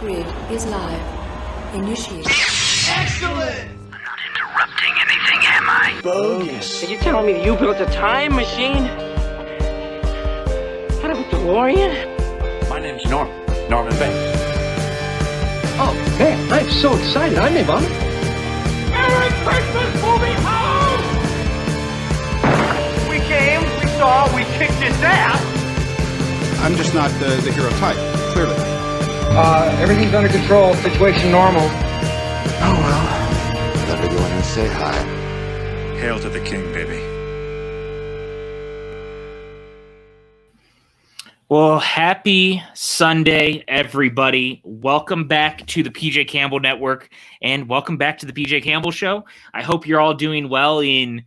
Grid is live. Initiate. Excellent! I'm not interrupting anything, am I? Bogus. Are you telling me that you built a time machine? Out of a DeLorean? My name's Norman Bates. Oh, man, I'm so excited. I'm Yvonne. Merry Christmas, movie home! We came, we saw, we kicked his ass. I'm just not the hero type, clearly. Everything's under control. Situation normal. Oh, well. Better go in and say hi. Hail to the king, baby. Well, happy Sunday, everybody. Welcome back to the PJ Campbell Network, and welcome back to the PJ Campbell Show. I hope you're all doing well in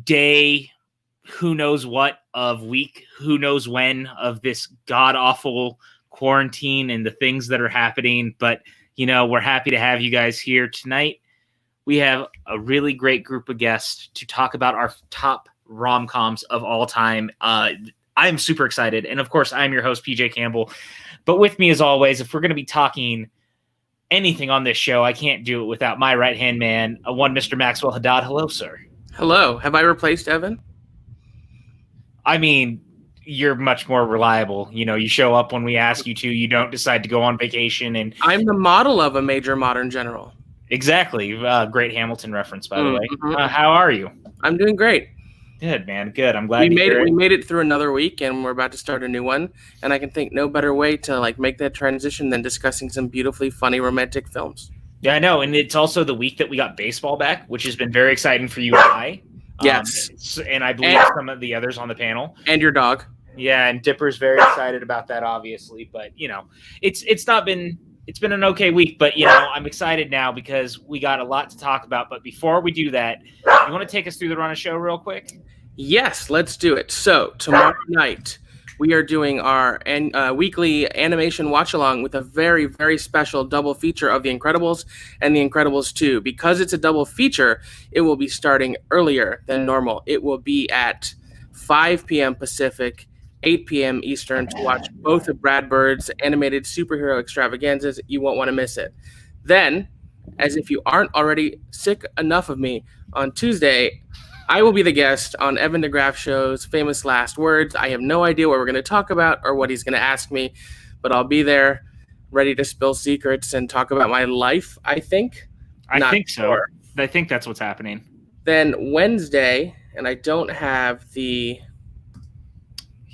day who knows what of week, who knows when of this god-awful quarantine and the things that are happening. But, you know, we're happy to have you guys here tonight. We have a really great group of guests to talk about our top rom-coms of all time. I'm super excited. And of course, I'm your host, PJ Campbell. But with me, as always, if we're going to be talking anything on this show, I can't do it without my right-hand man, one Mr. Maxwell Haddad. Hello, sir. Hello. Have I replaced Evan? I mean, you're much more reliable. You know, you show up when we ask you to. You don't decide to go on vacation. And I'm the model of a major modern general. Exactly. Great Hamilton reference, by the way. How are you? I'm doing great. Good, man. Good. I'm glad we made it through another week, and we're about to start a new one. And I can think no better way to make that transition than discussing some beautifully funny romantic films. Yeah, I know. And it's also the week that we got baseball back, which has been very exciting for you and I. Yes. And I believe some of the others on the panel. And your dog. Yeah, and Dipper's very excited about that, obviously. But, you know, it's been an okay week. But, you know, I'm excited now because we got a lot to talk about. But before we do that, you want to take us through the run of show real quick? Yes, let's do it. So tomorrow night, we are doing our weekly animation watch-along with a very, very special double feature of The Incredibles and The Incredibles 2. Because it's a double feature, it will be starting earlier than normal. It will be at 5 p.m. Pacific, 8 p.m. Eastern to watch both of Brad Bird's animated superhero extravaganzas. You won't want to miss it. Then, as if you aren't already sick enough of me, on Tuesday, I will be the guest on Evan Degraff Show's Famous Last Words. I have no idea what we're going to talk about or what he's going to ask me, but I'll be there ready to spill secrets and talk about my life, I think. I think so. I think that's what's happening. Then Wednesday, and I don't have the...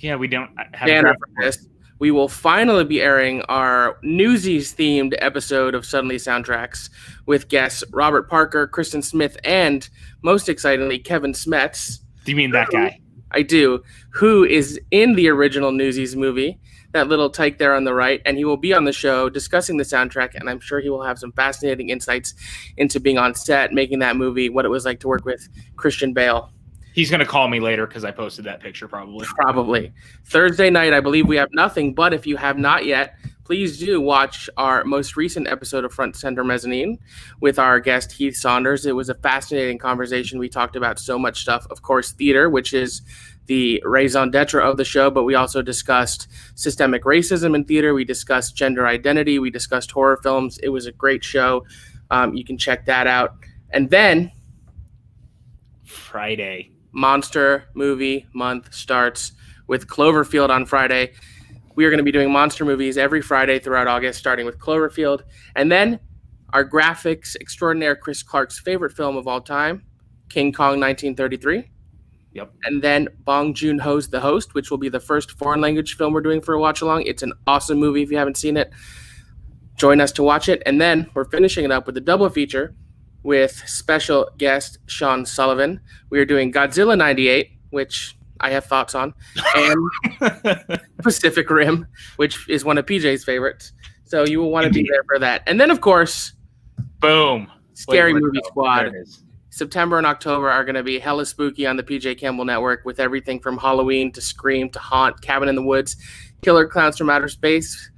Yeah, we don't have banner for this. We will finally be airing our Newsies-themed episode of Suddenly Soundtracks with guests Robert Parker, Kristen Smith, and, most excitingly, Kevin Smets. Do you mean that guy? I do. Who is in the original Newsies movie, that little tyke there on the right, and he will be on the show discussing the soundtrack, and I'm sure he will have some fascinating insights into being on set, making that movie, what it was like to work with Christian Bale. He's going to call me later because I posted that picture, probably. Probably. Thursday night, I believe we have nothing, but if you have not yet, please do watch our most recent episode of Front Center Mezzanine with our guest, Heath Saunders. It was a fascinating conversation. We talked about so much stuff. Of course, theater, which is the raison d'etre of the show, but we also discussed systemic racism in theater. We discussed gender identity. We discussed horror films. It was a great show. You can check that out. And then... Friday. Monster movie month starts with Cloverfield on Friday. We are going to be doing monster movies every Friday throughout August, starting with Cloverfield. And then our graphics extraordinaire, Chris Clark's favorite film of all time, King Kong 1933. Yep. And then Bong Joon-ho's The Host, which will be the first foreign language film we're doing for a watch-along. It's an awesome movie if you haven't seen it. Join us to watch it. And then we're finishing it up with a double feature with special guest Sean Sullivan. We are doing Godzilla 98, which I have thoughts on, and Pacific Rim, which is one of PJ's favorites. So you will want to be there for that. And then, of course, boom, Scary Movie Squad. September and October are going to be hella spooky on the PJ Campbell Network with everything from Halloween to Scream to Haunt, Cabin in the Woods, Killer Clowns from Outer Space,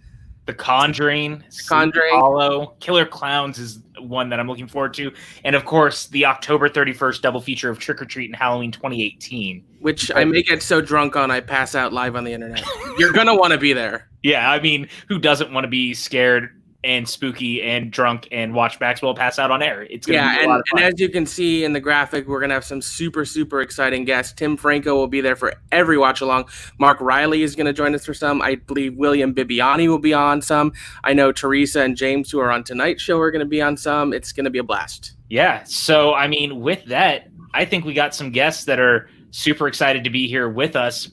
The Conjuring, Hollow, Killer Clowns is one that I'm looking forward to. And of course, the October 31st double feature of Trick or Treat and Halloween 2018. Which I may get so drunk on I pass out live on the internet. You're going to want to be there. Yeah, I mean, who doesn't want to be scared and spooky and drunk and watch Maxwell pass out on air? It's going to be a lot of fun. And as you can see in the graphic, we're going to have some super, super exciting guests. Tim Franco will be there for every watch along. Mark Riley is going to join us for some. I believe William Bibiani will be on some. I know Theresa and James, who are on tonight's show, are going to be on some. It's going to be a blast. Yeah, so I mean, with that, I think we got some guests that are super excited to be here with us.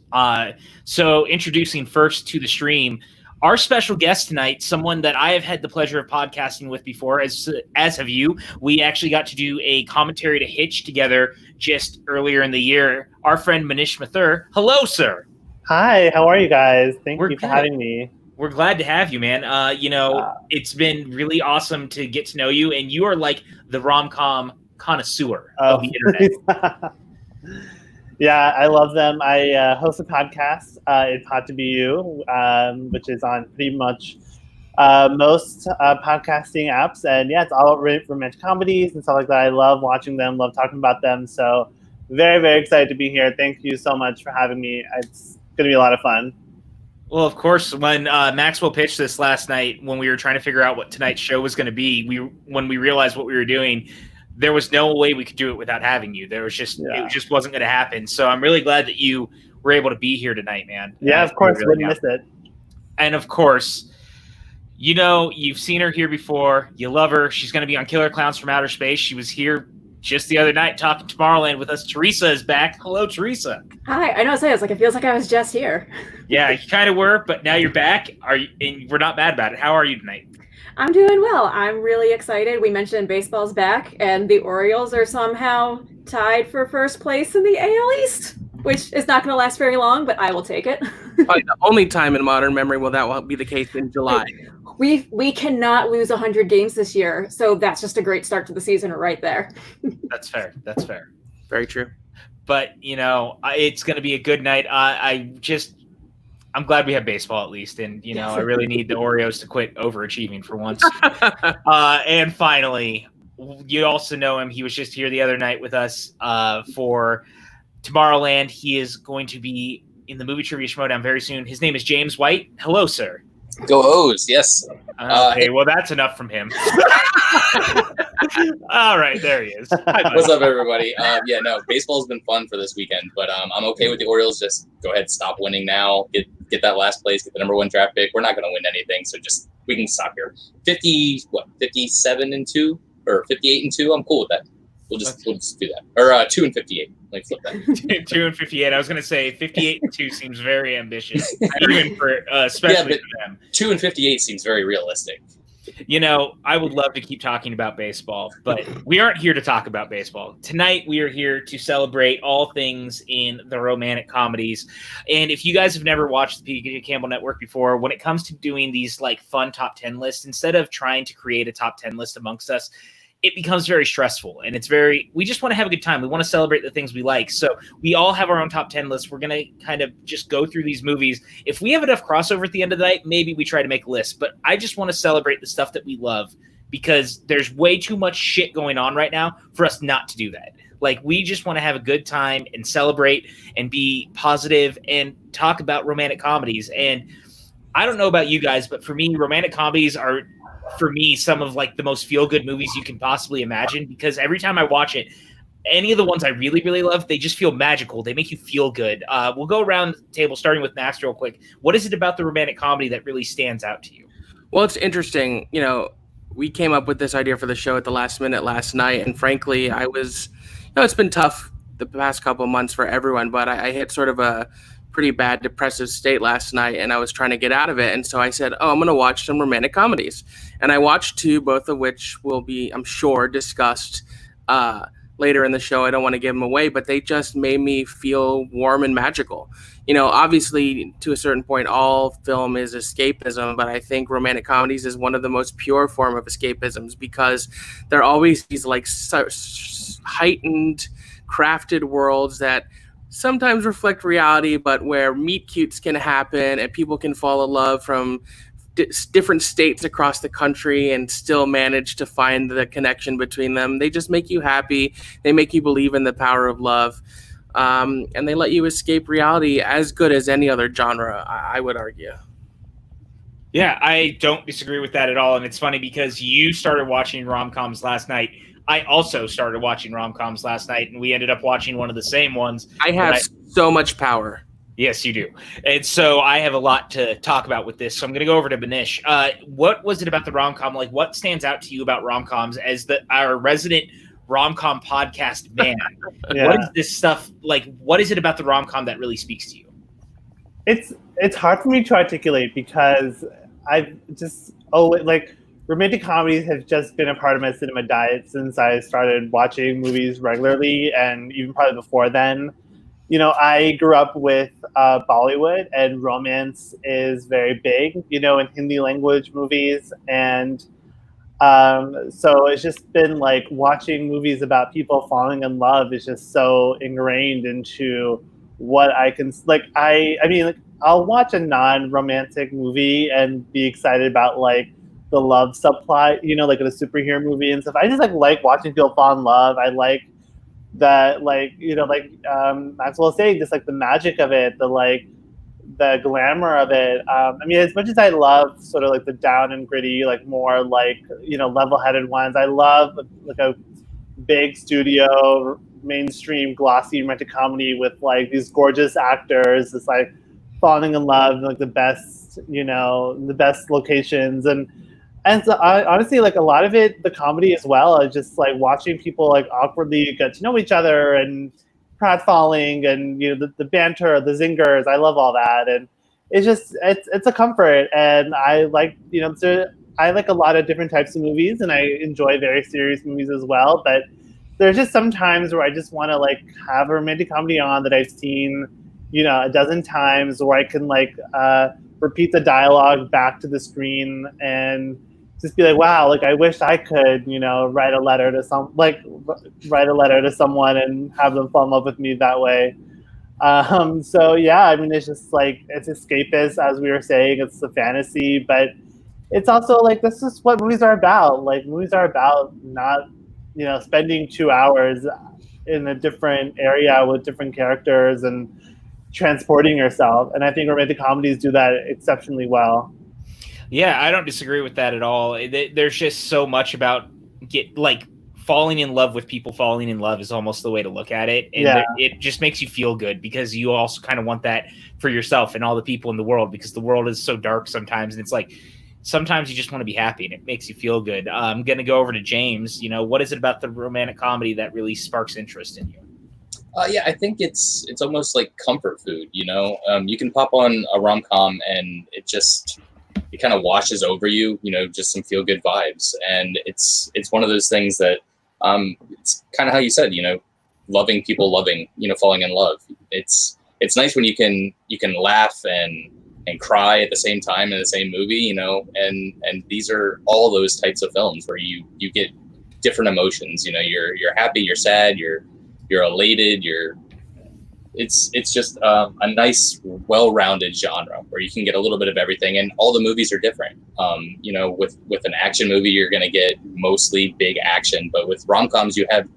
So introducing first to the stream, our special guest tonight, someone that I have had the pleasure of podcasting with before, as have you. We actually got to do a commentary to Hitch together just earlier in the year. Our friend Manish Mathur. Hello, sir. Hi, how are you guys? Thank you for good. having me. We're glad to have you, man. It's been really awesome to get to know you, and you are like the rom-com connoisseur of the internet. Yeah, I love them. I host a podcast, It's Hot to Be You, which is on pretty much most podcasting apps. And yeah, it's all romantic comedies and stuff like that. I love watching them, love talking about them. So very, very excited to be here. Thank you so much for having me. It's going to be a lot of fun. Well, of course, when Maxwell pitched this last night, when we were trying to figure out what tonight's show was going to be, when we realized what we were doing, there was no way we could do it without having you. It just wasn't going to happen. So I'm really glad that you were able to be here tonight, man. Yeah, of course, wouldn't miss it. And of course, you've seen her here before. You love her. She's going to be on Killer Clowns from Outer Space. She was here just the other night talking Tomorrowland with us. Theresa is back. Hello, Theresa. Hi. I know what I say. It's like it feels like I was just here. Yeah, you kind of were, but now you're back. And we're not mad about it. How are you tonight? I'm doing well. I'm really excited. We mentioned baseball's back, and the Orioles are somehow tied for first place in the AL East, which is not going to last very long, but I will take it. The only time in modern memory will be the case in July. We cannot lose 100 games this year, so that's just a great start to the season right there. That's fair. Very true. But, it's going to be a good night. I'm glad we have baseball at least. And, I really need the Orioles to quit overachieving for once. And finally, you also know him. He was just here the other night with us for Tomorrowland. He is going to be in the Movie Trivia Schmodown very soon. His name is James White. Hello, sir. Go O's, yes. Okay, well, that's enough from him. All right, there he is. Hi, what's up, everybody? Baseball's been fun for this weekend, but I'm okay with the Orioles. Just go ahead, stop winning now. Get that last place, get the number 1 draft pick. We're not going to win anything, so we can stop here. 57-2 or 58-2. I'm cool with that. We'll just do that. Or 2-58. Let me flip that. 2-58. I was going to say 58-2 seems very ambitious, even for especially for them. 2-58 seems very realistic. I would love to keep talking about baseball, but we aren't here to talk about baseball. Tonight, we are here to celebrate all things in the romantic comedies. And if you guys have never watched the PJ Campbell Network before, when it comes to doing these fun top 10 lists, instead of trying to create a top 10 list amongst us, it becomes very stressful, and we just want to have a good time. We want to celebrate the things we like. So we all have our own top 10 lists. We're going to kind of just go through these movies. If we have enough crossover at the end of the night, maybe we try to make a list, but I just want to celebrate the stuff that we love because there's way too much shit going on right now for us not to do that. We just want to have a good time and celebrate and be positive and talk about romantic comedies. And I don't know about you guys, but for me, romantic comedies are some of the most feel-good movies you can possibly imagine, because every time I watch it, any of the ones I really, really love, they just feel magical. They make you feel good. We'll go around the table, starting with Max real quick. What is it about the romantic comedy that really stands out to you? Well, it's interesting. We came up with this idea for the show at the last minute last night, and frankly, it's been tough the past couple of months for everyone, but I hit sort of a pretty bad depressive state last night, and I was trying to get out of it. And so I said, I'm going to watch some romantic comedies. And I watched 2, both of which will be, I'm sure, discussed later in the show. I don't want to give them away, but they just made me feel warm and magical. Obviously, to a certain point, all film is escapism, but I think romantic comedies is one of the most pure form of escapisms because they're always these heightened, crafted worlds that sometimes reflect reality, but where meet cutes can happen and people can fall in love from different states across the country and still manage to find the connection between them. They just make you happy. They make you believe in the power of love. And they let you escape reality as good as any other genre, I would argue. Yeah, I don't disagree with that at all. And it's funny because you started watching rom-coms last night. I also started watching rom-coms last night, and we ended up watching one of the same ones. I have so much power. Yes, you do. And so I have a lot to talk about with this. So I'm going to go over to Manish. What was it about the rom-com? Like, what stands out to you about rom-coms as our resident rom-com podcast man? Yeah. What is this stuff like? What is it about the rom-com that really speaks to you? It's hard for me to articulate because I've just romantic comedies have just been a part of my cinema diet since I started watching movies regularly, and even probably before then. You know, I grew up with Bollywood, and romance is very big, you know, in Hindi language movies. And so it's just been like watching movies about people falling in love is just so ingrained into what I can, like, I mean, like, I'll watch a non-romantic movie and be excited about like the love subplot, you know, like in a superhero movie and stuff. I just like watching people fall in love. I like that, like, you know, like Maxwell was saying, just like the magic of it, the glamour of it. I mean, as much as I love sort of like the down and gritty, like more like, you know, level-headed ones, I love like a big studio, mainstream, glossy romantic comedy with like these gorgeous actors, just like falling in love, like the best, you know, the best locations. And so I honestly, like a lot of it, the comedy as well, is just like watching people like awkwardly get to know each other and pratfalling and, you know, the banter, the zingers. I love all that. And it's just, it's a comfort. And I like, you know, I like a lot of different types of movies, and I enjoy very serious movies as well. But there's just some times where I just want to like have a romantic comedy on that I've seen, you know, a dozen times, where I can like repeat the dialogue back to the screen and just be like, wow, like I wish I could, you know, write a letter to someone and have them fall in love with me that way. So yeah, I mean, it's just like, it's escapist, as we were saying, it's a fantasy, but it's also like, this is what movies are about. Like, movies are about not, you know, spending 2 hours in a different area with different characters and transporting yourself. And I think romantic comedies do that exceptionally well. Yeah, I don't disagree with that at all. There's just so much about falling in love with people. Falling in love is almost the way to look at it. And it just makes you feel good, because you also kind of want that for yourself and all the people in the world, because the world is so dark sometimes. And it's like, sometimes you just want to be happy, and it makes you feel good. I'm going to go over to James. You know, what is it about the romantic comedy that really sparks interest in you? Yeah, I think it's almost like comfort food, you know? You can pop on a rom-com and it kind of washes over you, you know, just some feel-good vibes. And it's one of those things that it's kind of how you said, you know, loving people, you know, falling in love. It's nice when you can laugh and cry at the same time in the same movie, you know, and these are all those types of films where you get different emotions, you know, you're happy, you're sad, you're elated, it's just a nice, well-rounded genre where you can get a little bit of everything, and all the movies are different. You know, with an action movie, you're going to get mostly big action, but with rom-coms, you have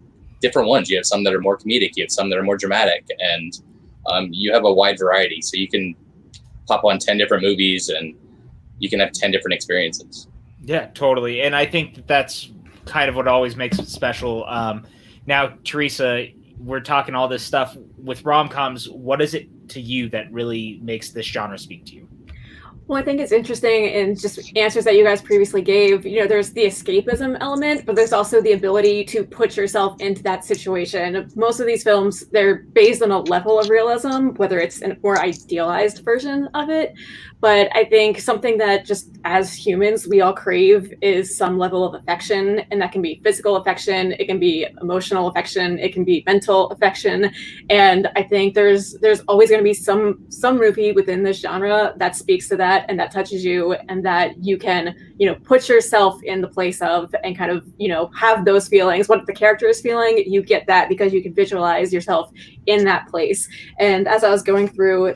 different ones. You have some that are more comedic, you have some that are more dramatic, and you have a wide variety. So you can pop on 10 different movies and you can have 10 different experiences. Yeah, totally. And I think that's kind of what always makes it special. Now, Theresa, we're talking all this stuff with rom-coms. What is it to you that really makes this genre speak to you? Well, I think it's interesting in just answers that you guys previously gave. You know, there's the escapism element, but there's also the ability to put yourself into that situation. Most of these films, they're based on a level of realism, whether it's a more idealized version of it. But I think something that just as humans, we all crave is some level of affection, and that can be physical affection, it can be emotional affection, it can be mental affection. And I think there's always going to be some movie within this genre that speaks to that. that and that touches you and that you can, put yourself in the place of and kind of, have those feelings. What the character is feeling, you get that because you can visualize yourself in that place. And as I was going through,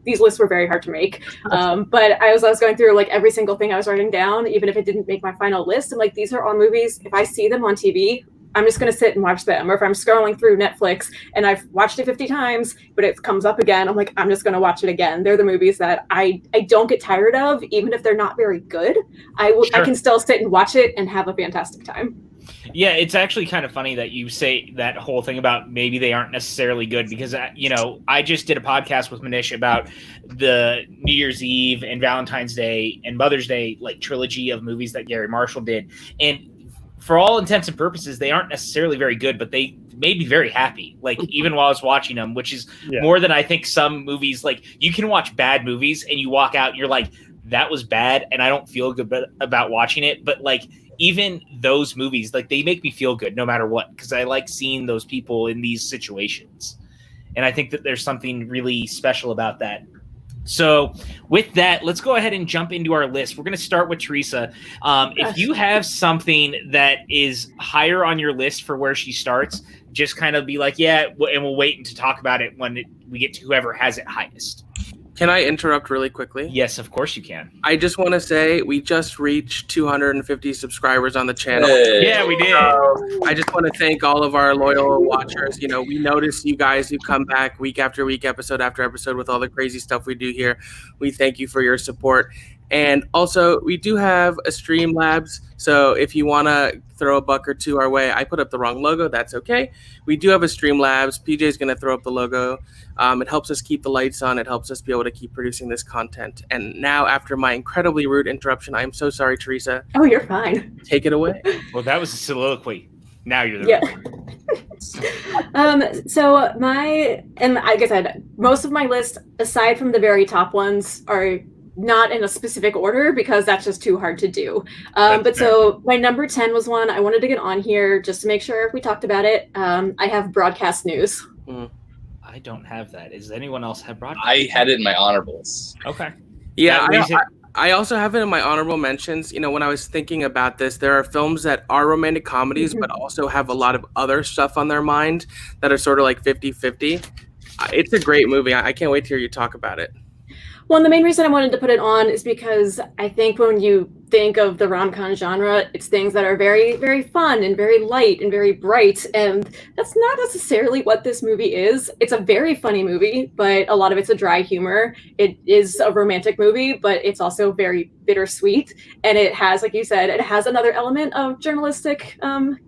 these lists were very hard to make. But I was going through like every single thing I was writing down, even if it didn't make my final list. I'm like, these are all movies. If I see them on TV, I'm just going to sit and watch them. Or if I'm scrolling through Netflix and I've watched it 50 times, but it comes up again, I'm like, I'm just going to watch it again. They're the movies that I don't get tired of, even if they're not very good. I can still sit and watch it and have a fantastic time. Yeah, it's actually kind of funny that you say that whole thing about maybe they aren't necessarily good because, I just did a podcast with Manish about the New Year's Eve and Valentine's Day and Mother's Day, like trilogy of movies that Gary Marshall did. And for all intents and purposes, they aren't necessarily very good, but they made me very happy. Like even while I was watching them, which is more than I think some movies. Like you can watch bad movies and you walk out and you're like, that was bad, and I don't feel good about watching it. But like even those movies, like they make me feel good no matter what, because I like seeing those people in these situations, and I think that there's something really special about that. So with that, let's go ahead and jump into our list. We're going to start with Theresa. If you have something that is higher on your list for where she starts, just kind of be like, yeah, and we'll wait to talk about it when we get to whoever has it highest. Can I interrupt really quickly? Yes, of course you can. I just want to say we just reached 250 subscribers on the channel. Hey. Yeah, we did. I just want to thank all of our loyal watchers. We notice you guys who come back week after week, episode after episode with all the crazy stuff we do here. We thank you for your support. And also, we do have a Streamlabs, so if you want to throw a buck or two our way, I put up the wrong logo, that's okay. We do have a Streamlabs. PJ is going to throw up the logo. It helps us keep the lights on. It helps us be able to keep producing this content. And now, after my incredibly rude interruption, I'm so sorry, Theresa. Oh, you're fine. Take it away. Well, that was a soliloquy. Now you're the So like I said, most of my list, aside from the very top ones, are not in a specific order because that's just too hard to do. So my number 10 was one I wanted to get on here just to make sure we talked about it. I have broadcast news. I don't have that. Does anyone else have broadcast? I had it in my honorables. Okay. Yeah, I also have it in my honorable mentions. When I was thinking about this, there are films that are romantic comedies, but also have a lot of other stuff on their mind that are sort of like 50-50. It's a great movie. I can't wait to hear you talk about it. Well, and the main reason I wanted to put it on is because I think when you think of the rom-com genre, it's things that are very, very fun and very light and very bright. And that's not necessarily what this movie is. It's a very funny movie, but a lot of it's a dry humor. It is a romantic movie, but it's also very bittersweet. And it has, like you said, it has another element of journalistic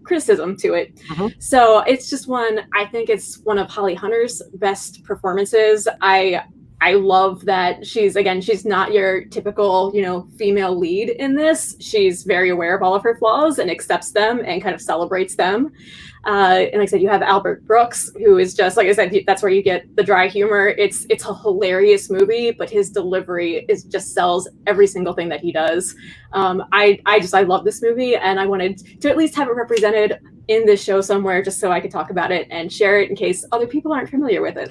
criticism to it. So it's just I think it's one of Holly Hunter's best performances. I love that she's not your typical, female lead in this. She's very aware of all of her flaws and accepts them and kind of celebrates them. And like I said, you have Albert Brooks, who is just, like I said, that's where you get the dry humor. It's a hilarious movie, but his delivery just sells every single thing that he does. I love this movie, and I wanted to at least have it represented in this show somewhere just so I could talk about it and share it in case other people aren't familiar with it.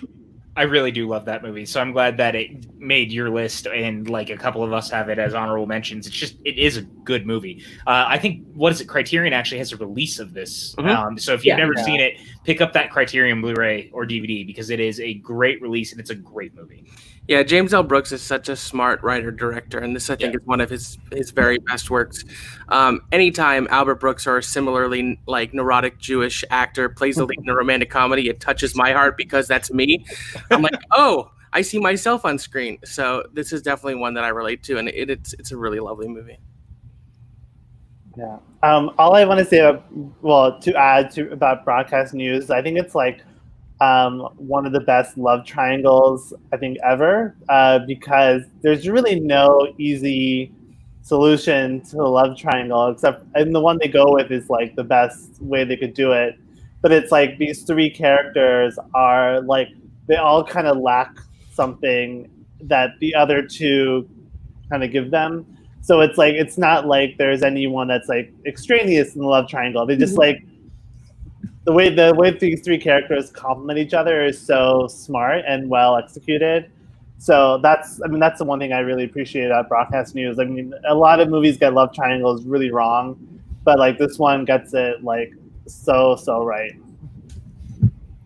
I really do love that movie, so I'm glad that it made your list, and like a couple of us have it as honorable mentions. It is a good movie. I think, Criterion actually has a release of this. So if you've never seen it, pick up that Criterion Blu-ray or DVD because it is a great release and it's a great movie. Yeah, James L. Brooks is such a smart writer-director, and this, I think, is one of his very best works. Anytime Albert Brooks or a similarly neurotic Jewish actor plays a lead in a romantic comedy, it touches my heart because that's me. I'm like, oh, I see myself on screen. So this is definitely one that I relate to, and it's a really lovely movie. Yeah. All I want to say about broadcast news, I think it's one of the best love triangles I think ever, because there's really no easy solution to the love triangle and the one they go with is the best way they could do it. But it's these three characters are they all kind of lack something that the other two kind of give them. So it's not there's anyone that's extraneous in the love triangle. They just the way these three characters complement each other is so smart and well executed. So that's the one thing I really appreciate about broadcast news. I mean, a lot of movies get love triangles really wrong, but like this one gets it like so right.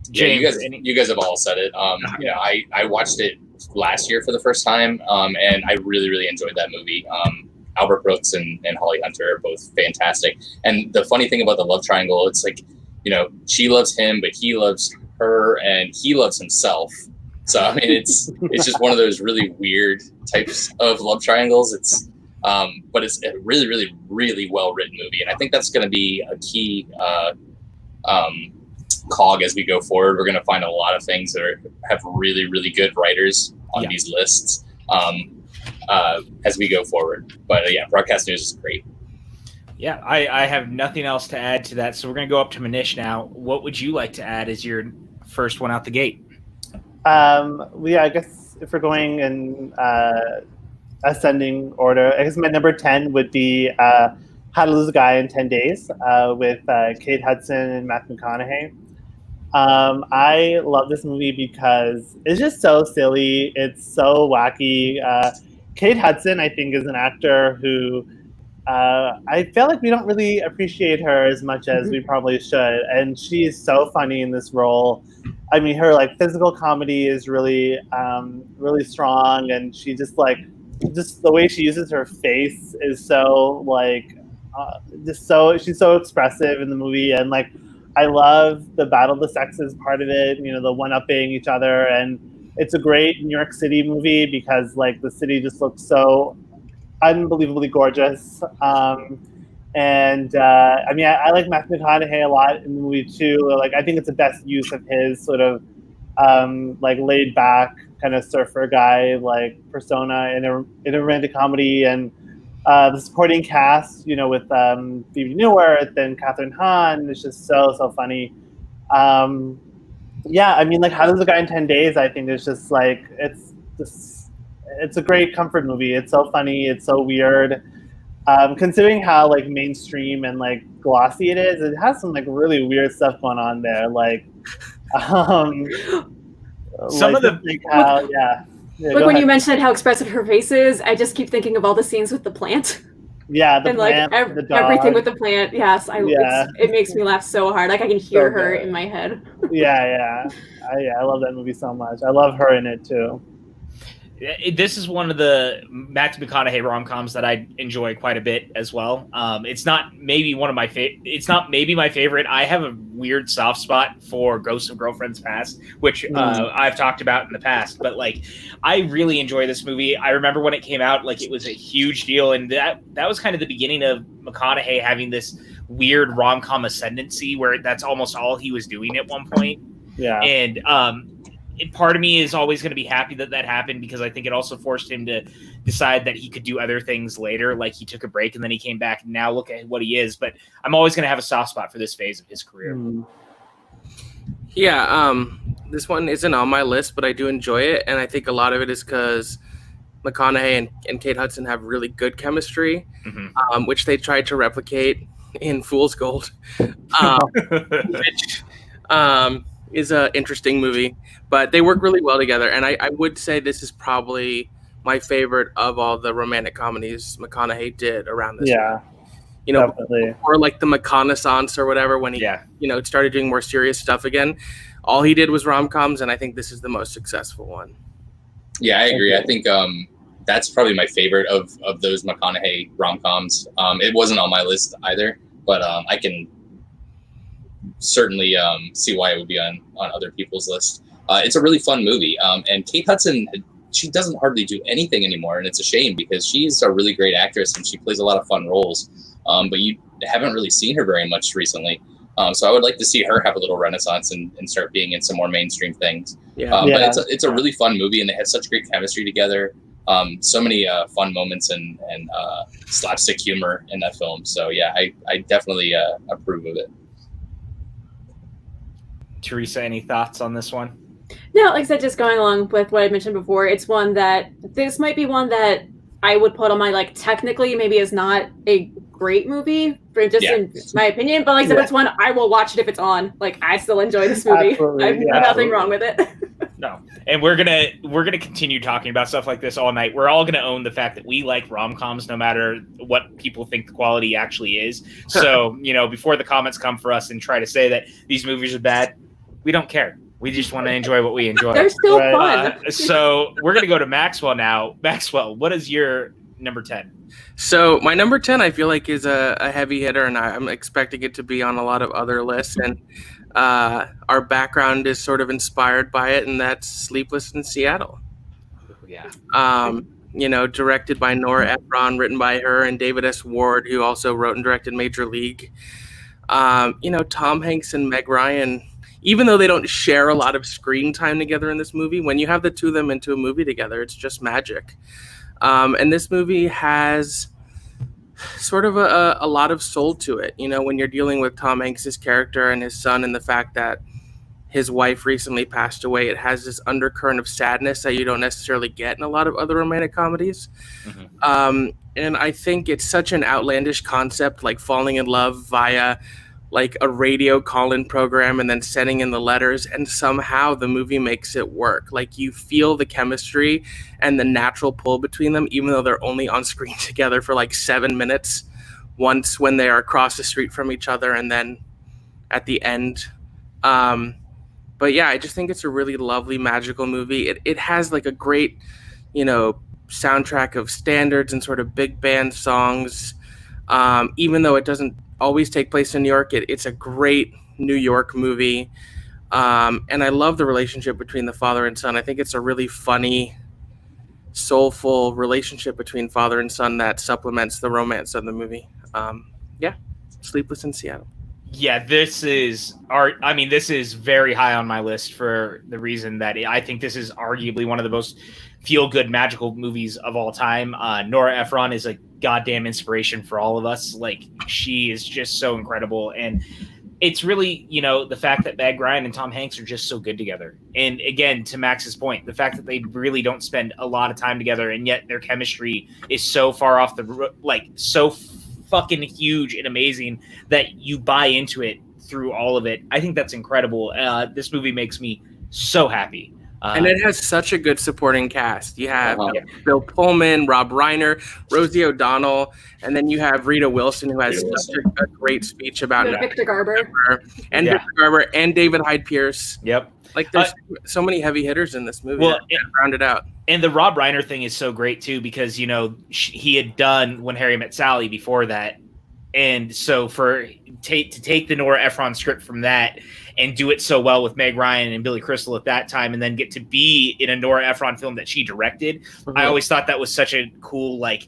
Yeah, you guys have all said it. You know, I watched it last year for the first time, and I really enjoyed that movie. Albert Brooks and Holly Hunter are both fantastic. And the funny thing about the love triangle, it's like, you know, she loves him, but he loves her, and he loves himself. So I mean, it's just one of those really weird types of love triangles. It's but it's a really well written movie, and I think that's going to be a key cog as we go forward. We're going to find a lot of things that have really good writers on these lists as we go forward. But yeah, broadcast news is great. Yeah, I have nothing else to add to that. So we're going to go up to Manish now. What would you like to add as your first one out the gate? Yeah, I guess if we're going in ascending order, I guess my number 10 would be How to Lose a Guy in 10 Days with Kate Hudson and Matthew McConaughey. I love this movie because it's just so silly. It's so wacky. Kate Hudson, I think, is an actor who I feel like we don't really appreciate her as much as we probably should. And she's so funny in this role. I mean, her like physical comedy is really strong, and she just the way she uses her face is so like she's so expressive in the movie. And like I love the battle of the sexes part of it, you know, the one-upping each other, and it's a great New York City movie because like the city just looks so unbelievably gorgeous. And I mean, I like Matthew McConaughey a lot in the movie too. Like, I think it's the best use of his sort of like laid back kind of surfer guy like persona in a romantic comedy. And the supporting cast, you know, with Phoebe Newirth and Catherine Hahn, is just so funny. Yeah, I mean, like How to Lose a Guy in 10 Days, I think is just like it's a great comfort movie. It's so funny. It's so weird. Considering how like mainstream and like glossy it is, it has some like really weird stuff going on there. Like, some like, of the like how, like when you mentioned how expressive her face is, I just keep thinking of all the scenes with the plant. Yeah, the and plant, like the dog. everything with the plant. Yes, it makes me laugh so hard. Like I can hear her in my head. Yeah. I love that movie so much. I love her in it too. This is one of the Matthew McConaughey rom-coms that I enjoy quite a bit as well. It's not maybe one of my It's not maybe my favorite. I have a weird soft spot for Ghosts of Girlfriends Past, which I've talked about in the past. But like, I really enjoy this movie. I remember when it came out, like it was a huge deal, and that was kind of the beginning of McConaughey having this weird rom-com ascendancy, where that's almost all he was doing at one point. Yeah, and part of me is always going to be happy that happened, because I think it also forced him to decide that he could do other things later. Like he took a break and then he came back, and now look at what he is. But I'm always going to have a soft spot for this phase of his career. Yeah, this one isn't on my list, but I do enjoy it. And I think a lot of it is because McConaughey and Kate Hudson have really good chemistry, which they tried to replicate in Fool's Gold, which is an interesting movie. But they work really well together, and I would say this is probably my favorite of all the romantic comedies McConaughey did around this. Yeah, you know, definitely. Or like the McConaissance or whatever, when he, you know, started doing more serious stuff again. All he did was rom-coms, and I think this is the most successful one. Yeah, I agree. I think that's probably my favorite of those McConaughey rom-coms. It wasn't on my list either, but I can certainly see why it would be on other people's lists. It's a really fun movie, and Kate Hudson, she doesn't hardly do anything anymore, and it's a shame because she's a really great actress and she plays a lot of fun roles, but you haven't really seen her very much recently. So I would like to see her have a little renaissance and start being in some more mainstream things. But it's a really fun movie, and they had such great chemistry together. So many fun moments and slapstick humor in that film. So yeah, I definitely approve of it. Theresa, any thoughts on this one? No, like I said, just going along with what I mentioned before, it's one that this might be one that I would put on my, like, technically maybe is not a great movie for just in my opinion, but like I said, it's one I will watch it if it's on. Like, I still enjoy this movie. I have nothing wrong with it. No, and we're gonna continue talking about stuff like this all night. We're all gonna own the fact that we like rom-coms, no matter what people think the quality actually is. So before the comments come for us and try to say that these movies are bad, we don't care. We just want to enjoy what we enjoy. They're still fun. So we're gonna go to Maxwell now. Maxwell, what is your number 10? So my number 10, I feel like, is a heavy hitter, and I'm expecting it to be on a lot of other lists. And our background is sort of inspired by it, and that's Sleepless in Seattle. Yeah. Directed by Nora Ephron, written by her and David S. Ward, who also wrote and directed Major League. Tom Hanks and Meg Ryan, even though they don't share a lot of screen time together in this movie, when you have the two of them into a movie together, it's just magic. And this movie has sort of a lot of soul to it. When you're dealing with Tom Hanks' character and his son, and the fact that his wife recently passed away, it has this undercurrent of sadness that you don't necessarily get in a lot of other romantic comedies. Mm-hmm. And I think it's such an outlandish concept, like falling in love via like a radio call-in program and then sending in the letters, and somehow the movie makes it work. Like, you feel the chemistry and the natural pull between them, even though they're only on screen together for like 7 minutes, once when they are across the street from each other and then at the end. But yeah, I just think it's a really lovely, magical movie. It has like a great, soundtrack of standards and sort of big band songs. Even though it doesn't always take place in New York, it's a great New York movie. And I love the relationship between the father and son. I think it's a really funny, soulful relationship between father and son that supplements the romance of the movie. Sleepless in Seattle. Yeah, this is very high on my list for the reason that I think this is arguably one of the most feel-good magical movies of all time. Nora Ephron is a goddamn inspiration for all of us. Like, she is just so incredible, and it's really, the fact that Meg Ryan and Tom Hanks are just so good together. And again, to Max's point, the fact that they really don't spend a lot of time together, and yet their chemistry is so far off so fucking huge and amazing that you buy into it through all of it. I think that's incredible. This movie makes me so happy. And it has such a good supporting cast. You have Bill Pullman, Rob Reiner, Rosie O'Donnell, and then you have Rita Wilson, who has such a great speech about Victor Garber. Victor Garber and David Hyde Pierce. Yep. Like, there's so many heavy hitters in this movie that round it out. And the Rob Reiner thing is so great too, because he had done When Harry Met Sally before that, and so to take the Nora Ephron script from that and do it so well with Meg Ryan and Billy Crystal at that time, and then get to be in a Nora Ephron film that she directed, I always thought that was such a cool, like,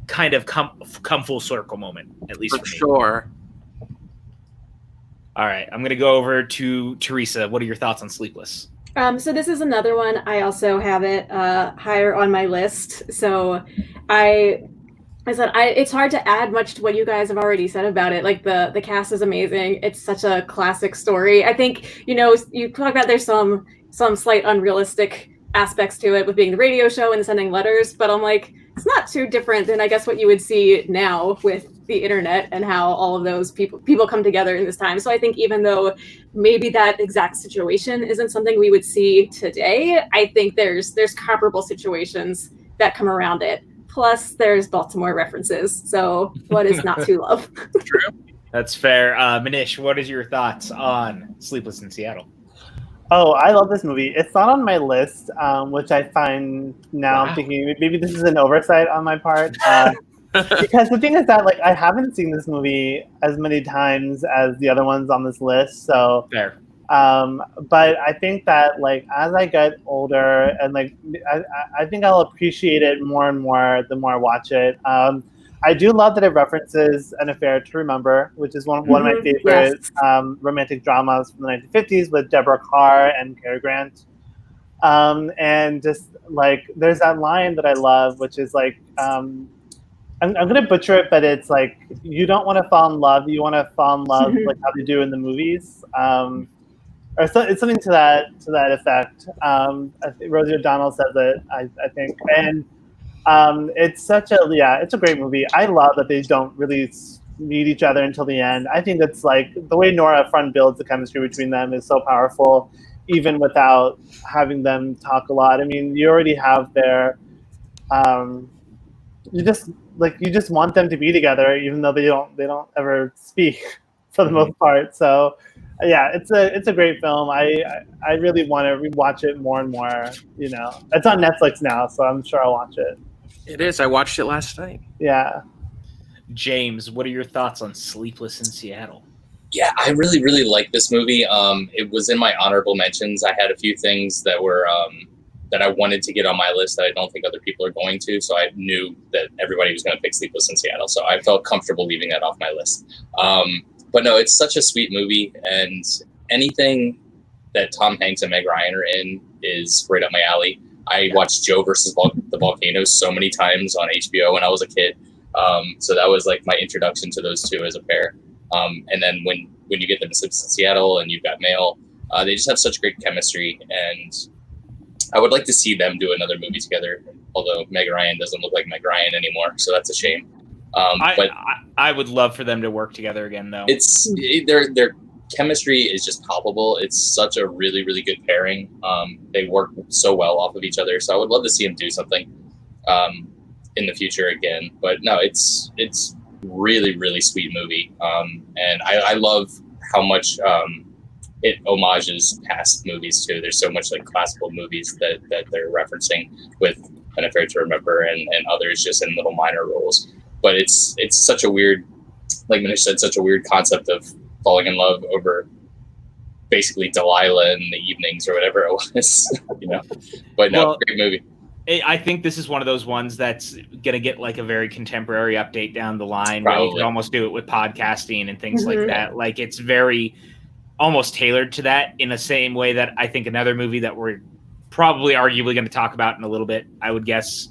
kind of come full circle moment, at least for me. Sure. All right, I'm going to go over to Theresa. What are your thoughts on Sleepless? So this is another one. I also have it higher on my list. So it's hard to add much to what you guys have already said about it. Like, the cast is amazing. It's such a classic story. I think, you talk about there's some slight unrealistic aspects to it with being the radio show and sending letters, but I'm like, it's not too different than, I guess, what you would see now with the internet and how all of those people come together in this time. So I think even though maybe that exact situation isn't something we would see today, I think there's comparable situations that come around it. Plus, there's Baltimore references. So what is not to love? True. That's fair. Manish, what is your thoughts on Sleepless in Seattle? Oh, I love this movie. It's not on my list, which I find now. I'm thinking maybe this is an oversight on my part. Because the thing is that, like, I haven't seen this movie as many times as the other ones on this list. So, fair. But I think that, like, as I get older, and like, I think I'll appreciate it more and more the more I watch it. I do love that it references An Affair to Remember, which is one of my favorite romantic dramas from the 1950s with Deborah Kerr and Cary Grant. And just, like, there's that line that I love, which is like, I'm going to butcher it, but it's like, you don't want to fall in love, you want to fall in love like how they do in the movies. Or so, it's something to that effect. I think Rosie O'Donnell says it, I think. And it's it's a great movie. I love that they don't really meet each other until the end. I think that's, like, the way Nora Ephron builds the chemistry between them is so powerful. even without having them talk a lot. I mean, you already have their, you just want them to be together, even though they don't ever speak for the most part. So, yeah, it's a great film. I really want to rewatch it more and more. You know, it's on Netflix now, so I'm sure I'll watch it. It is. I watched it last night. Yeah. James, what are your thoughts on Sleepless in Seattle? Yeah, I really, really like this movie. It was in my honorable mentions. I had a few things that were that I wanted to get on my list that I don't think other people are going to. So I knew that everybody was going to pick Sleepless in Seattle. So I felt comfortable leaving that off my list. But no, it's such a sweet movie, and anything that Tom Hanks and Meg Ryan are in is right up my alley. I watched Joe versus the Volcanoes so many times on HBO when I was a kid. So that was like my introduction to those two as a pair. And then when you get them to Seattle and you've got Mail, they just have such great chemistry, and I would like to see them do another movie together. Although Meg Ryan doesn't look like Meg Ryan anymore, so that's a shame. But I would love for them to work together again, though. It's their chemistry is just palpable. It's such a really, really good pairing. They work so well off of each other, so I would love to see them do something in the future again. But no, it's really, really sweet movie, and I love how much it homages past movies too. There's so much like classical movies that they're referencing with An Affair to Remember and others just in little minor roles. But it's such a weird, like Manish said, such a weird concept of falling in love over basically Delilah in the evenings or whatever it was, you know. But no, great movie. I think this is one of those ones that's going to get like a very contemporary update down the line. Probably. Where you can almost do it with podcasting and things like that. Like it's very almost tailored to that in the same way that I think another movie that we're probably arguably going to talk about in a little bit, I would guess,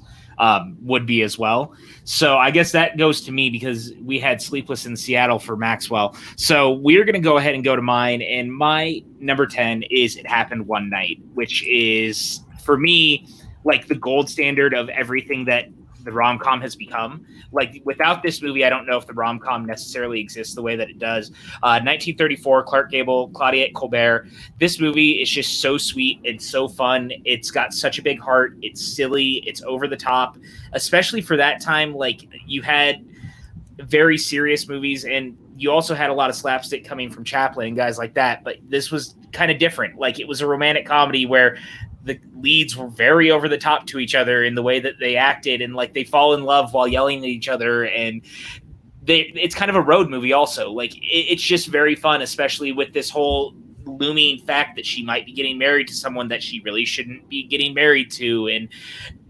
would be as well. So I guess that goes to me because we had Sleepless in Seattle for Maxwell. So we're going to go ahead and go to mine. And my number 10 is It Happened One Night, which is for me, like the gold standard of everything that the rom-com has become. Like without this movie, I don't know if the rom-com necessarily exists the way that it does. 1934, Clark Gable, Claudette Colbert. This movie is just so sweet and so fun. It's got such a big heart. It's silly. It's over the top, especially for that time. Like you had very serious movies and you also had a lot of slapstick coming from Chaplin and guys like that. But this was kind of different. Like it was a romantic comedy where the leads were very over the top to each other in the way that they acted, and like they fall in love while yelling at each other. And it's kind of a road movie also. Like it's just very fun, especially with this whole looming fact that she might be getting married to someone that she really shouldn't be getting married to. And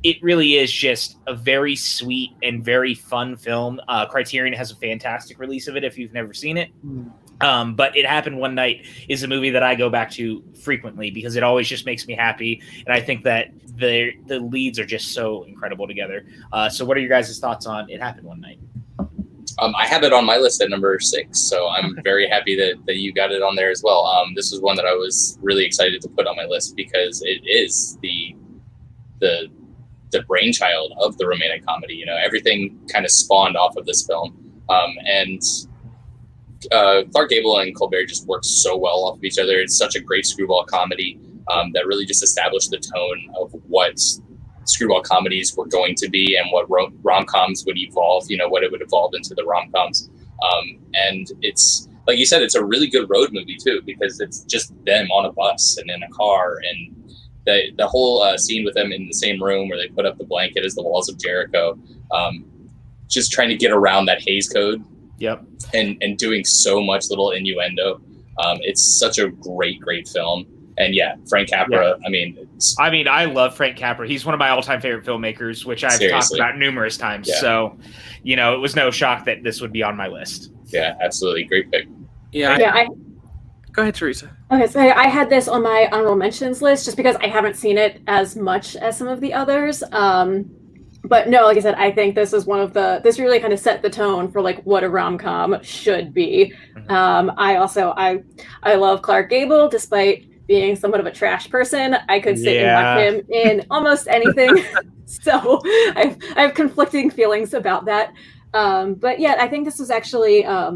it really is just a very sweet and very fun film. Criterion has a fantastic release of it if you've never seen it. But It Happened One Night is a movie that I go back to frequently because it always just makes me happy. And I think that the leads are just so incredible together. So what are your guys' thoughts on It Happened One Night? I have it on my list at number 6, so I'm very happy that you got it on there as well. This was one that I was really excited to put on my list because it is the brainchild of the romantic comedy. You know, everything kind of spawned off of this film, and Clark Gable and Colbert just work so well off of each other. It's such a great screwball comedy that really just established the tone of what screwball comedies were going to be and what rom-coms would evolve, you know, what it would evolve into the rom-coms. And it's, like you said, it's a really good road movie too, because it's just them on a bus and in a car, and the whole scene with them in the same room where they put up the blanket as the walls of Jericho, just trying to get around that Hays Code. Yep. And doing so much little innuendo. It's such a great film. And yeah, Frank Capra. Yeah. I mean, I love Frank Capra. He's one of my all-time favorite filmers, which I've talked about numerous times. Yeah. So, you know, it was no shock that this would be on my list. Yeah, absolutely. Great pick. Yeah. Go ahead, Theresa. Okay, so I had this on my honorable mentions list just because I haven't seen it as much as some of the others. But no, like I said, I think this is this really kind of set the tone for like what a rom-com should be. I love Clark Gable, despite being somewhat of a trash person. I could sit and watch him in almost anything. So I have conflicting feelings about that. But yeah, I think this was actually, I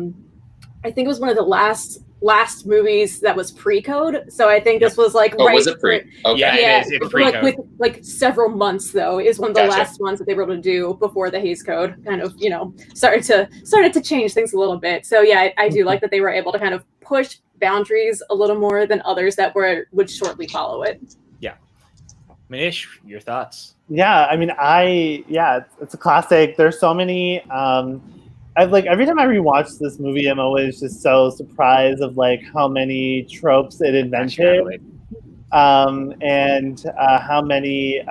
think it was one of the last last movies that was pre-code. So I think this was like was it pre? Okay. Yeah, it is. It's pre-code. Like with like several months though is one of the last ones that they were able to do before the Hays Code kind of started to change things a little bit. So yeah, I do like that they were able to kind of push boundaries a little more than others that would shortly follow it. Yeah, Manish, your thoughts? Yeah, I mean, it's a classic. There's so many. Every time I rewatch this movie, I'm always just so surprised of like how many tropes it invented, and how many,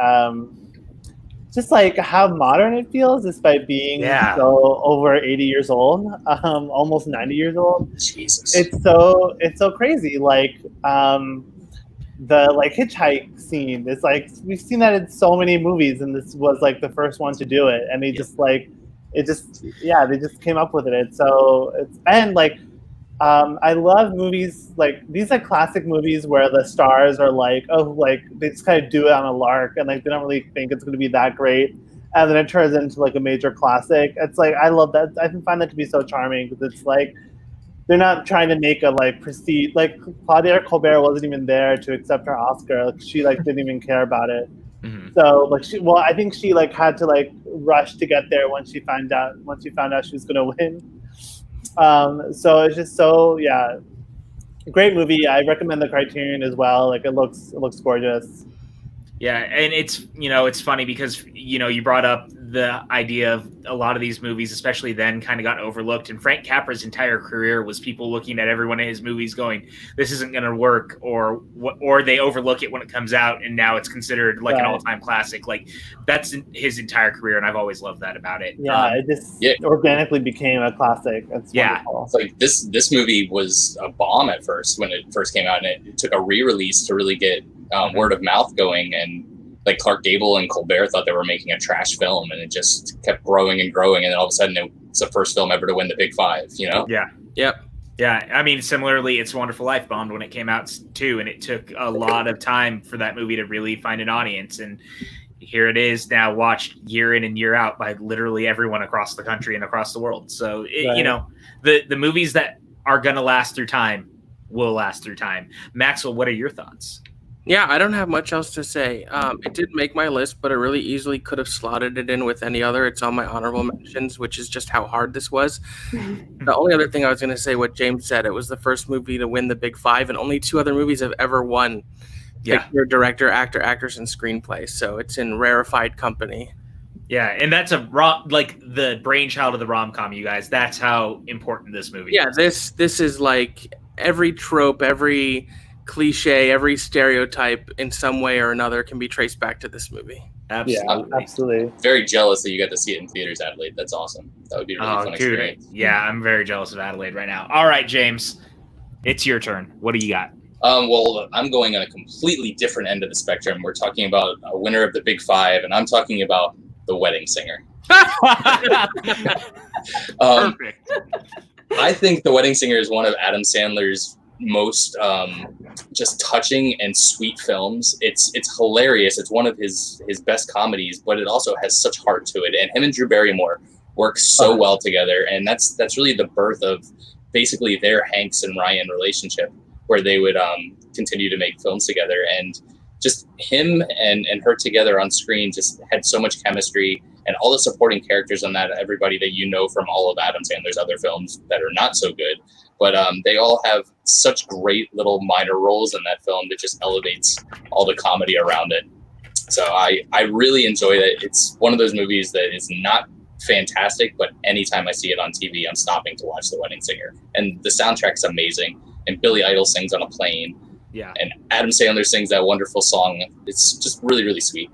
just like how modern it feels, despite being so over 80 years old, almost 90 years old. Jesus, it's so crazy. Like, the like hitchhike scene is like we've seen that in so many movies, and this was like the first one to do it, and they just they just came up with it. I love movies like these, like classic movies where the stars are like, they just kind of do it on a lark, and like they don't really think it's going to be that great, and then it turns into like a major classic. It's like I love that. I find that to be so charming because it's like they're not trying to make a like prestige. Like Claudia Colbert wasn't even there to accept her Oscar. Like, she like didn't even care about it. Mm-hmm. So like I think she like had to like rush to get there once she found out she was gonna win. So it's just great movie. I recommend the Criterion as well. Like it looks gorgeous. Yeah, and it's funny because you brought up the idea of a lot of these movies, especially then, kind of got overlooked. And Frank Capra's entire career was people looking at every one of his movies going, "This isn't going to work," or they overlook it when it comes out, and now it's considered like an all-time classic. Like that's his entire career, and I've always loved that about it. Yeah, it just organically became a classic. It's wonderful. It's like this movie was a bomb at first when it first came out, and it took a re-release to really get word of mouth going, and like Clark Gable and Colbert thought they were making a trash film, and it just kept growing and growing, and then all of a sudden it's the first film ever to win the Big Five. Yeah. I mean, similarly, It's a Wonderful Life bombed when it came out too, and it took a lot of time for that movie to really find an audience, and here it is now, watched year in and year out by literally everyone across the country and across the world. So the movies that are gonna last through time will last through time. Maxwell, what are your thoughts? Yeah, I don't have much else to say. It did make my list, but it really easily could have slotted it in with any other. It's on my honorable mentions, which is just how hard this was. The only other thing I was going to say, what James said, it was the first movie to win the Big Five, and only 2 other movies have ever won picture, director, actor, actress, and screenplay. So it's in rarefied company. Yeah, and that's like the brainchild of the rom-com, you guys. That's how important this movie is. This is like every trope, every cliche, every stereotype in some way or another can be traced back to this movie. Absolutely. Yeah, absolutely. Very jealous that you got to see it in theaters, Adelaide. That's awesome. That would be a really fun experience. Yeah, I'm very jealous of Adelaide right now. All right, James, it's your turn. What do you got? Well, I'm going on a completely different end of the spectrum. We're talking about a winner of the Big Five, and I'm talking about The Wedding Singer. Perfect. I think The Wedding Singer is one of Adam Sandler's most just touching and sweet films. It's hilarious. It's one of his best comedies, but it also has such heart to it. And him and Drew Barrymore work so well together, and that's really the birth of basically their Hanks and Ryan relationship, where they would continue to make films together. And just him and her together on screen just had so much chemistry, and all the supporting characters on that, everybody that you know from all of Adam Sandler's other films that are not so good. But they all have such great little minor roles in that film that just elevates all the comedy around it. So I really enjoy it. It's one of those movies that is not fantastic, but anytime I see it on TV, I'm stopping to watch The Wedding Singer. And the soundtrack's amazing. And Billy Idol sings on a plane. Yeah. And Adam Sandler sings that wonderful song. It's just really, really sweet.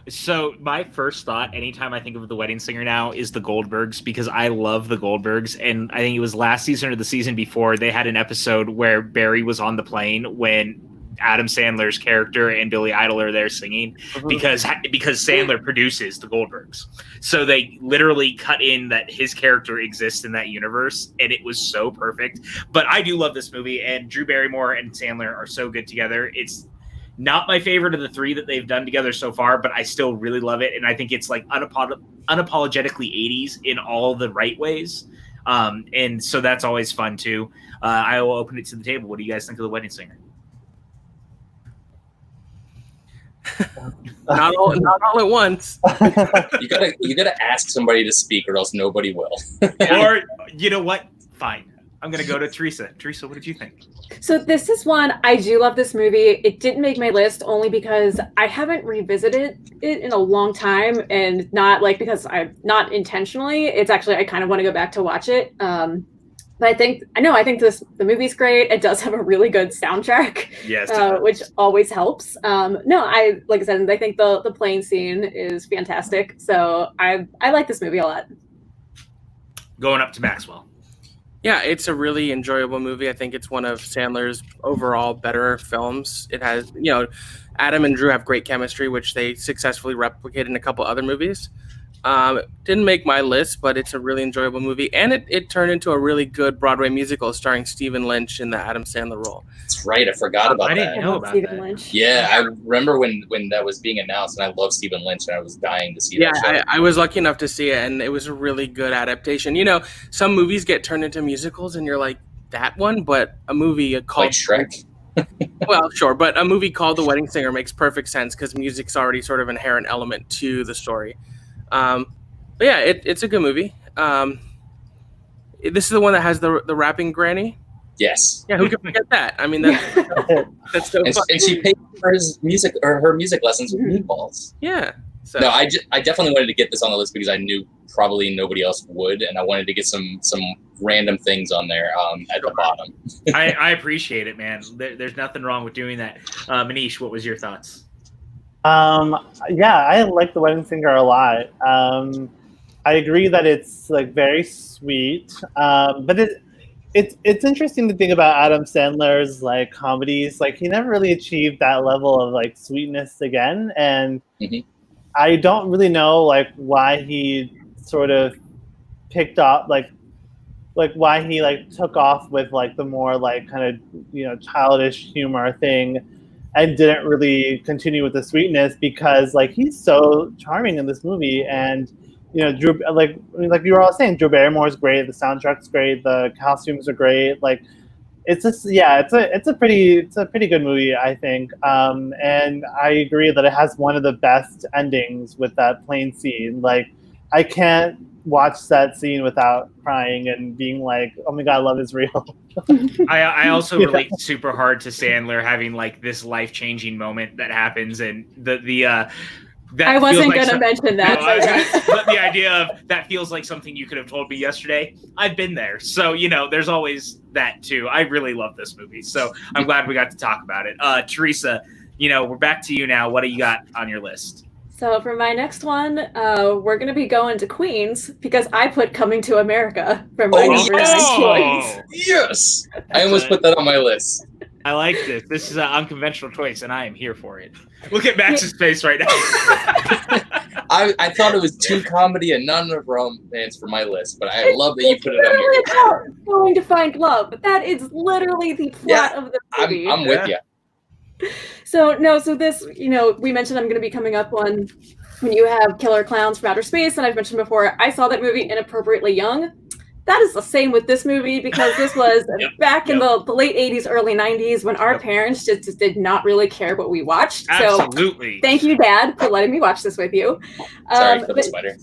So my first thought, anytime I think of The Wedding Singer now, is the Goldbergs, because I love the Goldbergs. And I think it was last season or the season before, they had an episode where Barry was on the plane when Adam Sandler's character and Billy Idol are there singing, because Sandler produces the Goldbergs. So they literally cut in that his character exists in that universe, and it was so perfect. But I do love this movie, and Drew Barrymore and Sandler are so good together. It's not my favorite of the 3 that they've done together so far, but I still really love it. And I think it's like unapologetically 80s in all the right ways. And so that's always fun too. I will open it to the table. What do you guys think of The Wedding Singer? not all at once. You gotta ask somebody to speak, or else nobody will. Or you know what? Fine. I'm gonna go to Theresa. Theresa, what did you think? So this is one, I do love this movie. It didn't make my list only because I haven't revisited it in a long time, and not like because I'm not intentionally. It's actually I kind of want to go back to watch it. But I think the movie's great. It does have a really good soundtrack, yes, which always helps. Like I said, I think the plane scene is fantastic. So I like this movie a lot. Going up to Maxwell. Yeah, it's a really enjoyable movie. I think it's one of Sandler's overall better films. It has, Adam and Drew have great chemistry, which they successfully replicate in a couple other movies. Didn't make my list, but it's a really enjoyable movie, and it turned into a really good Broadway musical starring Stephen Lynch in the Adam Sandler role. That's right, I forgot about that. I didn't know about Stephen that. Lynch. Yeah, I remember when that was being announced, and I love Stephen Lynch, and I was dying to see that show. I was lucky enough to see it, and it was a really good adaptation. Some movies get turned into musicals, and you're like, that one? But a movie called... Like Shrek? Well, sure, but a movie called The Wedding Singer makes perfect sense because music's already sort of an inherent element to the story. But yeah, it's a good movie. This is the one that has the rapping granny. Yes. Yeah, who can forget that? I mean, that's so fun. And she paid for his music or her music lessons with meatballs. Yeah. So. No, I definitely wanted to get this on the list because I knew probably nobody else would, and I wanted to get some random things on there at the bottom. I appreciate it, man. There's nothing wrong with doing that. Manish, what was your thoughts? Yeah, I like The Wedding Singer a lot. I agree that it's like very sweet, but it's interesting to think about Adam Sandler's like comedies. Like he never really achieved that level of like sweetness again, and I don't really know like why he sort of picked up like why he like took off with like the more like kind of childish humor thing. And didn't really continue with the sweetness because like he's so charming in this movie, and Drew like you were all saying, Drew Barrymore's great, the soundtrack's great, the costumes are great. Like it's just it's a pretty good movie, I think. And I agree that it has one of the best endings with that plane scene. Like I can't watch that scene without crying and being like, oh my god, love is real. I also relate super hard to Sandler having like this life-changing moment that happens, and that I wasn't going to mention that. But the idea of that feels like something you could have told me yesterday. I've been there. So, there's always that too. I really love this movie. So I'm glad we got to talk about it. Theresa, we're back to you now. What do you got on your list? So for my next one, we're going to be going to Queens because I put Coming to America for my number 9 choice. Yes! I almost put that on my list. I like this. This is an unconventional choice, and I am here for it. Look at Max's face right now. I thought it was too comedy and none of romance for my list, but I love that you put it on your list. Going to find love. That is literally the plot of the movie. I'm with you. So this, we mentioned I'm going to be coming up on when you have Killer Clowns from Outer Space, and I've mentioned before, I saw that movie inappropriately young. That is the same with this movie because this was back in the late 80s, early 90s when our parents just did not really care what we watched. Absolutely. So thank you, Dad, for letting me watch this with you. Sorry for the spider.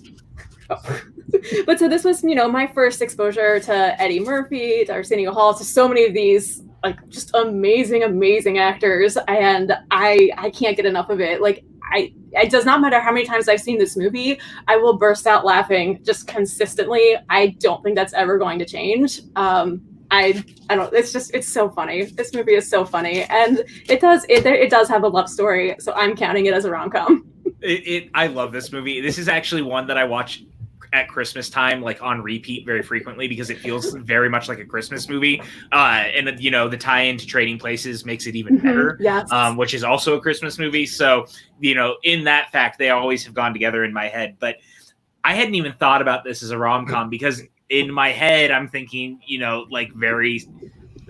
But so this was, my first exposure to Eddie Murphy, to Arsenio Hall, to so many of these like just amazing actors, and I can't get enough of it. Like it does not matter how many times I've seen this movie, I will burst out laughing just consistently. I don't think that's ever going to change. I don't. It's so funny. This movie is so funny, and it does have a love story. So I'm counting it as a rom-com. I love this movie. This is actually one that I watch at Christmas time, like on repeat very frequently because it feels very much like a Christmas movie. And the tie-in to Trading Places makes it even better, which is also a Christmas movie. So, in that fact, they always have gone together in my head. But I hadn't even thought about this as a rom-com because in my head, I'm thinking, like very,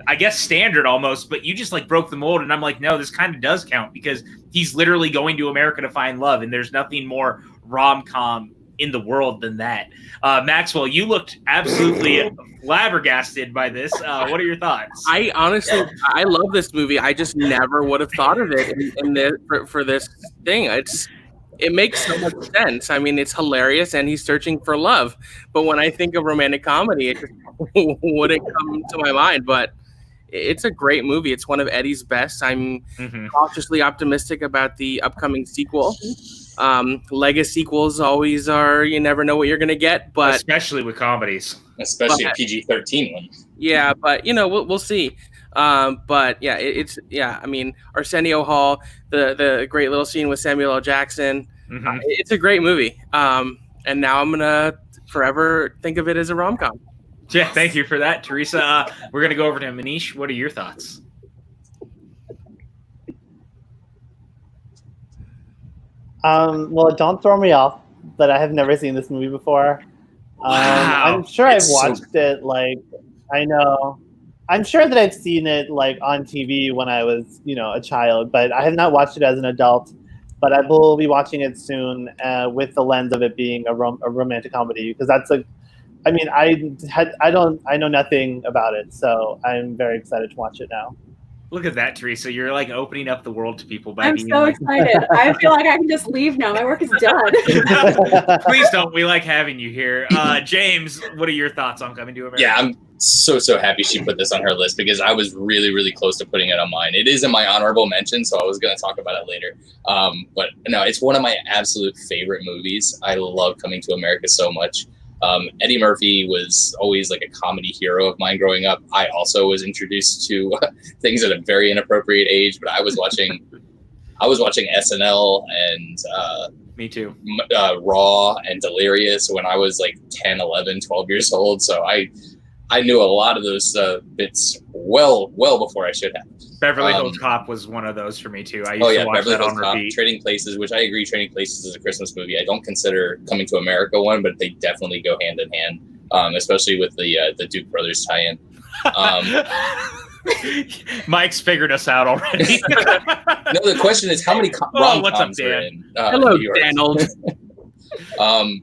I guess standard almost, but you just like broke the mold. And I'm like, no, this kind of does count because he's literally going to America to find love. And there's nothing more rom-com in the world than that. Maxwell, you looked absolutely flabbergasted by this. What are your thoughts? I honestly, I love this movie. I just never would have thought of it for this thing. It makes so much sense. I mean, it's hilarious, and he's searching for love. But when I think of romantic comedy, it just wouldn't come to my mind. But it's a great movie. It's one of Eddie's best. I'm cautiously optimistic about the upcoming sequel. Lego sequels always are. You never know what you're going to get, but especially with comedies, especially a PG-13 one. Yeah, but we'll see. But yeah, I mean, Arsenio Hall, the great little scene with Samuel L. Jackson. It's a great movie. And now I'm gonna forever think of it as a rom-com. Yeah, thank you for that, Theresa. We're gonna go over to Manish. What are your thoughts? Well, don't throw me off, but I have never seen this movie before. Wow. I'm sure I've watched it. Like, I know. I'm sure that I've seen it like on TV when I was, a child, but I have not watched it as an adult. But I will be watching it soon with the lens of it being a romantic comedy, because that's I know nothing about it, so I'm very excited to watch it now. Look at that, Theresa. You're like opening up the world to people by I'm being so excited. I feel like I can just leave now. My work is done. Please don't. We like having you here. James, what are your thoughts on Coming to America? Yeah, I'm so happy she put this on her list, because I was really, really close to putting it on mine. It is in my honorable mention, so I was going to talk about it later. But no, it's one of my absolute favorite movies. I love Coming to America so much. Eddie Murphy was always like a comedy hero of mine growing up. I also was introduced to things at a very inappropriate age, but I was watching SNL and me too. Raw and Delirious when I was like 10, 11, 12 years old. So I knew a lot of those bits well before I should have. Beverly Hills Cop was one of those for me too. I used to watch Beverly that Hills on Cop, repeat. Trading Places, which I agree, Trading Places is a Christmas movie. I don't consider Coming to America one, but they definitely go hand in hand, especially with the Duke brothers tie-in. Mike's figured us out already. No, the question is how many rom-coms are in Hello, New York? Donald.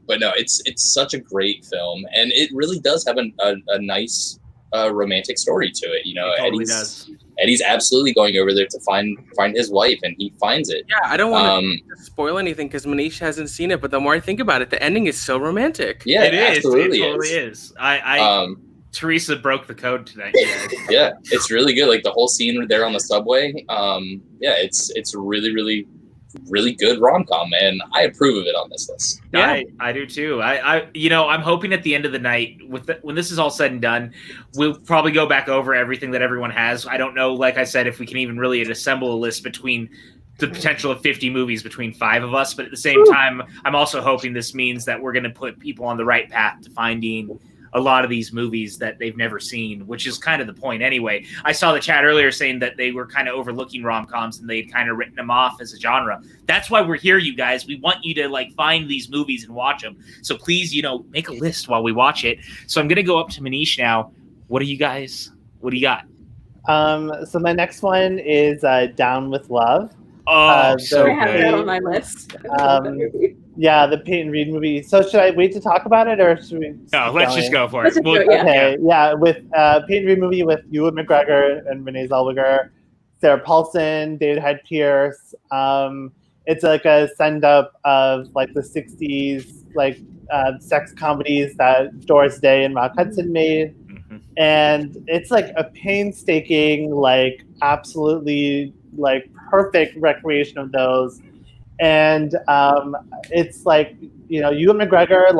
But no, it's such a great film, and it really does have a nice romantic story to it. It totally does. Eddie's absolutely going over there to find his wife, and he finds it. Yeah, I don't want to spoil anything because Manish hasn't seen it, but the more I think about it, the ending is so romantic. Yeah, it is. Absolutely It totally is. Teresa broke the code tonight. Yeah, it's really good. Like the whole scene there on the subway. It's really, really, really good rom-com, and I approve of it on this list. Yeah, I do too. I'm hoping at the end of the night, when this is all said and done, we'll probably go back over everything that everyone has. I don't know, like I said, if we can even really assemble a list between the potential of 50 movies between 5 of us. But at the same time, I'm also hoping this means that we're going to put people on the right path to finding a lot of these movies that they've never seen, which is kind of the point anyway. I saw the chat earlier saying that they were kind of overlooking rom-coms and they'd kind of written them off as a genre. That's why we're here, you guys. We want you to find these movies and watch them. So please, make a list while we watch it. So I'm going to go up to Manish now. What do you got? So my next one is Down with Love. So I have that on my list. Yeah, the Peyton Reed movie. So should I wait to talk about it, or should we? No, let's just go for it. With Peyton Reed movie with Ewan McGregor and Renee Zellweger, Sarah Paulson, David Hyde Pierce. It's like a send up of like the '60s sex comedies that Doris Day and Rock Hudson made, and it's like a painstaking, absolutely perfect recreation of those. And it's Ewan McGregor,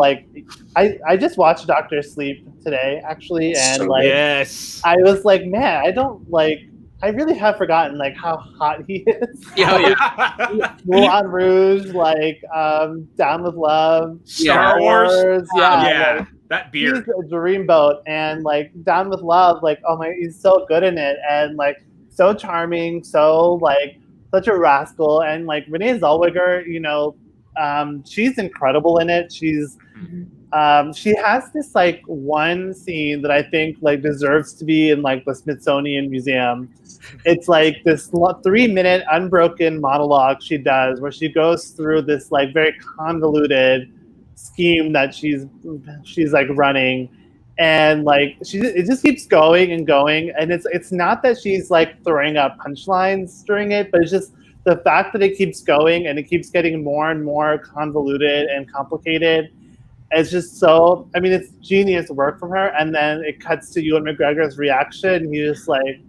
I just watched Dr. Sleep today, actually, and yes. I was like, man, I really have forgotten how hot he is. Moulin Rouge, Down with Love, Star Wars. That beer. He's a dreamboat, and Down with Love, oh my, he's so good in it, and so charming, so such a rascal. And Renee Zellweger, she's incredible in it. She's she has this one scene that I think deserves to be in the Smithsonian Museum. It's this 3-minute unbroken monologue she does where she goes through this very convoluted scheme that she's like running, and like it just keeps going and going, and it's not that she's like throwing up punchlines during it, but it's just the fact that it keeps going and it keeps getting more and more convoluted and complicated. It's just so, I mean, it's genius work from her. And then it cuts to Ewan McGregor's reaction. He's just like,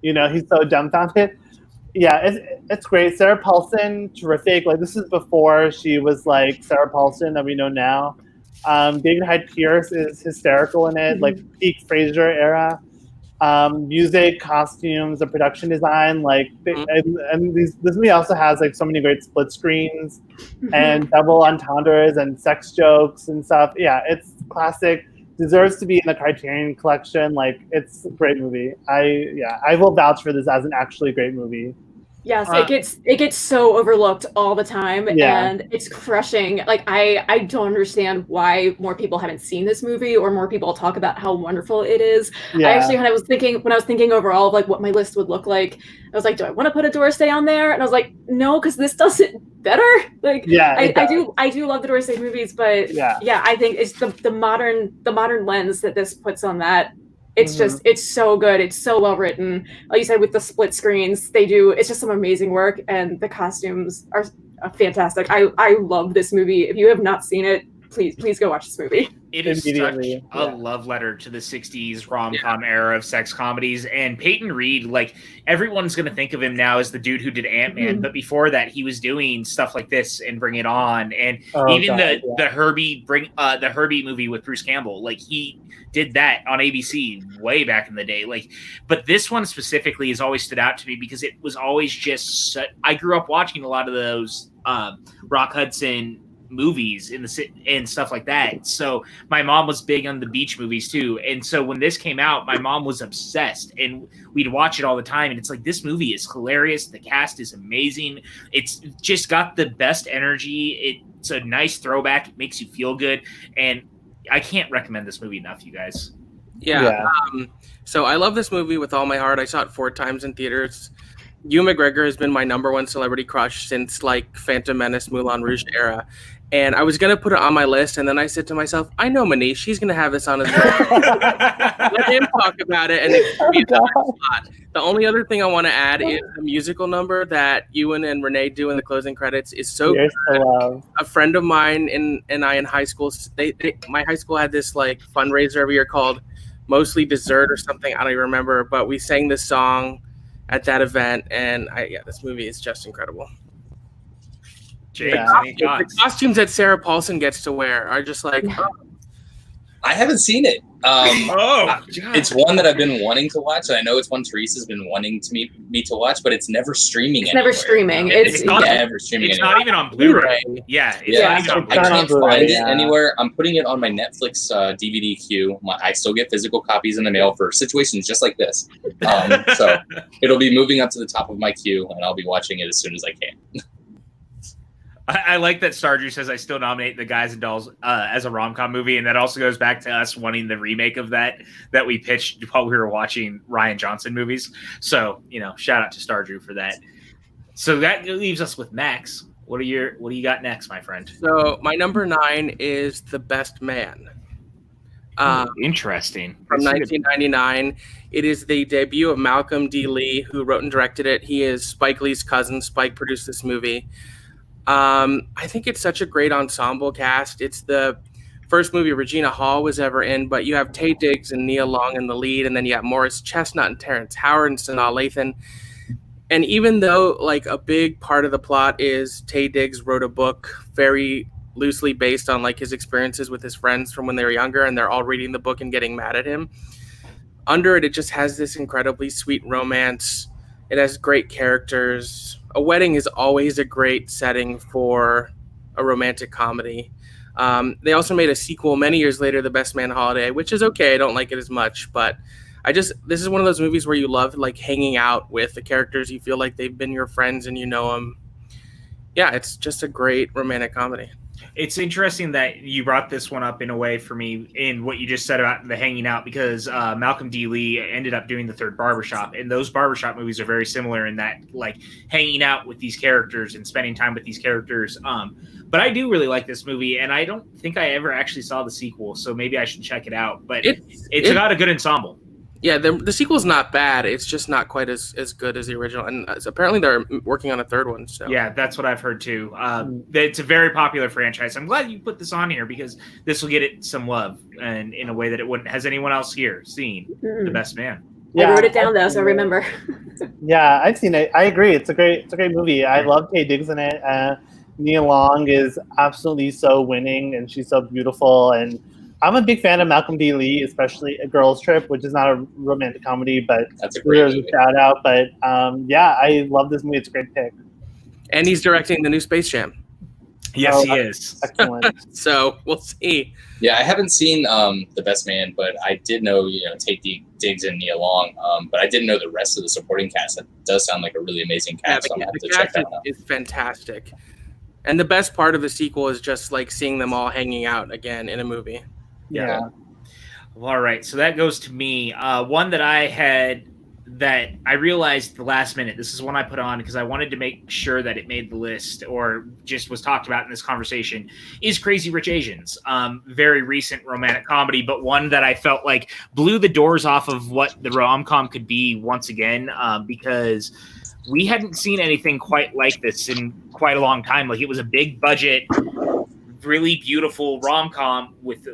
you know, he's so dumbfounded. Yeah, it's great. Sarah Paulson, terrific. Like, this is before she was like Sarah Paulson that we know now. David Hyde Pierce is hysterical in it, like peak Frasier era. Music, costumes, the production design, like, and this movie also has like so many great split screens and double entendres and sex jokes and stuff. Yeah, it's classic. Deserves to be in the Criterion Collection. Like, it's a great movie. I will vouch for this as an actually great movie. Yes, it gets so overlooked all the time, and it's crushing. Like, I don't understand why more people haven't seen this movie or more people talk about how wonderful it is. Yeah. I actually, when I was thinking overall of like what my list would look like, I was like, do I want to put a Doris Day on there? And I was like, no, because this does it better. Like, I do love the Doris Day movies, but I think it's the modern lens that this puts on that. It's just, it's so good. It's so well written. Like you said, with the split screens, it's just some amazing work, and the costumes are fantastic. I love this movie. If you have not seen it, please go watch this movie. It is such a love letter to the 60s rom-com era of sex comedies. And Peyton Reed, like, everyone's going to think of him now as the dude who did Ant-Man. But before that, he was doing stuff like this and Bring It On. And the Herbie movie with Bruce Campbell, like, he did that on ABC way back in the day. Like, but this one specifically has always stood out to me because it was always just, I grew up watching a lot of those Rock Hudson movies and stuff like that. So my mom was big on the beach movies too. And so when this came out, my mom was obsessed and we'd watch it all the time. And it's like, this movie is hilarious. The cast is amazing. It's just got the best energy. It's a nice throwback. It makes you feel good. And I can't recommend this movie enough, you guys. So I love this movie with all my heart. I saw it 4 times in theaters. Ewan McGregor has been my number one celebrity crush since like Phantom Menace, Moulin Rouge era. And I was going to put it on my list, and then I said to myself, I know Manish, he's going to have this on his list. Let him talk about it, and it could be the spot. The only other thing I want to add is the musical number that Ewan and Renee do in the closing credits is so good. A friend of mine and I in high school, my high school had this like fundraiser every year called Mostly Dessert or something, I don't even remember, but we sang this song at that event, and this movie is just incredible. The costumes that Sarah Paulson gets to wear are just like, I haven't seen it. It's one that I've been wanting to watch. I know it's one Theresa's been wanting me to watch, but it's never streaming. It's never streaming. It's never streaming. It's not even on Blu-ray. I can't find it anywhere. I'm putting it on my Netflix DVD queue. I still get physical copies in the mail for situations just like this. So it'll be moving up to the top of my queue, and I'll be watching it as soon as I can. I like that Stardew says I still nominate The Guys and Dolls as a rom-com movie, and that also goes back to us wanting the remake of that we pitched while we were watching Rian Johnson movies. So, shout out to Stardew for that. So that leaves us with Max. What do you got next, my friend? So my number 9 is The Best Man. Interesting. From 1999. It is the debut of Malcolm D. Lee, who wrote and directed it. He is Spike Lee's cousin. Spike produced this movie. I think it's such a great ensemble cast. It's the first movie Regina Hall was ever in, but you have Taye Diggs and Nia Long in the lead, and then you have Morris Chestnut and Terrence Howard and Sanaa Lathan. And even though like a big part of the plot is Taye Diggs wrote a book very loosely based on like his experiences with his friends from when they were younger, and they're all reading the book and getting mad at him. Under it just has this incredibly sweet romance. It has great characters. A wedding is always a great setting for a romantic comedy. They also made a sequel many years later, The Best Man Holiday, which is okay. I don't like it as much, but this is one of those movies where you love like hanging out with the characters. You feel like they've been your friends and you know them. Yeah, it's just a great romantic comedy. It's interesting that you brought this one up in a way for me in what you just said about the hanging out, because Malcolm D. Lee ended up doing the third Barbershop, and those Barbershop movies are very similar in that, like, hanging out with these characters and spending time with these characters. But I do really like this movie, and I don't think I ever actually saw the sequel, so maybe I should check it out. But it's got a good ensemble. Yeah, the sequel's not bad. It's just not quite as good as the original. And apparently they're working on a third one. So yeah, that's what I've heard too. It's a very popular franchise. I'm glad you put this on here because this will get it some love, and in a way that it wouldn't. Has anyone else here seen The Best Man? Yeah, I wrote it down though, so I remember. Yeah, I've seen it. I agree. It's a great movie. I love Taye Diggs in it. Nia Long is absolutely so winning, and she's so beautiful. And I'm a big fan of Malcolm D. Lee, especially A Girls Trip, which is not a romantic comedy, but that's a great movie. Shout out. But yeah, I love this movie. It's a great pick. And he's directing the new Space Jam. Yes, he is. Excellent. So we'll see. Yeah, I haven't seen The Best Man, but I did know, Taye Diggs and Nia Long, but I didn't know the rest of the supporting cast. That does sound like a really amazing cast. So I'm going to have to check that out. It's fantastic. And the best part of the sequel is just like seeing them all hanging out again in a movie. Yeah. All right. So that goes to me. One that I had that I realized the last minute. This is one I put on because I wanted to make sure that it made the list or just was talked about in this conversation is Crazy Rich Asians. Very recent romantic comedy, but one that I felt like blew the doors off of what the rom-com could be once again, because we hadn't seen anything quite like this in quite a long time. Like, it was a big budget, really beautiful rom-com with,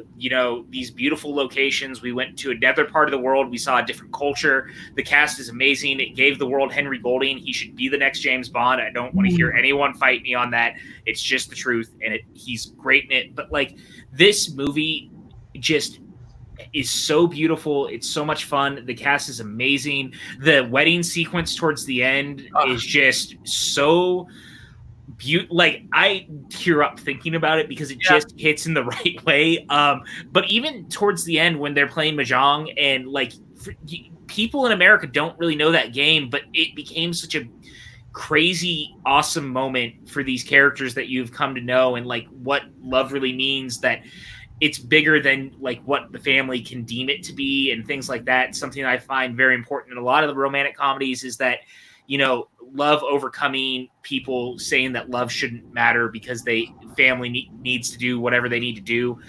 these beautiful locations. We went to another part of the world. We saw a different culture. The cast is amazing. It gave the world Henry Golding. He should be the next James Bond. I don't want to hear anyone fight me on that. It's just the truth, and he's great in it. But, like, this movie just is so beautiful. It's so much fun. The cast is amazing. The wedding sequence towards the end is just so beautiful. Like, I tear up thinking about it because it just hits in the right way. But even towards the end when they're playing Mahjong, and like people in America don't really know that game, but it became such a crazy, awesome moment for these characters that you've come to know, and like what love really means, that it's bigger than like what the family can deem it to be and things like that. Something I find very important in a lot of the romantic comedies is that, love overcoming people saying that love shouldn't matter because family needs to do whatever they need to do.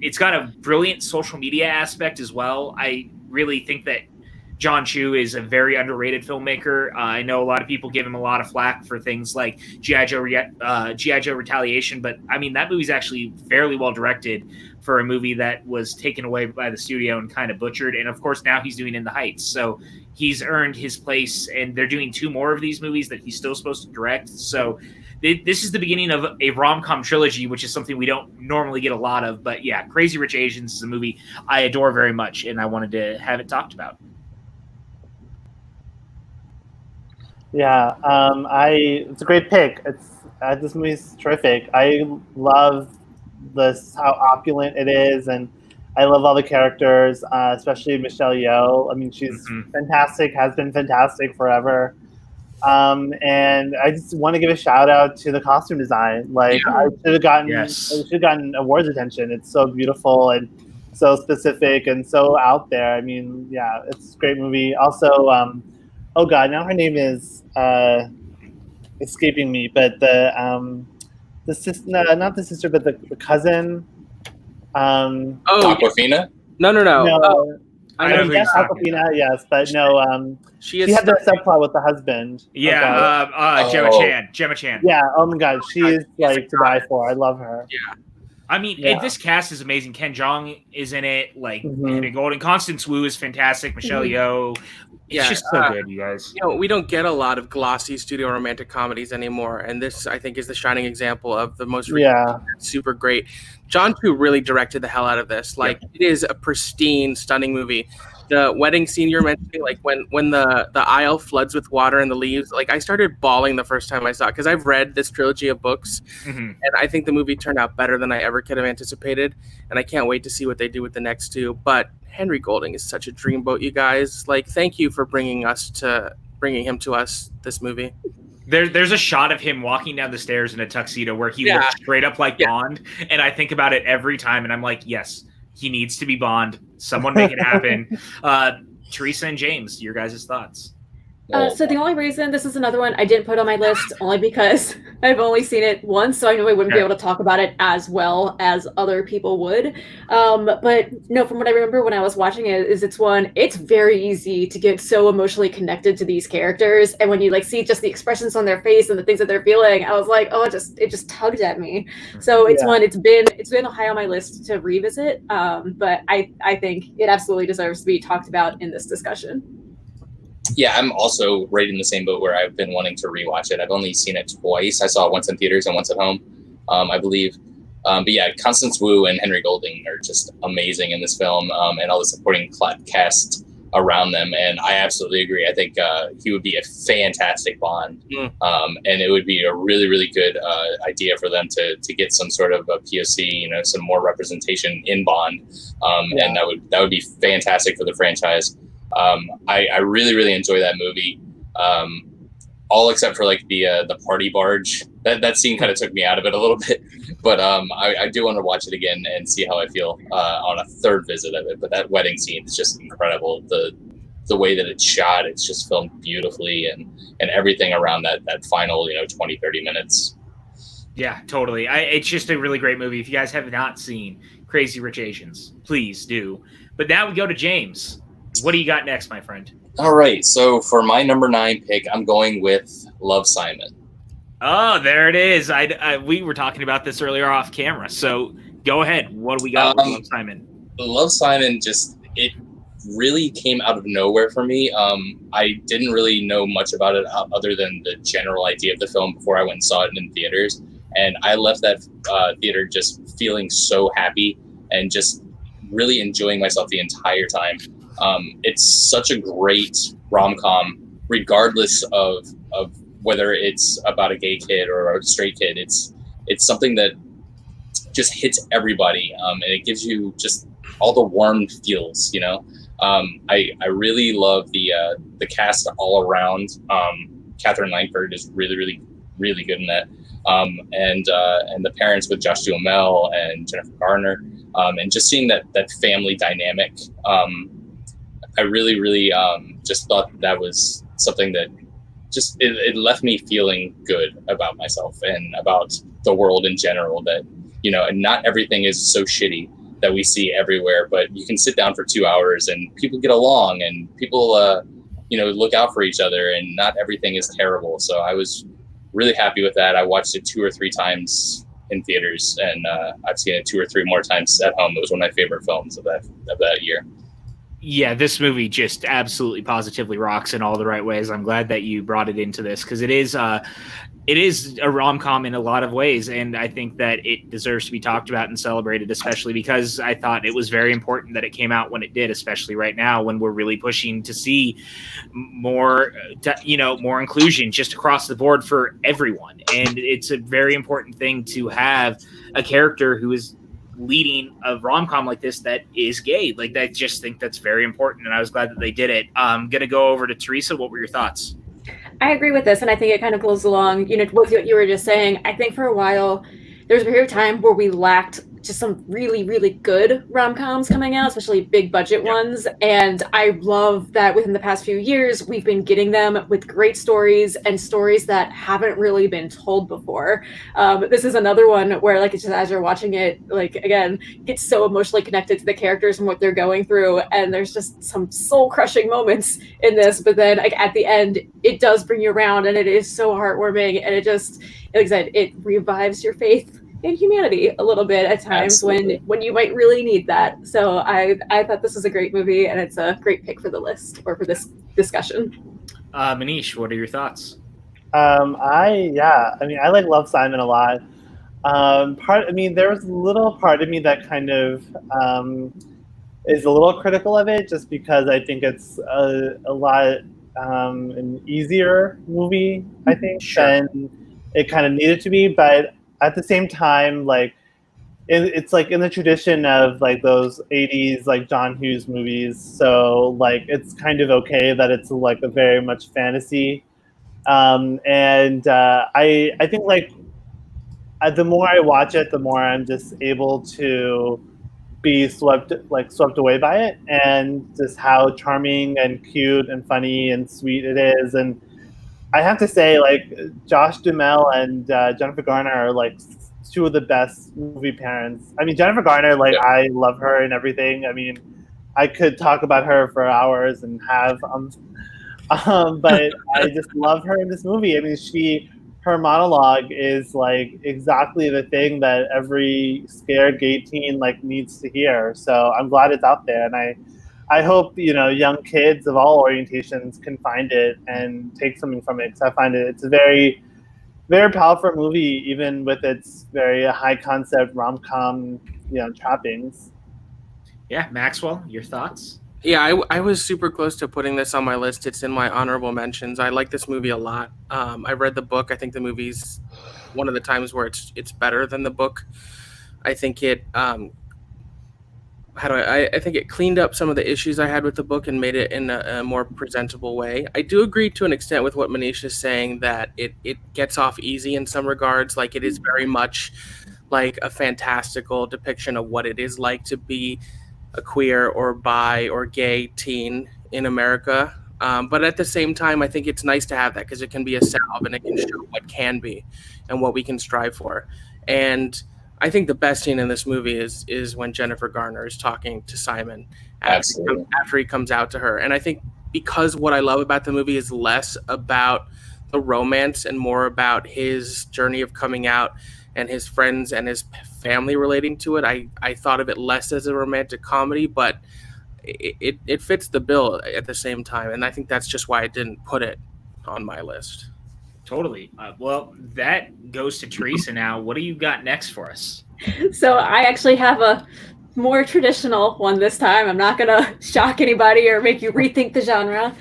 It's got a brilliant social media aspect as well. I really think that John Chu is a very underrated filmmaker. I know a lot of people give him a lot of flack for things like G.I. Joe Retaliation, but I mean, that movie's actually fairly well directed for a movie that was taken away by the studio and kind of butchered. And of course, now he's doing In the Heights. So he's earned his place, and they're doing 2 more of these movies that he's still supposed to direct. So this is the beginning of a rom-com trilogy, which is something we don't normally get a lot of. But yeah, Crazy Rich Asians is a movie I adore very much, and I wanted to have it talked about. Yeah, it's a great pick. This movie's terrific. I love how opulent it is, and I love all the characters, especially Michelle Yeoh. I mean, she's fantastic, has been fantastic forever. And I just want to give a shout out to the costume design. Like, I should have gotten awards attention. It's so beautiful and so specific and so out there. I mean, yeah, it's a great movie. Also, oh God, now her name is escaping me, but the sister, not the sister, but the cousin. Awkwafina? No. I know yes, Awkwafina, yes, but no. She had the subplot with the husband. Yeah, Gemma Chan. Yeah. Oh my God, she is like to die for. I love her. Yeah. I mean, this cast is amazing. Ken Jeong is in it. Like, Henry Golding. Constance Wu is fantastic. Michelle Yeoh. It's just so good, you guys. We don't get a lot of glossy studio romantic comedies anymore, and this, I think, is the shining example of the most super great. John Chu really directed the hell out of this. Like, it is a pristine, stunning movie. The wedding scene you're mentioning, like when the aisle floods with water and the leaves, like, I started bawling the first time I saw it because I've read this trilogy of books, and I think the movie turned out better than I ever could have anticipated, and I can't wait to see what they do with the next 2. But Henry Golding is such a dreamboat, you guys. Like, thank you for bringing him to us, this movie. There's a shot of him walking down the stairs in a tuxedo where he looks straight up like Bond, and I think about it every time, and I'm like, yes, he needs to be Bond. Someone make it happen. Theresa and James, your guys' thoughts? So the only reason this is another one I didn't put on my list only because I've only seen it once, so I know I wouldn't be able to talk about it as well as other people would. But no, from what I remember when I was watching it, it's very easy to get so emotionally connected to these characters, and when you like see just the expressions on their face and the things that they're feeling, I was like, oh, it just tugged at me. So it's been high on my list to revisit, but I think it absolutely deserves to be talked about in this discussion. Yeah, I'm also right in the same boat where I've been wanting to rewatch it. I've only seen it twice. I saw it once in theaters and once at home, I believe. But yeah, Constance Wu and Henry Golding are just amazing in this film, and all the supporting cast around them. And I absolutely agree. I think he would be a fantastic Bond, and it would be a really, really good idea for them to get some sort of a POC, some more representation in Bond, and that would be fantastic for the franchise. I really, really enjoy that movie. All except for like the party barge. That scene kind of took me out of it a little bit, but I do want to watch it again and see how I feel on a third visit of it. But that wedding scene is just incredible. The way that it's shot, it's just filmed beautifully, and everything around that final 20-30 minutes. Yeah, totally. It's just a really great movie. If you guys have not seen Crazy Rich Asians, please do. But now we go to James. What do you got next, my friend? All right. So for my number 9 pick, I'm going with Love, Simon. Oh, there it is. We were talking about this earlier off camera. So go ahead. What do we got with Love, Simon? Love, Simon, it really came out of nowhere for me. I didn't really know much about it other than the general idea of the film before I went and saw it in theaters. And I left that theater just feeling so happy and just really enjoying myself the entire time. It's such a great rom-com, regardless of whether it's about a gay kid or a straight kid. It's something that just hits everybody, and it gives you just all the warm feels. I really love the cast all around. Catherine Langford is really, really, really good in that, and the parents with Josh Duhamel and Jennifer Garner, and just seeing that family dynamic. I really, really just thought that was something that just it left me feeling good about myself and about the world in general. That and not everything is so shitty that we see everywhere, but you can sit down for 2 hours and people get along and people look out for each other, and not everything is terrible. So I was really happy with that. I watched it 2 or 3 times in theaters, and I've seen it 2 or 3 more times at home. It was one of my favorite films of that year. Yeah, this movie just absolutely positively rocks in all the right ways. I'm glad that you brought it into this because it is a rom-com in a lot of ways, and I think that it deserves to be talked about and celebrated, especially because I thought it was very important that it came out when it did, especially right now when we're really pushing to see more inclusion just across the board for everyone. And it's a very important thing to have a character who is leading a rom-com like this that is gay. Like, I just think that's very important, and I was glad that they did it. I'm gonna go over to Theresa. What were your thoughts? I agree with this, and I think it kind of goes along, with what you were just saying. I think for a while there was a period of time where we lacked just some really, really good rom-coms coming out, especially big budget ones. And I love that within the past few years, we've been getting them with great stories and stories that haven't really been told before. This is another one where, like, it's just as you're watching it, like, again, get so emotionally connected to the characters and what they're going through. And there's just some soul-crushing moments in this. But then, like, at the end, it does bring you around, and it is so heartwarming. And it just, like I said, it revives your faith in humanity a little bit at times. Absolutely. when you might really need that. So I thought this was a great movie, and it's a great pick for the list or for this discussion. Manish, what are your thoughts? I like Love, Simon a lot. There was a little part of me that kind of is a little critical of it, just because I think it's a lot an easier movie, I think, than it kind of needed to be. But at the same time, like, it's like in the tradition of like those 80s like John Hughes movies, so like it's kind of okay that it's like a very much fantasy I think like the more I watch it, the more I'm just able to be swept away by it, and just how charming and cute and funny and sweet it is. And I have to say, like, Josh Duhamel and Jennifer Garner are like two of the best movie parents. I mean, Jennifer Garner, like, I love her and everything. I mean, I could talk about her for hours and have, but I just love her in this movie. I mean, her monologue is like exactly the thing that every scared gay teen like needs to hear. So I'm glad it's out there, and I hope, you know, young kids of all orientations can find it and take something from it. Because I find it's a very, very powerful movie, even with its very high concept rom-com, you know, trappings. Yeah, Maxwell, your thoughts? Yeah, I was super close to putting this on my list. It's in my honorable mentions. I like this movie a lot. I read the book. I think the movie's one of the times where it's better than the book. I think it I think it cleaned up some of the issues I had with the book and made it in a more presentable way. I do agree to an extent with what Manish is saying, that it gets off easy in some regards. Like, it is very much like a fantastical depiction of what it is like to be a queer or bi or gay teen in America. But at the same time, I think it's nice to have that, because it can be a salve and it can show what can be and what we can strive for. And I think the best scene in this movie is when Jennifer Garner is talking to Simon after he comes out to her. And I think because what I love about the movie is less about the romance and more about his journey of coming out and his friends and his family relating to it, I thought of it less as a romantic comedy, but it fits the bill at the same time. And I think that's just why I didn't put it on my list. Totally. Well, that goes to Theresa now. What do you got next for us? So I actually have a more traditional one this time. I'm not going to shock anybody or make you rethink the genre.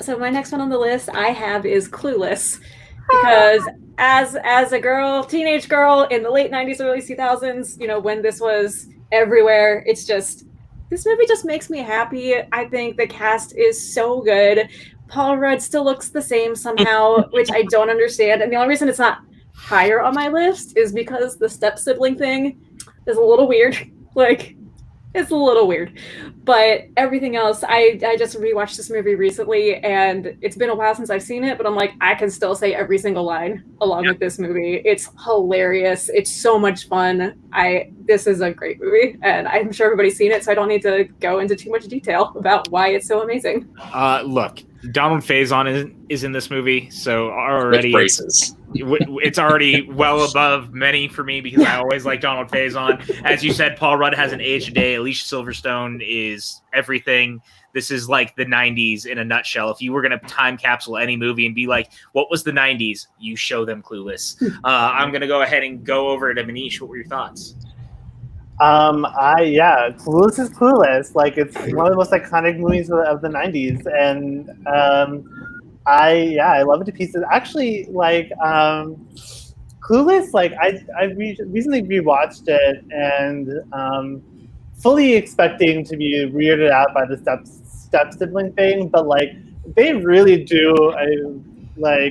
So my next one on the list I have is Clueless. Because as a girl, teenage girl in the late 90s, early 2000s, you know, when this was everywhere, it's just, this movie just makes me happy. I think the cast is so good. Paul Rudd still looks the same somehow, which I don't understand. And the only reason it's not higher on my list is because the step sibling thing is a little weird. Like, it's a little weird. But everything else, I just rewatched this movie recently, and it's been a while since I've seen it, but I'm like, I can still say every single line along with this movie. It's hilarious. It's so much fun. This is a great movie, and I'm sure everybody's seen it, so I don't need to go into too much detail about why it's so amazing. Look, Donald Faison is in this movie, so already it's already well above many for me, because I always like Donald Faison. As you said, Paul Rudd hasn't aged a day. Alicia Silverstone is everything. This is like the 90s in a nutshell. If you were going to time capsule any movie and be like, what was the 90s? You show them Clueless. I'm going to go ahead and go over to Manish. What were your thoughts? Clueless is Clueless. Like, it's one of the most iconic movies of the 90s, and I love it to pieces. Actually, like, Clueless, like, I recently rewatched it, and fully expecting to be weirded out by the step sibling thing, but like, they really do a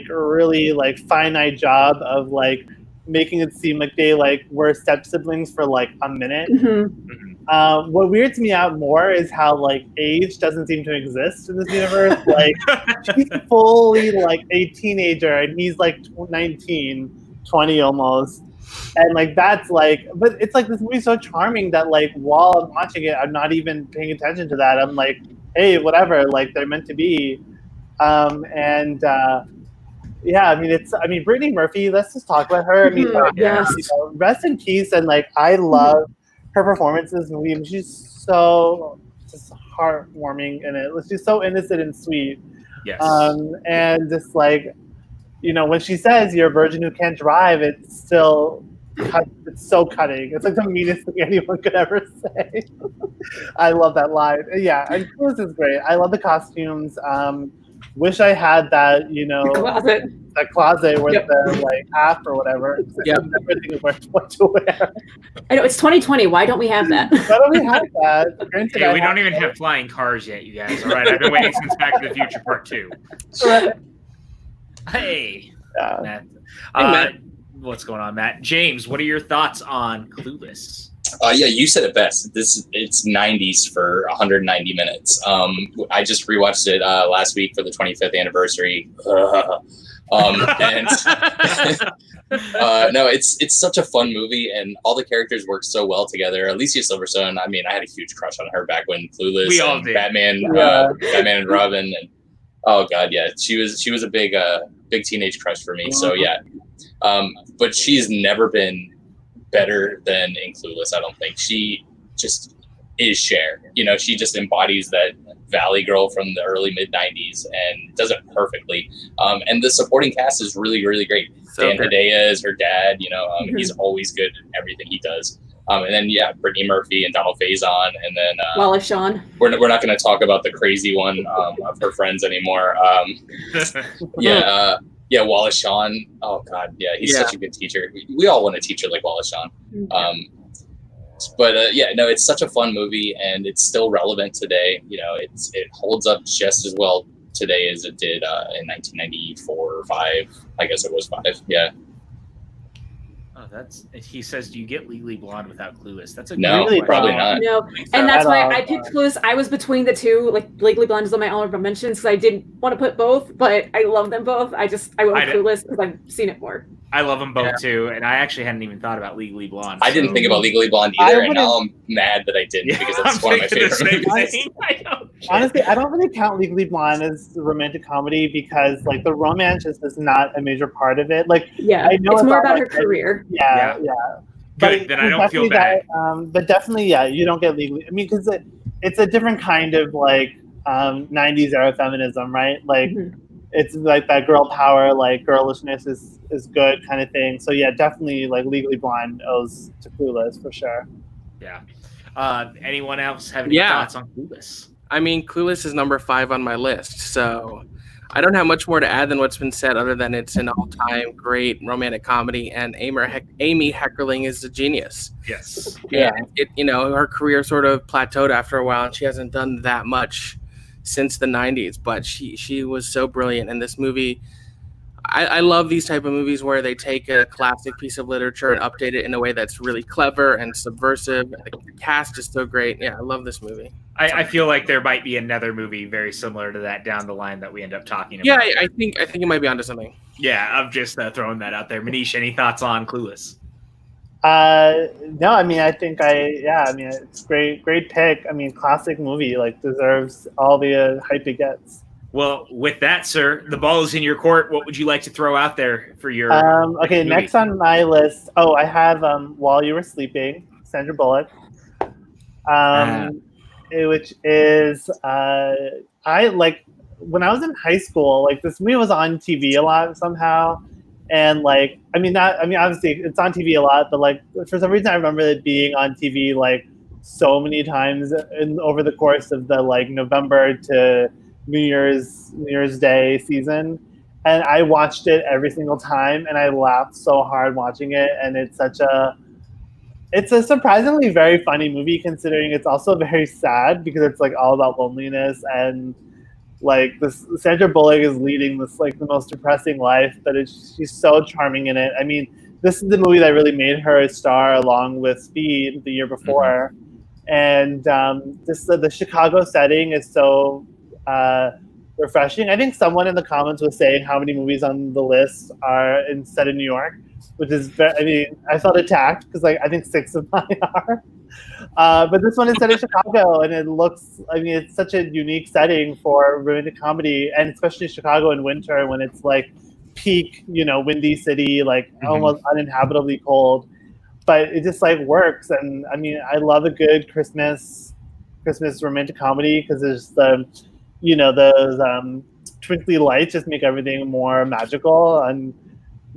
really finite job of like making it seem like they like were step siblings for like a minute. Mm-hmm. What weirds me out more is how like age doesn't seem to exist in this universe. Like, she's fully like a teenager and he's like 19, 20 almost. And like, that's like, but it's like, this movie's so charming that like, while I'm watching it, I'm not even paying attention to that. I'm like, hey, whatever, like, they're meant to be. Yeah, I mean, Brittany Murphy, let's just talk about her. I mean, yes. You know, rest in peace. And like, I love her performance in this movie. I mean, she's so just heartwarming in it. She's so innocent and sweet. Yes. And just like, you know, when she says you're a virgin who can't drive, it's still, it's so cutting. It's like the meanest thing anyone could ever say. I love that line. Yeah, and Clueless is great. I love the costumes. Wish I had that, you know, that closet with the like half or whatever. Yeah, everything what to wear. I know it's 2020. Why don't we have that? Why don't we have that? Granted, we don't even have flying cars yet, you guys. All right, I've been waiting since Back to the Future Part 2. Hey, Yeah. Matt. Hey, Matt. What's going on, Matt? James, what are your thoughts on Clueless? Yeah, you said it best. It's 90s for 190 minutes. I just rewatched it last week for the 25th anniversary. And no, it's such a fun movie, and all the characters work so well together. Alicia Silverstone, I mean, I had a huge crush on her back when Clueless, We all and did. Batman, Batman and Robin, and oh god, yeah, she was a big teenage crush for me. So yeah, but she's never been better than in Clueless. I don't think. She just is Cher. You know, she just embodies that Valley girl from the early mid 90s and does it perfectly. And the supporting cast is really, really great. So Dan good. Hedaya is her dad. You know, he's always good at everything he does. And then Brittany Murphy and Donald Faison, and then Wallace Shawn. we're not going to talk about the crazy one of her friends anymore. Wallace Shawn. Oh God, yeah, he's such a good teacher. We all want a teacher like Wallace Shawn. It's such a fun movie, and it's still relevant today. You know, it holds up just as well today as it did in 1994 or 5. I guess it was 5. Yeah. Oh, he says, do you get Legally Blonde without Clueless? That's a No, great probably question. not. No, and that's why I picked Clueless. I was between the two. Like Legally Blonde is on my honorable mentions because I didn't want to put both, but I love them both. I went with Clueless because I've seen it more. I love them both too, and I actually hadn't even thought about Legally Blonde. I didn't think about Legally Blonde either, and now I'm mad that I didn't because that's one of my favorite movies. Honestly, I don't really count Legally Blonde as a romantic comedy because, like, the romance just is not a major part of it. Like, I know it's more about her career. Yeah. Good, then I don't feel bad. But definitely, you don't get legally. I mean, because it's a different kind of like 90s era feminism, right? Like, it's like that girl power, like girlishness is good kind of thing. So yeah, definitely like Legally Blonde owes to Clueless for sure. Yeah. Anyone else have any thoughts on Clueless? I mean, Clueless is number 5 on my list, so I don't have much more to add than what's been said, other than it's an all-time great romantic comedy, and Amy Heckerling is a genius. Yes. Yeah. Her career sort of plateaued after a while, and she hasn't done that much since the 90s, but she was so brilliant in this movie. I love these type of movies where they take a classic piece of literature and update it in a way that's really clever and subversive. The cast is so great. Yeah, I love this movie. I feel like there might be another movie very similar to that down the line that we end up talking about. Yeah, I think you might be onto something. Yeah, I'm just throwing that out there. Manish, any thoughts on Clueless? No, I mean, I think it's great pick. I mean, classic movie, like, deserves all the hype it gets. Well, with that, sir, the ball is in your court. What would you like to throw out there for your okay, movie? next on my list. Oh, I have While You Were Sleeping, Sandra Bullock. Which is I like when I was in high school, like this movie was on TV a lot somehow. And like obviously it's on TV a lot, but like for some reason I remember it being on TV like so many times over the course of the like November to New Year's Day season, and I watched it every single time, and I laughed so hard watching it. And it's a surprisingly very funny movie, considering it's also very sad because it's like all about loneliness, and like this Sandra Bullock is leading this like the most depressing life, but she's so charming in it. I mean, this is the movie that really made her a star, along with Speed the year before. And the Chicago setting is so refreshing. I think someone in the comments was saying how many movies on the list are set in New York, which is I felt attacked because like I think 6 of mine are. But this one is set in Chicago, and it's such a unique setting for romantic comedy, and especially Chicago in winter when it's like peak, windy city, like almost uninhabitably cold. But it just like works, and I mean, I love a good Christmas romantic comedy because there's those twinkly lights just make everything more magical, and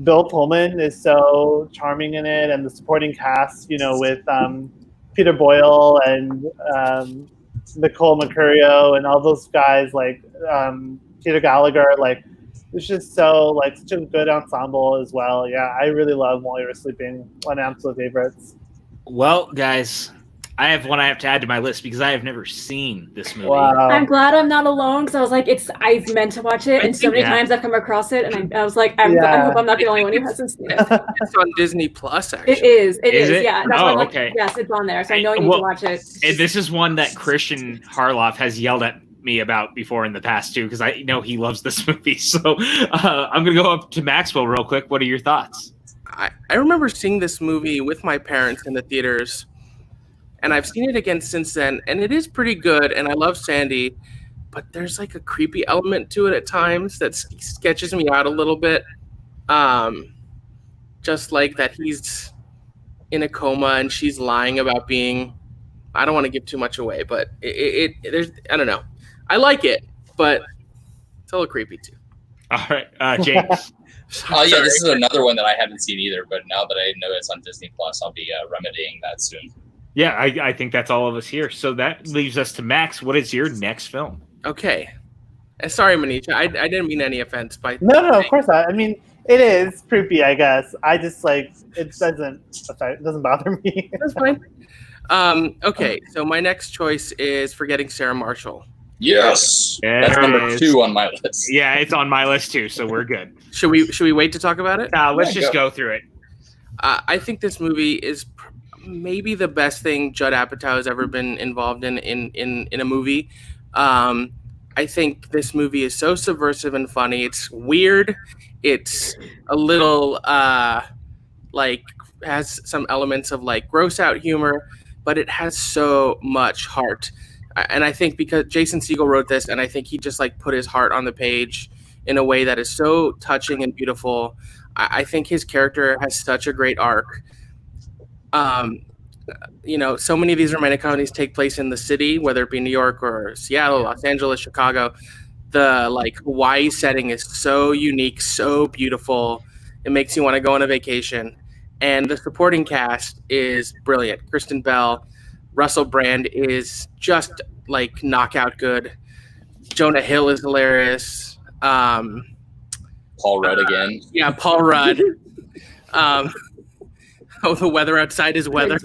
Bill Pullman is so charming in it, and the supporting cast, with Peter Boyle and Nicole Mercurio and all those guys, like Peter Gallagher, like it's just such a good ensemble as well. Yeah, I really love While You Were Sleeping. One of my absolute favorites. Well, guys, I have one I have to add to my list because I have never seen this movie. Wow. I'm glad I'm not alone because I was like, I've meant to watch it, and so many times I've come across it, and I was like, I hope I'm not the only one who hasn't seen it. It's on Disney Plus, actually. It is. It is. It? Yeah. That's why I'm like, okay. yes, it's on there, so I know you need to watch it. And this is one that Christian Harloff has yelled at me about before in the past too, because I know he loves this movie. So I'm gonna go up to Maxwell real quick. What are your thoughts? I remember seeing this movie with my parents in the theaters, and I've seen it again since then, and it is pretty good, and I love Sandy, but there's like a creepy element to it at times that sketches me out a little bit. Just like that he's in a coma and she's lying about being, I don't want to give too much away, but there's, I don't know. I like it, but it's a little creepy too. All right, James. Yeah, this is another one that I haven't seen either, but now that I know it's on Disney Plus, I'll be remedying that soon. Yeah, I think that's all of us here. So that leaves us to Max. What is your next film? Okay. Sorry, Manish. I didn't mean any offense by. No, of course not. I mean, it is creepy, I guess. I just it doesn't bother me. That's fine. Okay, so my next choice is Forgetting Sarah Marshall. Yes, that's number 2 on my list. Yeah, it's on my list too, so we're good. Should we wait to talk about it? Let's just go through it. I think this movie is maybe the best thing Judd Apatow has ever been involved in a movie. I think this movie is so subversive and funny. It's weird. It's a little has some elements of gross out humor, but it has so much heart. And I think because Jason Segel wrote this, and I think he just put his heart on the page in a way that is so touching and beautiful. I think his character has such a great arc. So many of these romantic comedies take place in the city, whether it be New York or Seattle, Los Angeles, Chicago. The Hawaii setting is so unique, so beautiful. It makes you want to go on a vacation. And the supporting cast is brilliant. Kristen Bell, Russell Brand is just knockout good. Jonah Hill is hilarious. Paul Rudd again. Yeah, Paul Rudd. The weather outside is weather.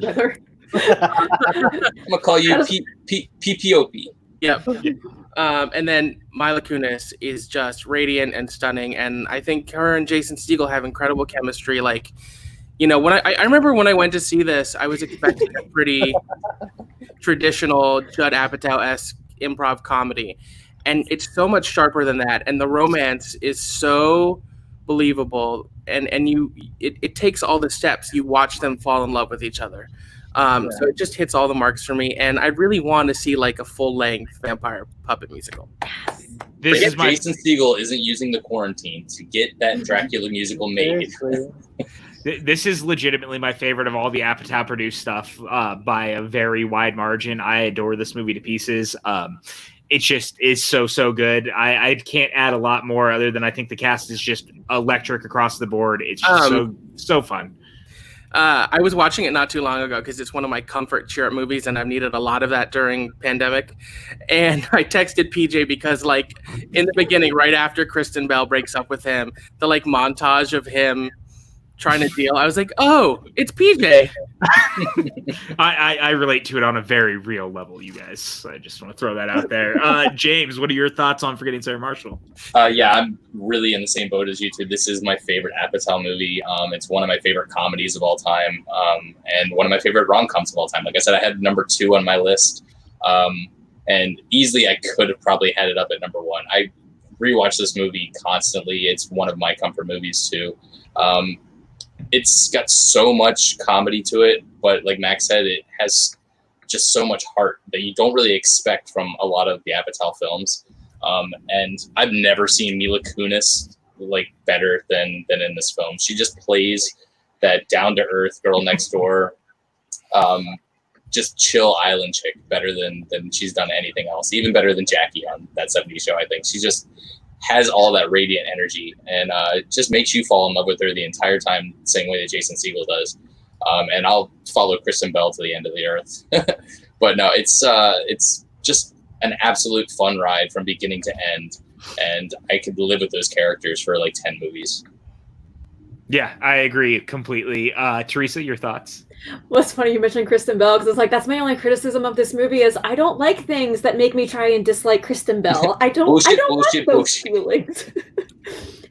I'm gonna call you PPOP. Yep. And then Mila Kunis is just radiant and stunning, and I think her and Jason Segel have incredible chemistry. When I remember when I went to see this, I was expecting a pretty traditional Judd Apatow-esque improv comedy, and it's so much sharper than that. And the romance is so believable, and it takes all the steps. You watch them fall in love with each other. So it just hits all the marks for me, and I really want to see a full-length vampire puppet musical. Jason Segel isn't using the quarantine to get that Dracula musical made. This is legitimately my favorite of all the Apatow produced stuff by a very wide margin. I adore this movie to pieces. It just is so good. I can't add a lot more other than I think the cast is just electric across the board. It's just so fun. I was watching it not too long ago because it's one of my comfort cheer up movies, and I've needed a lot of that during pandemic. And I texted PJ because in the beginning, right after Kristen Bell breaks up with him, the montage of him trying to deal, I was like, oh, it's PJ. I relate to it on a very real level, you guys. I just want to throw that out there. James, what are your thoughts on Forgetting Sarah Marshall? Yeah, I'm really in the same boat as you two. This is my favorite Apatow movie. It's one of my favorite comedies of all time, and one of my favorite rom-coms of all time. Like I said, I had number 2 on my list, and easily I could have probably had it up at number 1. I rewatch this movie constantly. It's one of my comfort movies too. It's got so much comedy to it, but like Max said, it has just so much heart that you don't really expect from a lot of the Apatow films. And I've never seen Mila Kunis better than in this film. She just plays that down-to-earth girl next door, just chill island chick better than she's done anything else. Even better than Jackie on That 70s Show, I think. She just has all that radiant energy, and it just makes you fall in love with her the entire time, the same way that Jason Segel does. And I'll follow Kristen Bell to the end of the earth. But no, it's just an absolute fun ride from beginning to end, and I could live with those characters for 10 movies. Yeah, I agree completely. Theresa, your thoughts? Well, it's funny you mentioned Kristen Bell because it's like that's my only criticism of this movie is I don't like things that make me try and dislike Kristen Bell. I don't like those feelings.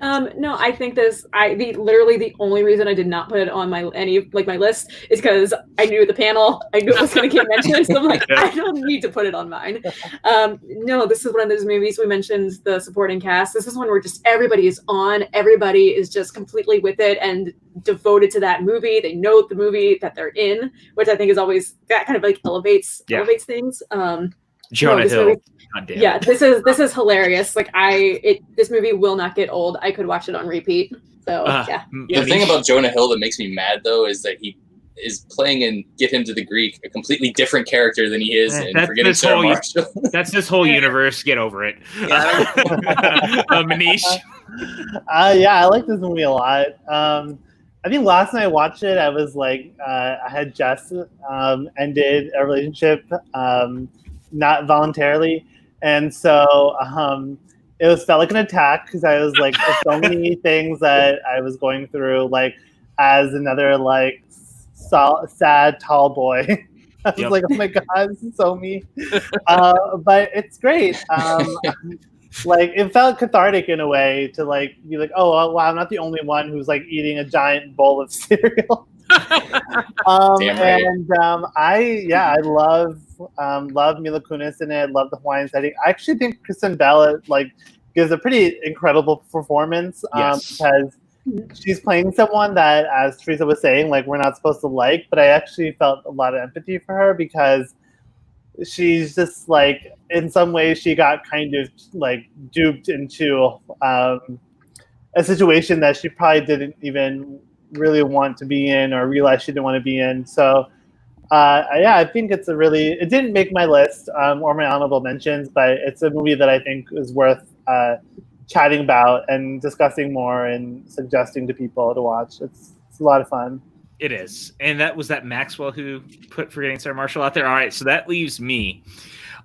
No, I think literally the only reason I did not put it on my list is because I knew the panel. I knew it was going to get mentioned. So I'm like, I don't need to put it on mine. No, this is one of those movies we mentioned the supporting cast. This is one where just everybody is on. Everybody is just completely with it and devoted to that movie. They know the movie that they're in, which I think is always that kind of like elevates things. Jonah Hill. Movie, yeah, this is hilarious. Like this movie will not get old. I could watch it on repeat. So yeah. The thing about Jonah Hill that makes me mad though is that he is playing in Get Him to the Greek a completely different character than he is in Forgetting Sarah Marshall. That's this whole universe. Get over it. Manish. Yeah, I like this movie a lot. I think last night I watched it, I was like, I had just ended a relationship, not voluntarily, and so felt like an attack because I was like, there's so many things that I was going through, like as another like sad tall boy. I was like, oh my god, this is so me. But it's great. Like it felt cathartic in a way to like be like, oh wow, I'm not the only one who's like eating a giant bowl of cereal. I love Mila Kunis in it. Love the Hawaiian setting. I actually think Kristen Bell like gives a pretty incredible performance because she's playing someone that, as Theresa was saying, like we're not supposed to like, but I actually felt a lot of empathy for her because she's just like, in some ways she got kind of like duped into a situation that she probably didn't even really want to be in or realize she didn't want to be in. So I think it didn't make my list or my honorable mentions, but it's a movie that I think is worth chatting about and discussing more and suggesting to people to watch. It's a lot of fun. It is. And that was that Maxwell who put Forgetting Sarah Marshall out there. All right, so that leaves me.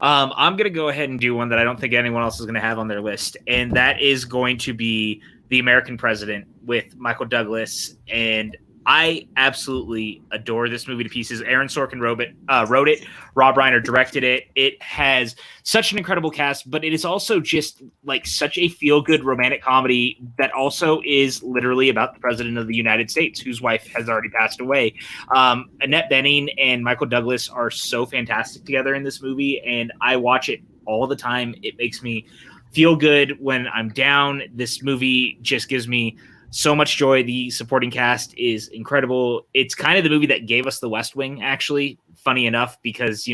I'm going to go ahead and do one that I don't think anyone else is going to have on their list, and that is going to be The American President with Michael Douglas. And I absolutely adore this movie to pieces. Aaron Sorkin wrote it. Rob Reiner directed it. It has such an incredible cast, but it is also just like such a feel-good romantic comedy that also is literally about the President of the United States, whose wife has already passed away. Annette Bening and Michael Douglas are so fantastic together in this movie, and I watch it all the time. It makes me feel good when I'm down. This movie just gives me so much joy. The supporting cast is incredible. It's kind of the movie that gave us The West Wing, actually, funny enough, because,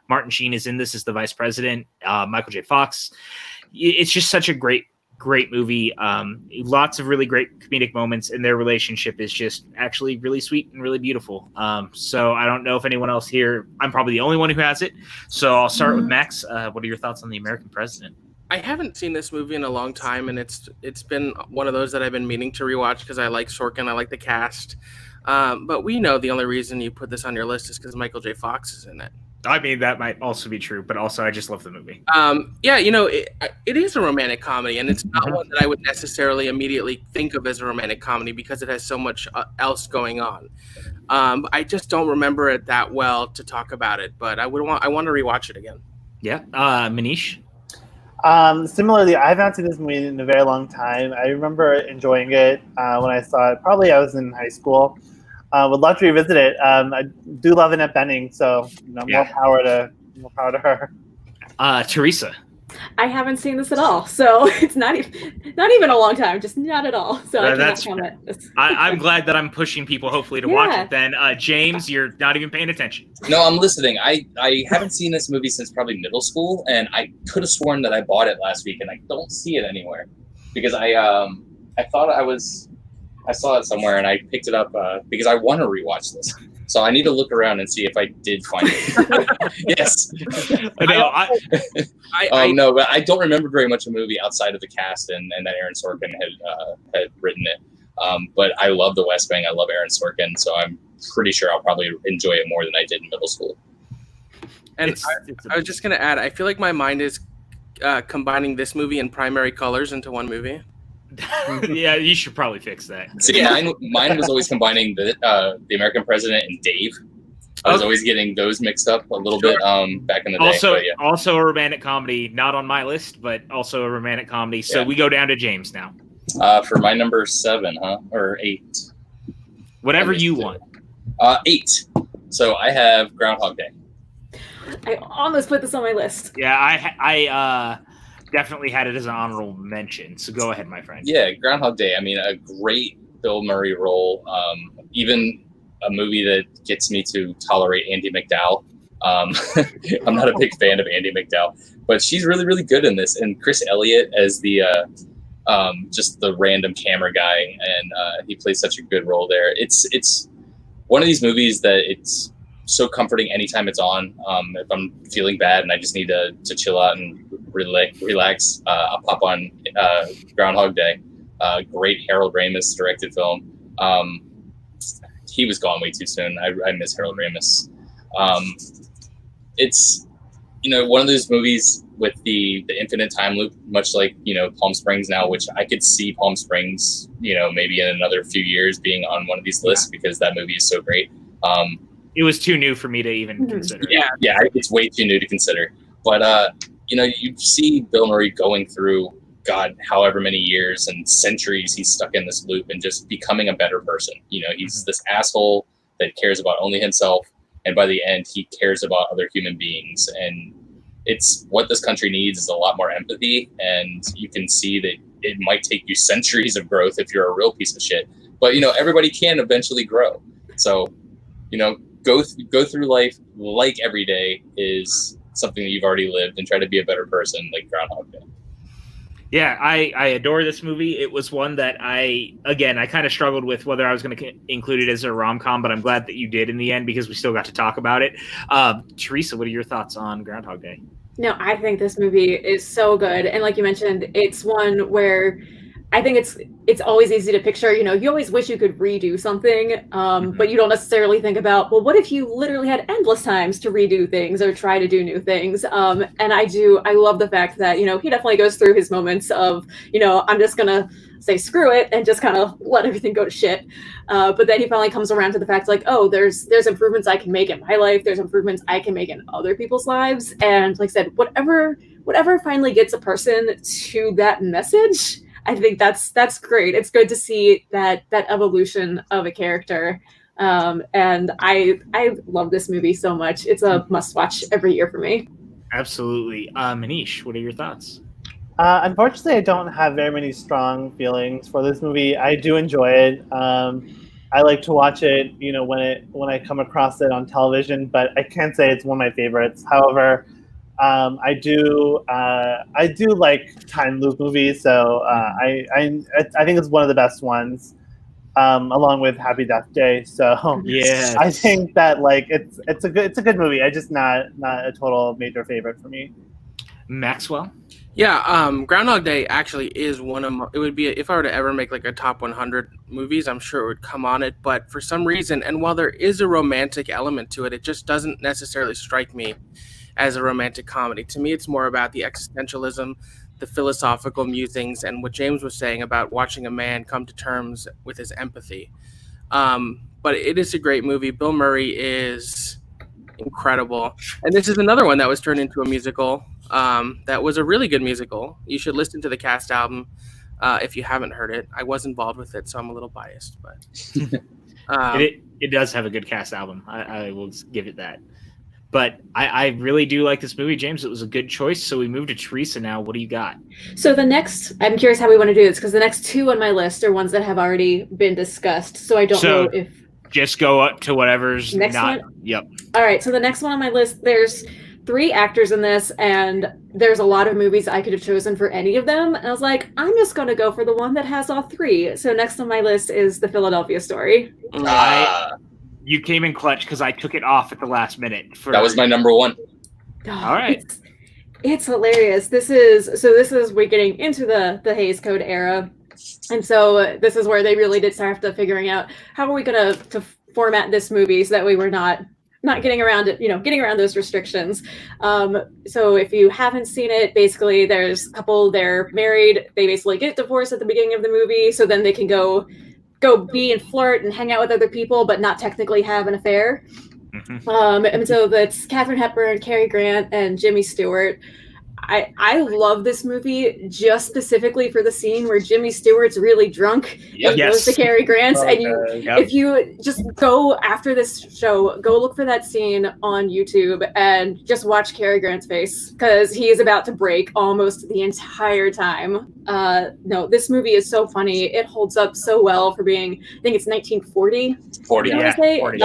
Martin Sheen is in this as the vice president, Michael J. Fox. It's just such a great movie. Lots of really great comedic moments, and their relationship is just actually really sweet and really beautiful. So I don't know if anyone else here, I'm probably the only one who has it. So I'll start with Max. What are your thoughts on The American President? I haven't seen this movie in a long time, and it's been one of those that I've been meaning to rewatch because I like Sorkin, I like the cast. But we know the only reason you put this on your list is because Michael J. Fox is in it. I mean, that might also be true, but also I just love the movie. It is a romantic comedy, and it's not one that I would necessarily immediately think of as a romantic comedy because it has so much else going on. I just don't remember it that well to talk about it, but I want to rewatch it again. Yeah, Manish. Similarly, I haven't seen this movie in a very long time. I remember enjoying it when I saw it. Probably I was in high school. Would love to revisit it. I do love Annette Bening, so more power to her. Theresa. I haven't seen this at all, so it's not even a long time, just not at all. So I cannot comment. I'm glad that I'm pushing people, hopefully, to watch it. Then, James, you're not even paying attention. No, I'm listening. I haven't seen this movie since probably middle school, and I could have sworn that I bought it last week, and I don't see it anywhere because I thought I saw it somewhere, and I picked it up because I want to rewatch this. So I need to look around and see if I did find it. Yes. No, but I don't remember very much of the movie outside of the cast and that Aaron Sorkin had written it. But I love The West Wing. I love Aaron Sorkin, so I'm pretty sure I'll probably enjoy it more than I did in middle school. And I was just going to add, I feel like my mind is combining this movie and Primary Colors into one movie. Yeah, you should probably fix that. So yeah, mine was always combining the American President and Dave. I was always getting those mixed up a little bit back in the day. Also a romantic comedy, not on my list, but also a romantic comedy. So we go down to James now. For my number 7, or 8, whatever you want. 8. So I have Groundhog Day. I almost put this on my list. Yeah, I definitely had it as an honorable mention. So go ahead, my friend. Yeah, Groundhog Day. I mean, a great Bill Murray role. Even a movie that gets me to tolerate Andie MacDowell. I'm not a big fan of Andie MacDowell, but she's really, really good in this. And Chris Elliott as the just the random camera guy, and he plays such a good role there. It's one of these movies that it's so comforting anytime it's on. If I'm feeling bad and I just need to chill out and relax, I'll pop on Groundhog Day. Great Harold Ramis directed film. He was gone way too soon. I miss Harold Ramis. It's, one of those movies with the infinite time loop, much like, Palm Springs now, which I could see Palm Springs, maybe in another few years being on one of these lists because that movie is so great. It was too new for me to even consider. Yeah, it's way too new to consider. But, you see Bill Murray going through, God, however many years and centuries he's stuck in this loop and just becoming a better person. He's this asshole that cares about only himself. And by the end, he cares about other human beings. And it's what this country needs is a lot more empathy. And you can see that it might take you centuries of growth if you're a real piece of shit. But, everybody can eventually grow. So, go through life like every day is something that you've already lived, and try to be a better person like Groundhog Day. Yeah, I adore this movie. It was one that I kind of struggled with whether I was going to include it as a rom-com, but I'm glad that you did in the end because we still got to talk about it. Theresa, what are your thoughts on Groundhog Day? No, I think this movie is so good. And like you mentioned, it's one where I think it's always easy to picture, you always wish you could redo something, but you don't necessarily think about, well, what if you literally had endless times to redo things or try to do new things? And I love the fact that, he definitely goes through his moments of, I'm just going to say, screw it, and just kind of let everything go to shit. But then he finally comes around to the fact like, oh, there's improvements I can make in my life. There's improvements I can make in other people's lives. And like I said, whatever finally gets a person to that message, I think that's great. It's good to see that evolution of a character. And I love this movie so much. It's a must watch every year for me. Absolutely. Manish, what are your thoughts? Unfortunately, I don't have very many strong feelings for this movie. I do enjoy it. I like to watch it, when I come across it on television, but I can't say it's one of my favorites. However, I do like time loop movies, so I think it's one of the best ones, along with Happy Death Day. So yeah, I think that it's a good movie. I just not a total major favorite for me. Maxwell. Yeah, Groundhog Day actually is one of it would be if I were to ever make like a top 100 movies, I'm sure it would come on it. But for some reason, and while there is a romantic element to it, it just doesn't necessarily strike me as a romantic comedy. To me, it's more about the existentialism, the philosophical musings, and what James was saying about watching a man come to terms with his empathy. But it is a great movie. Bill Murray is incredible. And this is another one that was turned into a musical. That was a really good musical. You should listen to the cast album if you haven't heard it. I was involved with it, so I'm a little biased. But it does have a good cast album. I will give it that. But I really do like this movie, James. It was a good choice. So we move to Theresa now. What do you got? So I'm curious how we want to do this, because the next two on my list are ones that have already been discussed. So I don't know if... Just go up to whatever's next not... One? Yep. All right. So the next one on my list, there's 3 actors in this, and there's a lot of movies I could have chosen for any of them. And I was like, I'm just going to go for the one that has all 3. So next on my list is The Philadelphia Story. You came in clutch because I took it off at the last minute. That was my number 1. All right. It's hilarious. This is we're getting into the Hays Code era. And so this is where they really did start to figuring out how are we going to format this movie so that way we're not not getting around it, getting around those restrictions. So if you haven't seen it, basically there's a couple, they're married, they basically get divorced at the beginning of the movie, so then they can go be and flirt and hang out with other people, but not technically have an affair. And so that's Katharine Hepburn, Cary Grant, and Jimmy Stewart. I love this movie just specifically for the scene where Jimmy Stewart's really drunk and goes to Cary Grant's. If you just go after this show, go look for that scene on YouTube and just watch Cary Grant's face, because he is about to break almost the entire time. No, this movie is so funny. It holds up so well for being, I think it's 1940. 40, yeah. 40.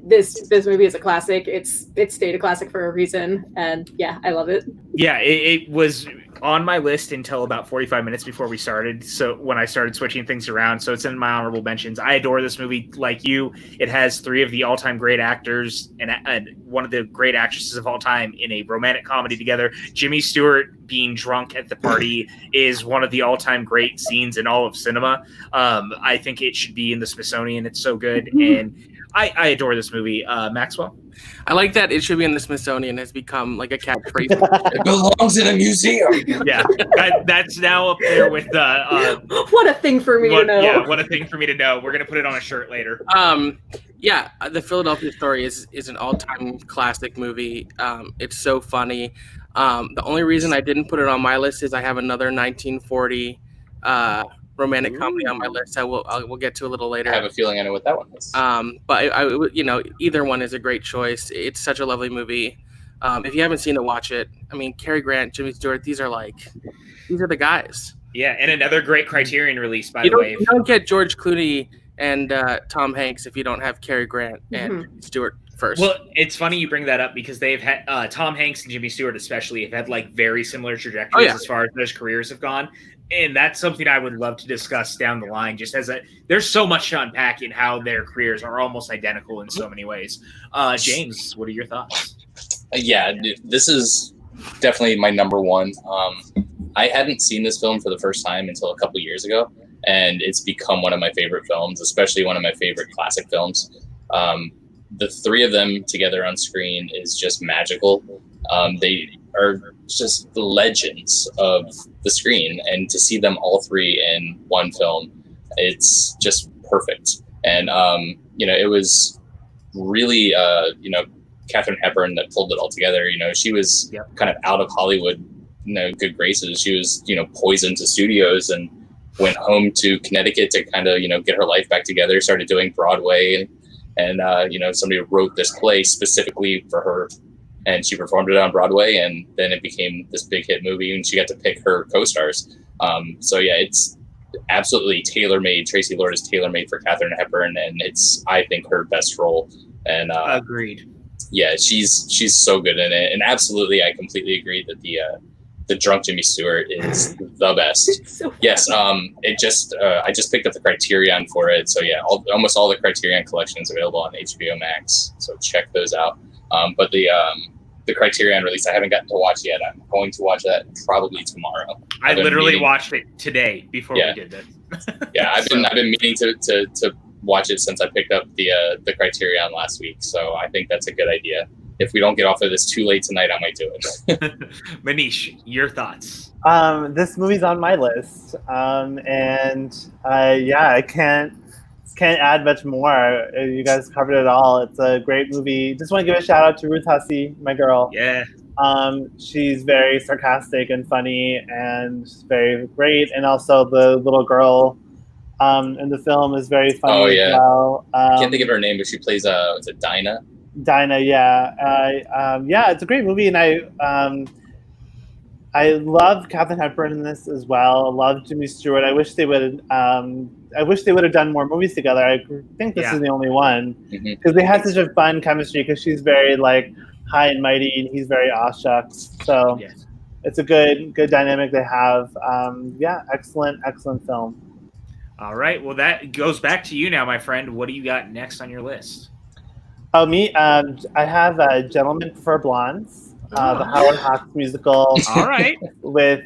This movie is a classic. It's stayed a classic for a reason, and yeah, I love it. Yeah, it was on my list until about 45 minutes before we started. So when I started switching things around, so it's in my honorable mentions. I adore this movie like you. It has 3 of the all-time great actors and one of the great actresses of all time in a romantic comedy together. Jimmy Stewart being drunk at the party is one of the all-time great scenes in all of cinema. I think it should be in the Smithsonian. It's so good, and I adore this movie. Maxwell? I like that it should be in the Smithsonian has become like a catchphrase. It belongs in a museum. Yeah, that's now up there with the. What a thing for me to know. Yeah, what a thing for me to know. We're gonna put it on a shirt later. Yeah, The Philadelphia Story is an all-time classic movie. It's so funny. The only reason I didn't put it on my list is I have another 1940 romantic comedy on my list. We'll get to a little later. I have a feeling I know what that one is. But either one is a great choice. It's such a lovely movie. If you haven't seen it, watch it. I mean, Cary Grant, Jimmy Stewart, these are the guys. Yeah, and another great Criterion release, by the way. You don't get George Clooney and Tom Hanks if you don't have Cary Grant and Jimmy Stewart first. Well, it's funny you bring that up because they've had Tom Hanks and Jimmy Stewart especially have had very similar trajectories as far as their careers have gone. And that's something I would love to discuss down the line, just as there's so much to unpack in how their careers are almost identical in so many ways. James, what are your thoughts? Yeah, this is definitely my number one. I hadn't seen this film for the first time until a couple years ago, and it's become one of my favorite films, especially one of my favorite classic films. The 3 of them together on screen is just magical. They are just the legends of the screen, and to see them all 3 in one film, it's just perfect. And it was really Katharine Hepburn that pulled it all together. She was kind of out of Hollywood good graces. She was poisoned to studios and went home to Connecticut to kind of get her life back together, started doing Broadway, and somebody wrote this play specifically for her, and she performed it on Broadway, and then it became this big hit movie, and she got to pick her co-stars. So yeah, it's absolutely tailor-made. Tracy Lord is tailor-made for Katharine Hepburn, and it's, I think, her best role. And agreed. Yeah, she's so good in it, and absolutely, I completely agree that the drunk Jimmy Stewart is the best. So yes, it just I just picked up the Criterion for it, so yeah, almost all the Criterion collections available on HBO Max, so check those out. But the Criterion release I haven't gotten to watch yet. I'm going to watch that probably tomorrow. I literally watched it today before we did this. Yeah, I've been meaning to watch it since I picked up the Criterion last week, so I think that's a good idea. If we don't get off of this too late tonight, I might do it. Manish, your thoughts? This movie's on my list, and I can't add much more. You guys covered it all. It's a great movie. Just want to give a shout out to Ruth Hussey, my girl. Yeah. She's very sarcastic and funny and very great, and also the little girl in the film is very funny. Oh yeah. As well. I can't think of her name, but she plays is it Dinah? Dinah, yeah. It's a great movie, and I love Katharine Hepburn in this as well. I love Jimmy Stewart. I wish they would have done more movies together. I think this is the only one because they had such a fun chemistry. Because she's very high and mighty, and he's very aw shucks. So it's a good dynamic they have. Excellent film. All right. Well, that goes back to you now, my friend. What do you got next on your list? Oh, me? I have Gentlemen Prefer Blondes, the Howard Hawks musical. All right. With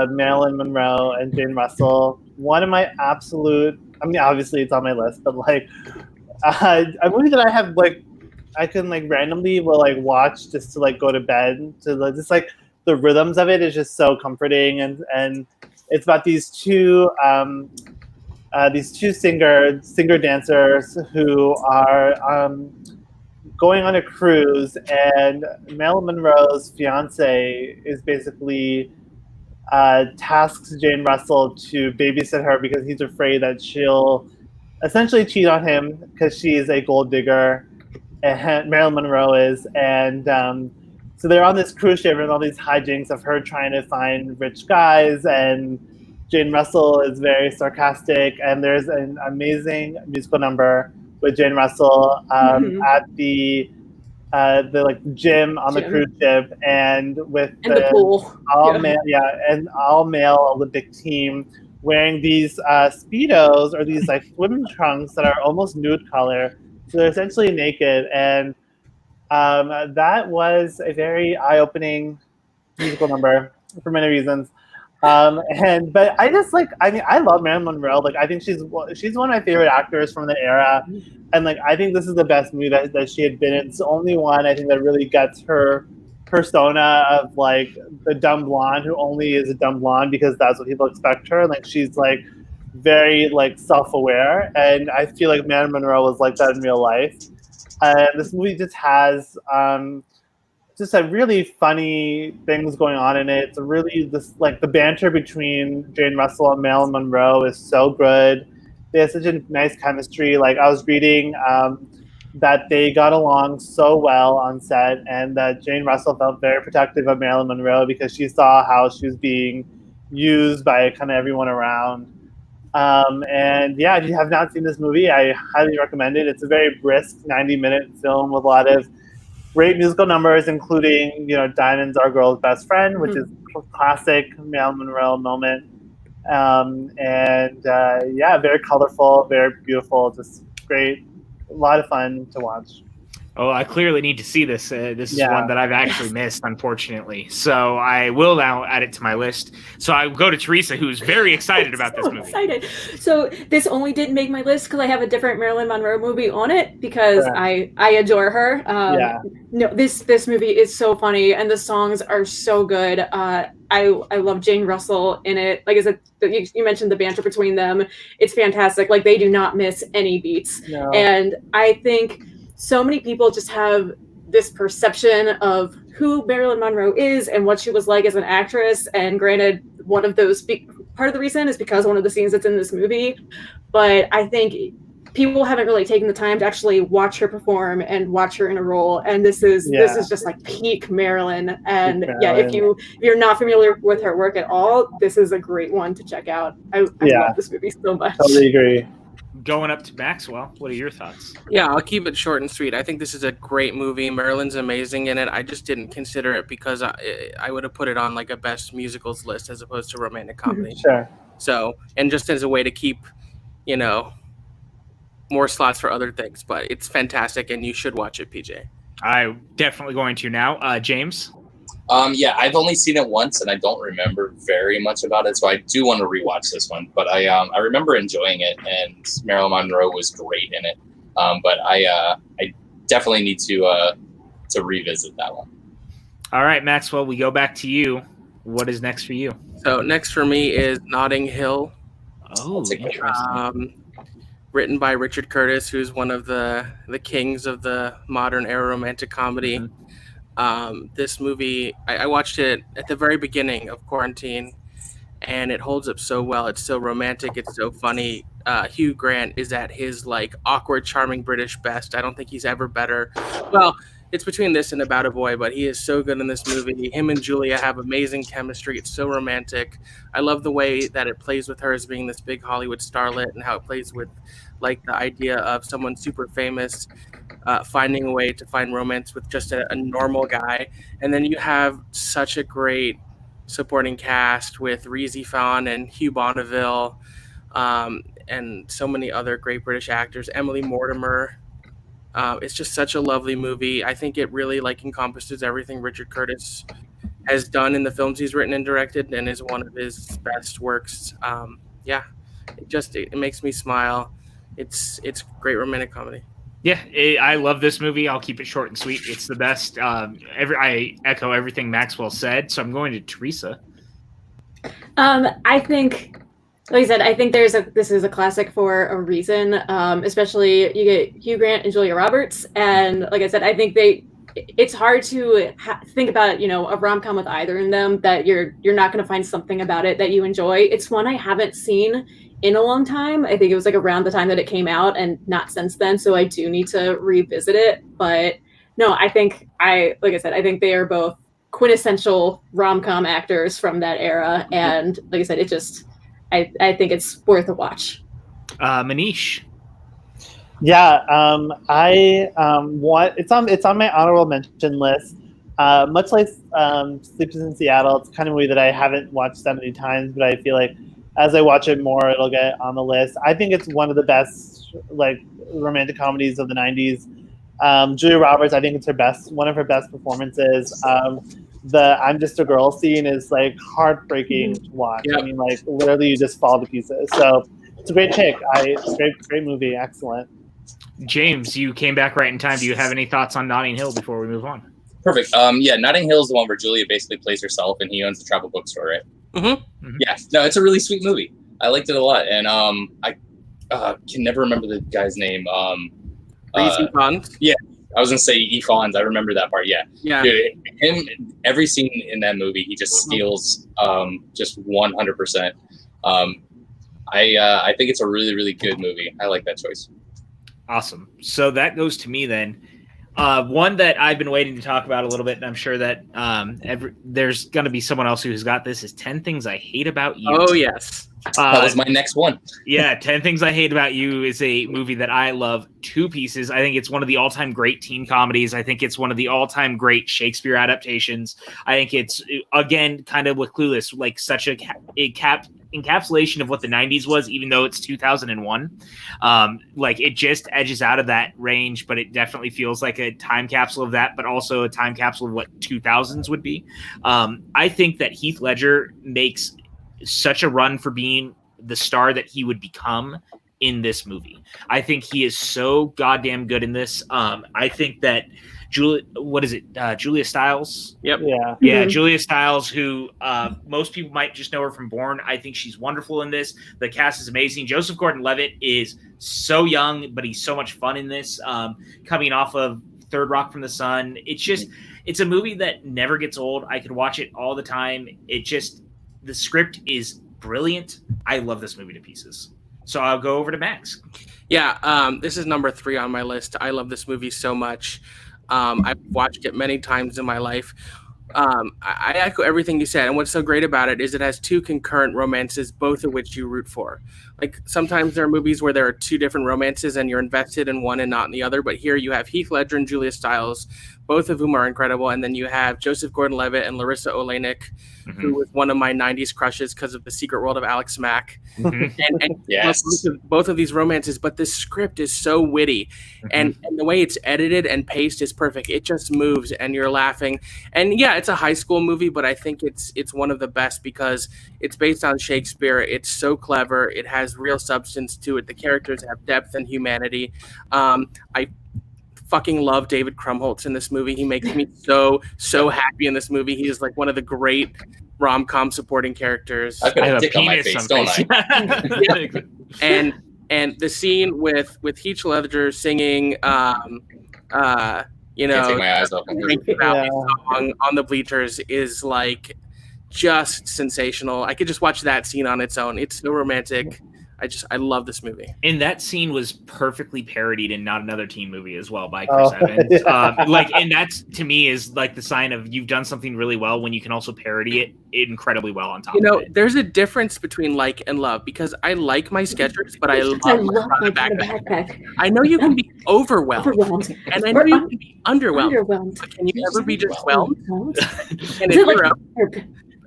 Marilyn Monroe and Jane Russell. One of my absolute, obviously it's on my list, but a movie that I have randomly will like watch just to like go to bed to just like the rhythms of it is just so comforting, and it's about these two singer dancers who are going on a cruise, and Marilyn Monroe's fiance is basically tasks Jane Russell to babysit her because he's afraid that she'll essentially cheat on him because she's a gold digger, and Marilyn Monroe is, and so they're on this cruise ship and all these hijinks of her trying to find rich guys, and Jane Russell is very sarcastic, and there's an amazing musical number with Jane Russell at the like gym on the cruise ship, and with the pool, all male Olympic team wearing these speedos or these like swim trunks that are almost nude color, so they're essentially naked, and that was a very eye-opening musical number for many reasons. But I just I love Marilyn Monroe. Like, I think she's one of my favorite actors from the era, and like I think this is the best movie that she had been in. It's the only one I think that really gets her persona of like the dumb blonde who only is a dumb blonde because that's what people expect her. Like, she's like very like self-aware, and I feel like Marilyn Monroe was like that in real life. This movie just has just a really funny things going on in it. It's really the banter between Jane Russell and Marilyn Monroe is so good. They have such a nice chemistry. Like, I was reading that they got along so well on set, and that Jane Russell felt very protective of Marilyn Monroe because she saw how she was being used by kind of everyone around. And yeah, if you have not seen this movie, I highly recommend it. It's a very brisk 90-minute film with a lot of great musical numbers, including, Diamonds Are a Girl's Best Friend, which is a classic Marilyn Monroe moment. Very colorful, very beautiful, just great. A lot of fun to watch. Oh, I clearly need to see this. This is one that I've actually missed, unfortunately. So I will now add it to my list. So I go to Theresa, who's very excited about this movie. Excited. So this only didn't make my list because I have a different Marilyn Monroe movie on it because I adore her. No, this movie is so funny, and the songs are so good. I love Jane Russell in it. Like I said, you mentioned the banter between them. It's fantastic. Like, they do not miss any beats. No. And I think so many people just have this perception of who Marilyn Monroe is and what she was like as an actress. And granted, one of those part of the reason is because one of the scenes that's in this movie. But I think people haven't really taken the time to actually watch her perform and watch her in a role. And this is just like peak Marilyn. And if you're not familiar with her work at all, this is a great one to check out. I love this movie so much. Totally agree. Going up to Maxwell, what are your thoughts? Yeah, I'll keep it short and sweet. I think this is a great movie. Marilyn's amazing in it. I just didn't consider it because I would have put it on like a best musicals list as opposed to romantic comedy. Sure. So, and just as a way to keep, more slots for other things. But it's fantastic, and you should watch it, PJ. I'm definitely going to now. James? I've only seen it once, and I don't remember very much about it, so I do want to rewatch this one. But I remember enjoying it, and Marilyn Monroe was great in it. But I definitely need to revisit that one. All right, Maxwell, we go back to you. What is next for you? So next for me is Notting Hill. Oh, interesting. Written by Richard Curtis, who's one of the kings of the modern era romantic comedy. This movie, I watched it at the very beginning of quarantine, and it holds up so well. It's so romantic. It's so funny. Hugh Grant is at his like awkward, charming British best. I don't think he's ever better. Well, it's between this and About a Boy, but he is so good in this movie. Him and Julia have amazing chemistry. It's so romantic. I love the way that it plays with her as being this big Hollywood starlet, and how it plays with like the idea of someone super famous finding a way to find romance with just a normal guy. And then you have such a great supporting cast with Reese Ifan and Hugh Bonneville, and so many other great British actors. Emily Mortimer. It's just such a lovely movie. I think it really like encompasses everything Richard Curtis has done in the films he's written and directed, and is one of his best works. It makes me smile. It's great romantic comedy. Yeah, I love this movie. I'll keep it short and sweet. It's the best. I echo everything Maxwell said, so I'm going to Theresa. I think, like I said, I think this is a classic for a reason. Especially you get Hugh Grant and Julia Roberts, and like I said, I think it's hard to think about a rom-com with either of them that you're not going to find something about it that you enjoy. It's one I haven't seen in a long time. I think it was like around the time that it came out and not since then, so I do need to revisit it. But no, I think I think they are both quintessential rom-com actors from that era, and like I said, I think it's worth a watch. Manish. Yeah, it's on my honorable mention list. Much like Sleepless in Seattle, it's kind of a movie that I haven't watched that many times, but I feel like as I watch it more, it'll get on the list. I think it's one of the best romantic comedies of the 90s. Julia Roberts, I think it's one of her best performances. The I'm Just a Girl scene is heartbreaking to watch. Yep. I mean, literally you just fall to pieces. So it's a great chick. It's a great movie. Excellent. James, you came back right in time. Do you have any thoughts on Notting Hill before we move on? Perfect. Yeah, Notting Hill is the one where Julia basically plays herself, and he owns the travel bookstore, right? Mm-hmm. Yeah. No, it's a really sweet movie. I liked it a lot, and I can never remember the guy's name. Yeah, I was gonna say E. Fonz. I remember that part. Yeah. Yeah. Dude, him. Every scene in that movie, he just steals. Just 100%. I think it's a really, really good movie. I like that choice. Awesome. So that goes to me then. One that I've been waiting to talk about a little bit, and I'm sure that there's going to be someone else who's got this, is 10 Things I Hate About You. Oh, yes. That was my next one. Yeah, 10 Things I Hate About You is a movie that I love to pieces. I think it's one of the all-time great teen comedies. I think it's one of the all-time great Shakespeare adaptations. I think it's, again, kind of with Clueless, such a encapsulation of what the 90s was, even though it's 2001. It just edges out of that range, but it definitely feels like a time capsule of that, but also a time capsule of what 2000s would be. I think that Heath Ledger makes such a run for being the star that he would become in this movie. I think he is so goddamn good in this. I think that Julia Stiles? Yep. Yeah. Julia Stiles, who most people might just know her from Bourne. I think she's wonderful in this. The cast is amazing. Joseph Gordon-Levitt is so young, but he's so much fun in this. Coming off of Third Rock from the Sun. It's a movie that never gets old. I could watch it all the time. The script is brilliant. I love this movie to pieces. So I'll go over to Max. Yeah, this is number 3 on my list. I love this movie so much. I've watched it many times in my life. I echo everything you said. And what's so great about it is it has 2 concurrent romances, both of which you root for. Sometimes there are movies where there are 2 different romances and you're invested in one and not in the other. But here you have Heath Ledger and Julia Stiles, both of whom are incredible. And then you have Joseph Gordon-Levitt and Larissa Oleynik, who was one of my 90s crushes because of The Secret World of Alex Mack. And yes. both of these romances, but this script is so witty. And the way it's edited and paced is perfect. It just moves and you're laughing. And yeah, it's a high school movie, but I think it's one of the best because it's based on Shakespeare. It's so clever. It has real substance to it. The characters have depth and humanity. I fucking love David Krumholtz in this movie. He makes me so happy in this movie. He is one of the great rom-com supporting characters. I've got a dick on my face, don't I? And the scene with Heath Ledger singing Can't take my eyes off him. Song on the bleachers is just sensational. I could just watch that scene on its own. It's so romantic. I love this movie. And that scene was perfectly parodied in Not Another Teen Movie as well by Chris Evans. And that's, to me, is the sign of you've done something really well when you can also parody it incredibly well on top of it. There's a difference between like and love, because I like my Skechers, but I love my backpack. I know you can be overwhelmed. And I know you can be underwhelmed. But can you ever be just whelmed? And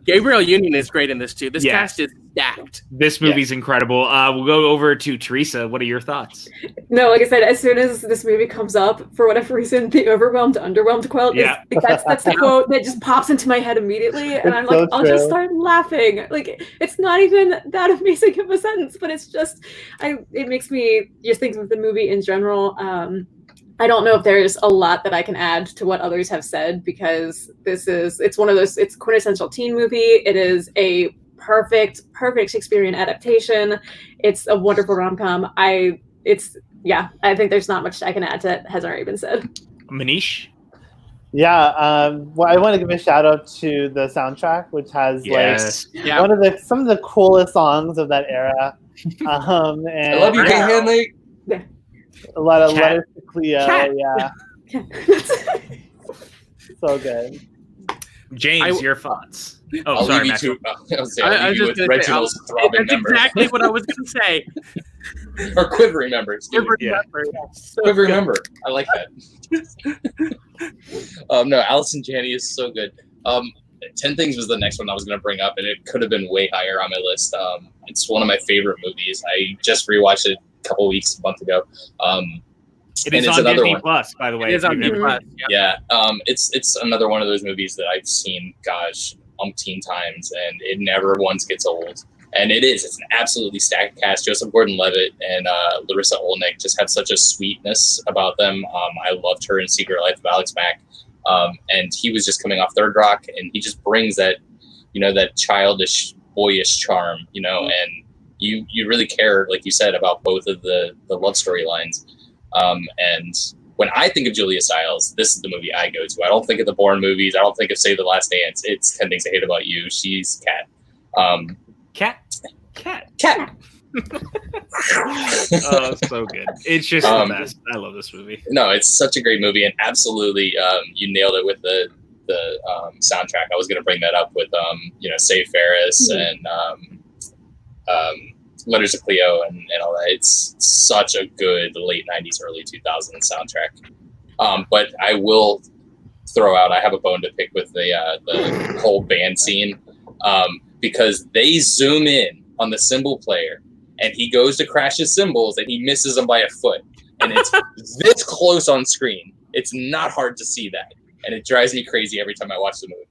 Gabriel Union is great in this too. This cast is stacked. This movie's incredible. We'll go over to Theresa. What are your thoughts? No, like I said, as soon as this movie comes up, for whatever reason, the overwhelmed, underwhelmed quote that's the quote that just pops into my head immediately, and I'm like, I'll just start laughing. Like, it's not even that amazing of a sentence, but it's just, it makes me just think of the movie in general. I don't know if there's a lot that I can add to what others have said, because it's one of those, it's quintessential teen movie. It is a perfect Shakespearean adaptation. It's a wonderful rom-com. I think there's not much I can add to that has already been said. Manish? Yeah, well, I want to give a shout out to the soundtrack, which has some of the coolest songs of that era. And I love you, Kate Hanley. A lot of letters to Cleo. Yeah. So good. James, your thoughts? Oh, I'll sorry, leave you to. I'll leave you with Reginald's throbbing that's member. exactly what I was going to say. Or quivering member. Quivering member. I like that. No, Allison Janney is so good. 10 Things was the next one I was going to bring up, and it could have been way higher on my list. It's one of my favorite movies. I just rewatched it a month ago. It is on Disney Plus, by the way. It is on Disney Plus. Yeah. It's another one of those movies that I've seen, umpteen times, and it never once gets old. And it's an absolutely stacked cast. Joseph Gordon-Levitt and Larissa Olnick just have such a sweetness about them. I loved her in Secret Life of Alex Mack. And he was just coming off Third Rock, and he just brings that, that childish, boyish charm, and you really care, like you said, about both of the love storylines. And when I think of Julia Stiles, this is the movie I go to. I don't think of the Bourne movies. I don't think of Save the Last Dance. It's 10 Things I Hate About You. She's Cat. Cat. Oh, so good. It's just the best. I love this movie. No, it's such a great movie, and absolutely, you nailed it with the soundtrack. I was going to bring that up with Save Ferris and Letters to Cleo and all that. It's such a good late 90s, early 2000s soundtrack. But I will throw out, I have a bone to pick with the whole band scene, because they zoom in on the cymbal player, and he goes to crash his cymbals, and he misses them by a foot. And it's this close on screen. It's not hard to see that. And it drives me crazy every time I watch the movie.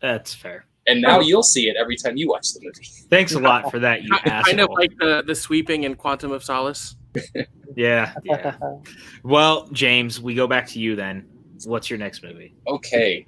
That's fair. And now you'll see it every time you watch the movie. Thanks a lot for that, you asshole. Kind of like the sweeping in Quantum of Solace. Yeah. Well, James, we go back to you then. What's your next movie? Okay.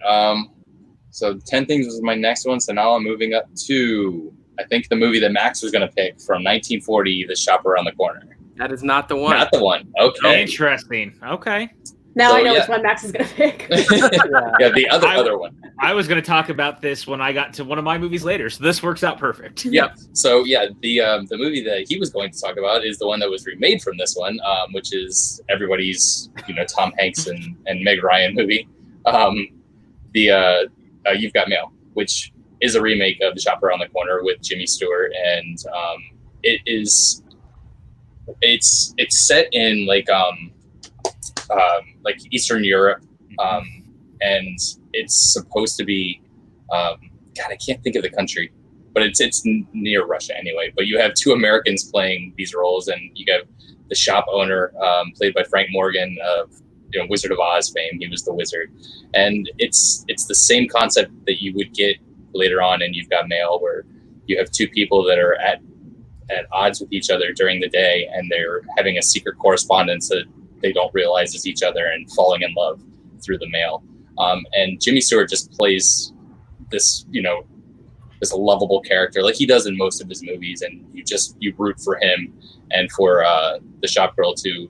So 10 Things was my next one. So now I'm moving up to, I think, the movie that Max was going to pick from 1940, The Shop Around the Corner. That is not the one. Not the one. Okay. Interesting. Okay. Now I know which one Max is going to pick. Yeah, the other one. I was going to talk about this when I got to one of my movies later, so this works out perfect. Yep. So the movie that he was going to talk about is the one that was remade from this one, which is everybody's Tom Hanks and Meg Ryan movie, You've Got Mail, which is a remake of The Shop Around the Corner with Jimmy Stewart, and it's set in like Eastern Europe, and it's supposed to be God, I can't think of the country, but it's near Russia anyway. But you have two Americans playing these roles, and you have the shop owner, played by Frank Morgan of Wizard of Oz fame. He was the wizard, and it's the same concept that you would get later on in You've Got Mail, where you have two people that are at odds with each other during the day, and they're having a secret correspondence that they don't realize is each other, and falling in love through the mail. And Jimmy Stewart just plays this, this lovable character like he does in most of his movies, and you root for him and for the shop girl to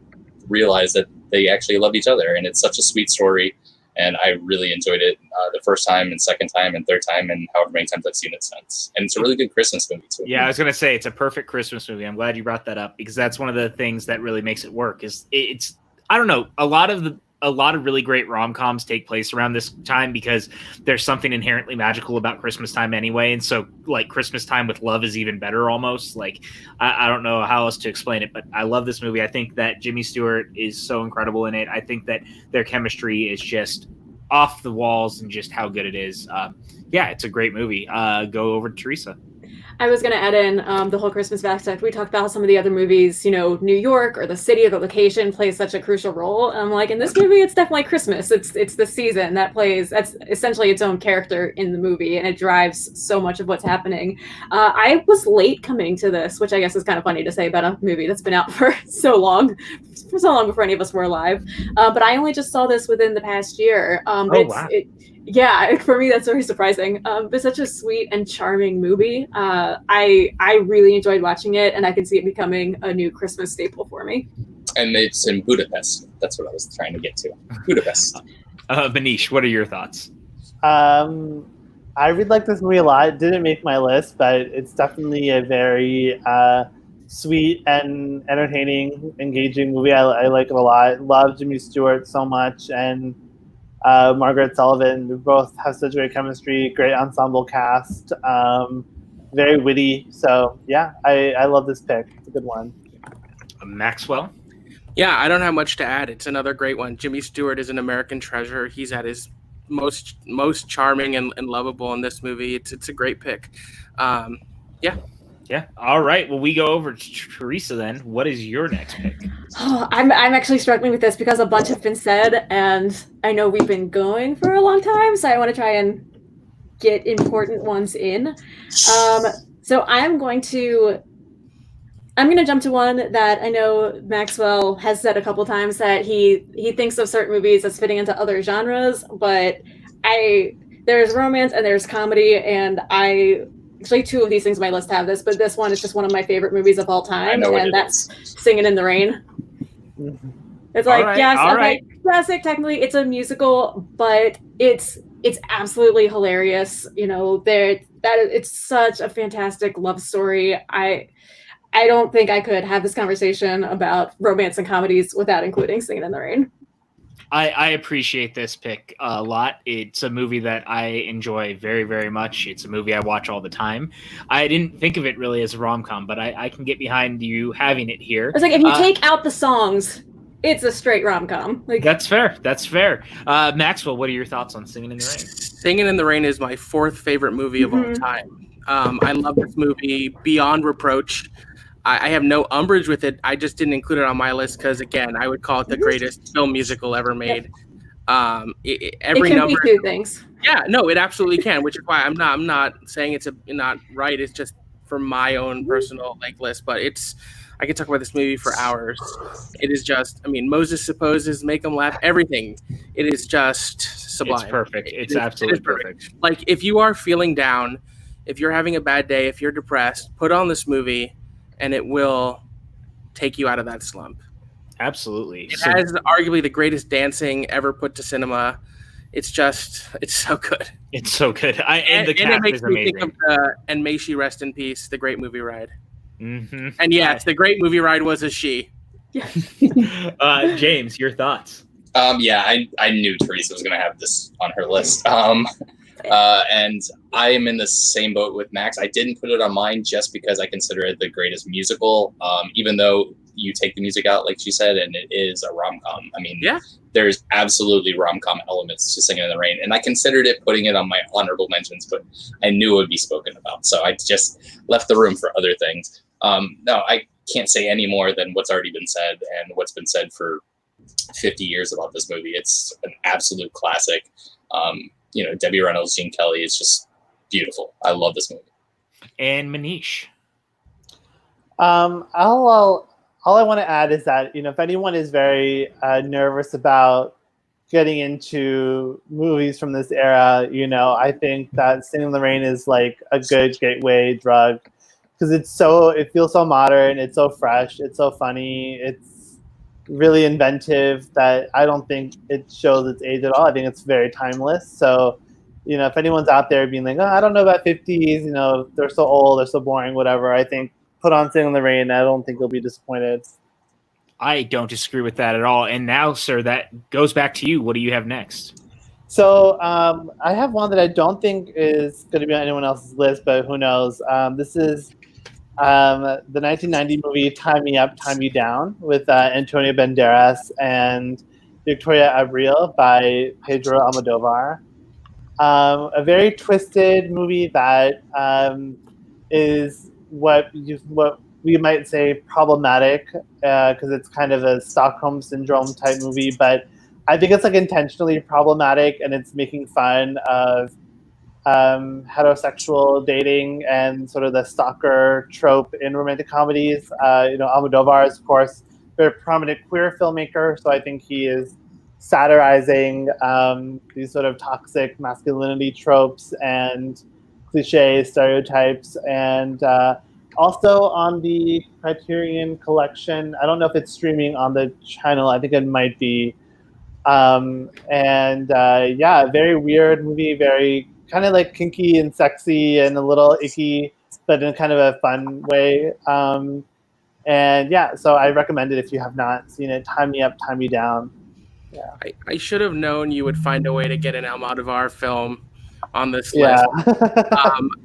realize that they actually love each other. And it's such a sweet story, and I really enjoyed it the first time and second time and third time and however many times I've seen it since. And it's a really good Christmas movie too. Yeah, I was going to say it's a perfect Christmas movie. I'm glad you brought that up, because that's one of the things that really makes it work. Is it's I don't know, a lot of really great rom-coms take place around this time because there's something inherently magical about Christmas time anyway. And so like Christmas time with love is even better almost. Like I don't know how else to explain it, but I love this movie. I think that Jimmy Stewart is so incredible in it. I think that their chemistry is just off the walls and just how good it is. Yeah, it's a great movie. Go over to Theresa. I was going to add in the whole Christmas aspect. We talked about how some of the other movies, New York or the city or the location plays such a crucial role. Like in this movie, it's definitely Christmas. It's the season that's essentially its own character in the movie, and it drives so much of what's happening. I was late coming to this, which I guess is kind of funny to say about a movie that's been out for so long before any of us were alive. But I only just saw this within the past year. Wow. Yeah, for me that's very surprising. It's such a sweet and charming movie. I really enjoyed watching it, and I can see it becoming a new Christmas staple for me. And it's in Budapest. That's what I was trying to get to. Budapest. Manish, what are your thoughts? I really like this movie a lot. It didn't make my list, but it's definitely a very sweet and entertaining, engaging movie. I like it a lot. Love Jimmy Stewart so much, and Margaret Sullivan. We both have such great chemistry, great ensemble cast, very witty. So yeah, I love this pick. It's a good one. Maxwell? Yeah, I don't have much to add. It's another great one. Jimmy Stewart is an American treasure. He's at his most charming and lovable in this movie. It's a great pick. Yeah. All right. Well, we go over to Theresa then. What is your next pick? Oh, I'm actually struggling with this because a bunch have been said, and I know we've been going for a long time, so I want to try and get important ones in. So I'm going to jump to one that I know Maxwell has said a couple times, that he thinks of certain movies as fitting into other genres, but there's romance and there's comedy, and actually, two of these things on my list have this, but this one is just one of my favorite movies of all time, and that's Singing in the Rain. It's like, classic. Technically, it's a musical, but it's absolutely hilarious. It's such a fantastic love story. I don't think I could have this conversation about romance and comedies without including Singing in the Rain. I appreciate this pick a lot. It's a movie that I enjoy very, very much. It's a movie I watch all the time. I didn't think of it really as a rom-com, but I can get behind you having it here. It's like, if you take out the songs, it's a straight rom-com. That's fair. Maxwell, what are your thoughts on Singing in the Rain? Singing in the Rain is my fourth favorite movie of all time. I love this movie beyond reproach. I have no umbrage with it. I just didn't include it on my list because, again, I would call it the greatest film musical ever made. It can be two things. Yeah, no, it absolutely can. Which is why I'm not saying it's not right. It's just for my own personal list. But I could talk about this movie for hours. It is just, Moses supposes, make them laugh, everything. It is just sublime. It's perfect. It's absolutely perfect. Like, if you are feeling down, if you're having a bad day, if you're depressed, put on this movie, and it will take you out of that slump. Absolutely. It has arguably the greatest dancing ever put to cinema. It's so good. It's so good. And the cast it makes is me amazing. think of and may she rest in peace, The Great Movie Ride. Mm-hmm. And yes, The Great Movie Ride was a she. James, your thoughts? I knew Theresa was going to have this on her list. And I am in the same boat with Max. I didn't put it on mine just because I consider it the greatest musical, even though you take the music out, like she said, and it is a rom-com. There's absolutely rom-com elements to Singing in the Rain, and I considered putting it on my honorable mentions, but I knew it would be spoken about, so I just left the room for other things. No, I can't say any more than what's already been said and what's been said for 50 years about this movie. It's an absolute classic. Debbie Reynolds, Gene Kelly is just beautiful. I love this movie. And Manish? All I want to add is that, if anyone is very nervous about getting into movies from this era, I think that Singing in the Rain is like a good gateway drug, because it feels so modern, it's so fresh, it's so funny, it's really inventive, that I don't think it shows its age at all. I think it's very timeless. So, if anyone's out there being like, I don't know about 50s, they're so old, they're so boring, whatever, I think put on Singing in the Rain. I don't think you'll be disappointed. I don't disagree with that at all. And now, sir, that goes back to you. What do you have next? So I have one that I don't think is going to be on anyone else's list, but who knows? This is the 1990 movie Tie Me Up, Tie Me Down with Antonio Banderas and Victoria Abril by Pedro Almodovar. A very twisted movie that is what we might say problematic, because it's kind of a Stockholm Syndrome type movie, but I think it's like intentionally problematic, and it's making fun of heterosexual dating and sort of the stalker trope in romantic comedies. Almodovar is, of course, a very prominent queer filmmaker, so I think he is satirizing these sort of toxic masculinity tropes and cliche stereotypes. And also on the Criterion Collection, I don't know if it's streaming on the channel, I think it might be. Very weird movie, very kind of like kinky and sexy and a little icky, but in kind of a fun way. So I recommend it if you have not seen it. Time Me Up, Time Me Down. Yeah. I should have known you would find a way to get an Almodovar film on this list.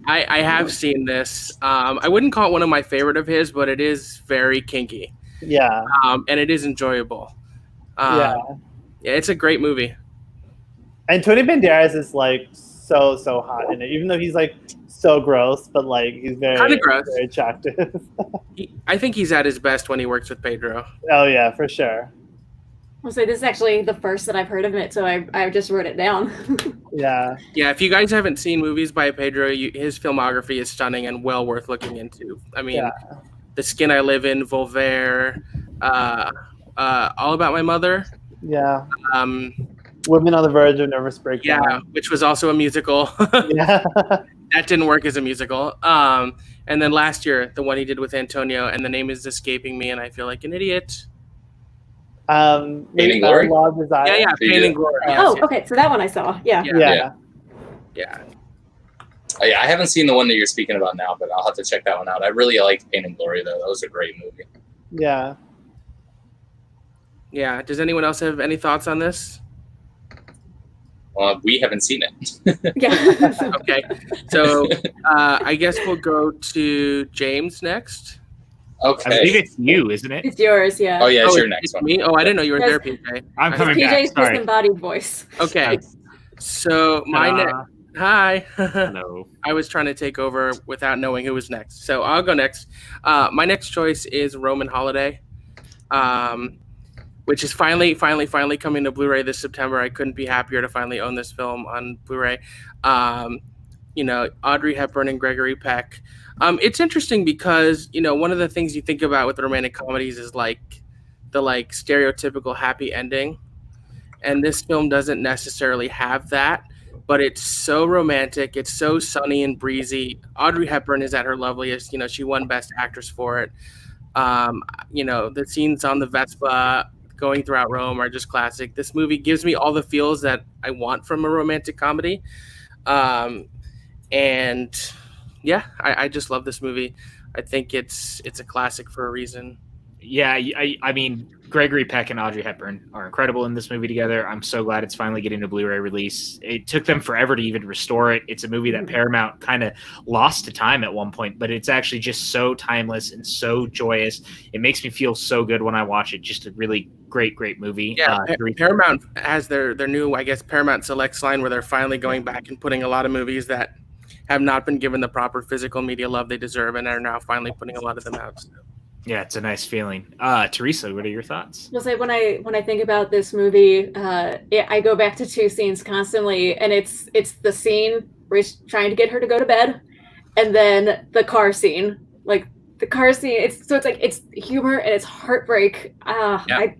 I have seen this. I wouldn't call it one of my favorite of his, but it is very kinky. Yeah. And it is enjoyable. Yeah, it's a great movie. And Tony Banderas is like so hot in it, even though he's like so gross, but like he's very attractive. I think he's at his best when he works with Pedro. Oh yeah, for sure. I'll say this is actually the first that I've heard of it, so I just wrote it down. Yeah. If you guys haven't seen movies by Pedro, his filmography is stunning and well worth looking into. I mean, The Skin I Live In, Voltaire, All About My Mother. Yeah. Women on the Verge of Nervous Breakdown. Yeah, which was also a musical. Yeah. That didn't work as a musical. And then last year, the one he did with Antonio, and the name is escaping me, and I feel like an idiot. Pain and Glory? Yeah, Pain and Glory. Yes, okay, so that one I saw. Yeah. Oh, yeah, I haven't seen the one that you're speaking about now, but I'll have to check that one out. I really liked Pain and Glory, though. That was a great movie. Yeah. Yeah. Does anyone else have any thoughts on this? We haven't seen it. Yeah. Okay. So I guess we'll go to James next. Okay. I believe it's you, isn't it? It's yours, yeah. Oh, yeah, it's your next one. Me? Oh, I didn't know you were there, PJ. I'm coming back. PJ's Sorry. disembodied voice. Okay. So my next. Hi. Hello. I was trying to take over without knowing who was next. So I'll go next. My next choice is Roman Holiday, which is finally coming to Blu-ray this September. I couldn't be happier to finally own this film on Blu-ray. Audrey Hepburn and Gregory Peck. It's interesting because, one of the things you think about with romantic comedies is like the stereotypical happy ending. And this film doesn't necessarily have that, but it's so romantic. It's so sunny and breezy. Audrey Hepburn is at her loveliest. She won Best Actress for it. The scenes on the Vespa going throughout Rome are just classic. This movie gives me all the feels that I want from a romantic comedy. I just love this movie. I think it's a classic for a reason. Yeah, I mean, Gregory Peck and Audrey Hepburn are incredible in this movie together. I'm so glad it's finally getting a Blu-ray release. It took them forever to even restore it. It's a movie that Paramount kind of lost to time at one point, but it's actually just so timeless and so joyous. It makes me feel so good when I watch it. Just a really great movie. Yeah, Paramount has their new, I guess, Paramount Selects line where they're finally going back and putting a lot of movies that have not been given the proper physical media love they deserve and are now finally putting a lot of them out. So. Yeah, it's a nice feeling. Theresa, what are your thoughts? I'll say when I think about this movie, I go back to two scenes constantly, and it's the scene where he's trying to get her to go to bed, and then the car scene. Like the car scene, it's humor and it's heartbreak. Like I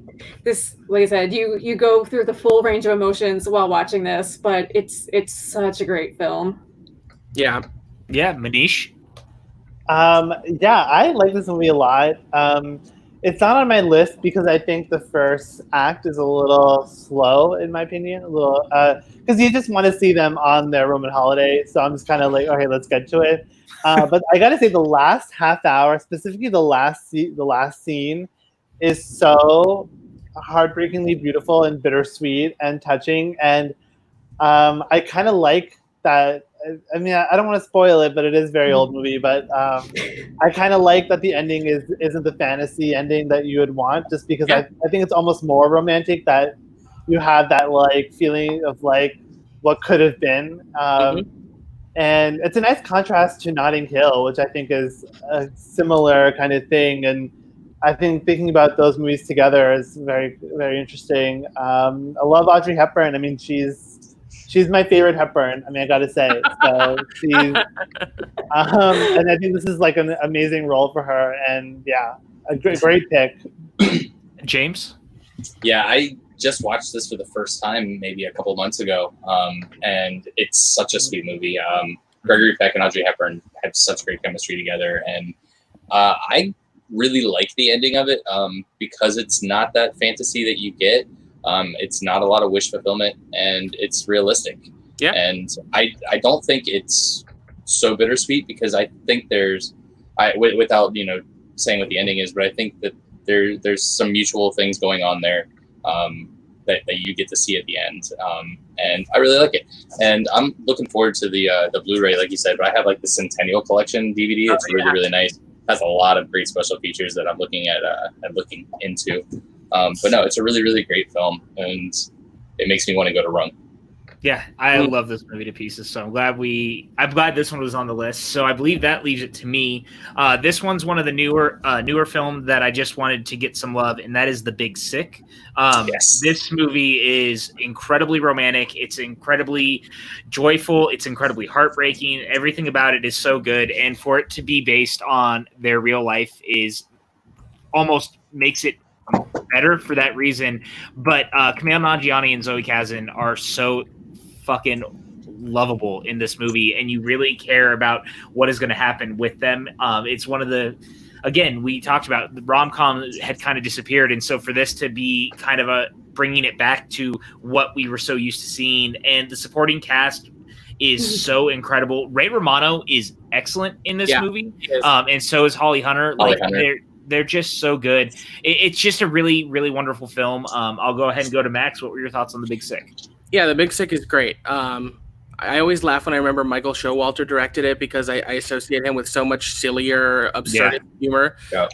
said, you go through the full range of emotions while watching this, but it's such a great film. Yeah, Manish. I like this movie a lot. It's not on my list because I think the first act is a little slow, in my opinion. A little, because you just want to see them on their Roman Holiday. So I'm just kind of like, okay, let's get to it. But I got to say, the last half hour, specifically the last scene, is so heartbreakingly beautiful and bittersweet and touching. And I kind of like that. I mean, I don't want to spoil it, but it is a very old movie. But I kind of like that the ending isn't the fantasy ending that you would want, just because I think it's almost more romantic that you have that like feeling of like what could have been. And it's a nice contrast to Notting Hill, which I think is a similar kind of thing. And I think thinking about those movies together is very, very interesting. I love Audrey Hepburn. I mean, she's my favorite Hepburn. I mean, I got to say. So she's, and I think this is like an amazing role for her. And yeah, a great pick. James? Yeah, I just watched this for the first time maybe a couple months ago, and it's such a sweet movie. Gregory Peck and Audrey Hepburn have such great chemistry together, and I really like the ending of it because it's not that fantasy that you get. It's not a lot of wish fulfillment, and it's realistic. Yeah. And I don't think it's so bittersweet because I think without saying what the ending is, but I think that there's some mutual things going on there that you get to see at the end, and I really like it. And I'm looking forward to the Blu-ray, like you said. But I have like the Centennial Collection DVD. It's really nice. Has a lot of great special features that I'm looking into. But no, it's a really, really great film, and it makes me want to go to Rome. Yeah, I love this movie to pieces, so I'm glad this one was on the list. So I believe that leaves it to me. This one's one of the newer film that I just wanted to get some love, and that is The Big Sick. Yes. This movie is incredibly romantic. It's incredibly joyful. It's incredibly heartbreaking. Everything about it is so good, and for it to be based on their real life is almost makes it better for that reason. But Kumail Nanjiani and Zoe Kazan are so fucking lovable in this movie, and you really care about what is going to happen with them. It's one of the, again, we talked about the rom-com had kind of disappeared, and so for this to be kind of a bringing it back to what we were so used to seeing, and the supporting cast is so incredible. Ray Romano is excellent in this movie, and so is Holly Hunter. They're just so good. It's just a really, really wonderful film. I'll go ahead and go to Max. What were your thoughts on The Big Sick? Yeah, The Big Sick is great. I always laugh when I remember Michael Showalter directed it because I associate him with so much sillier, absurd humor. Yeah.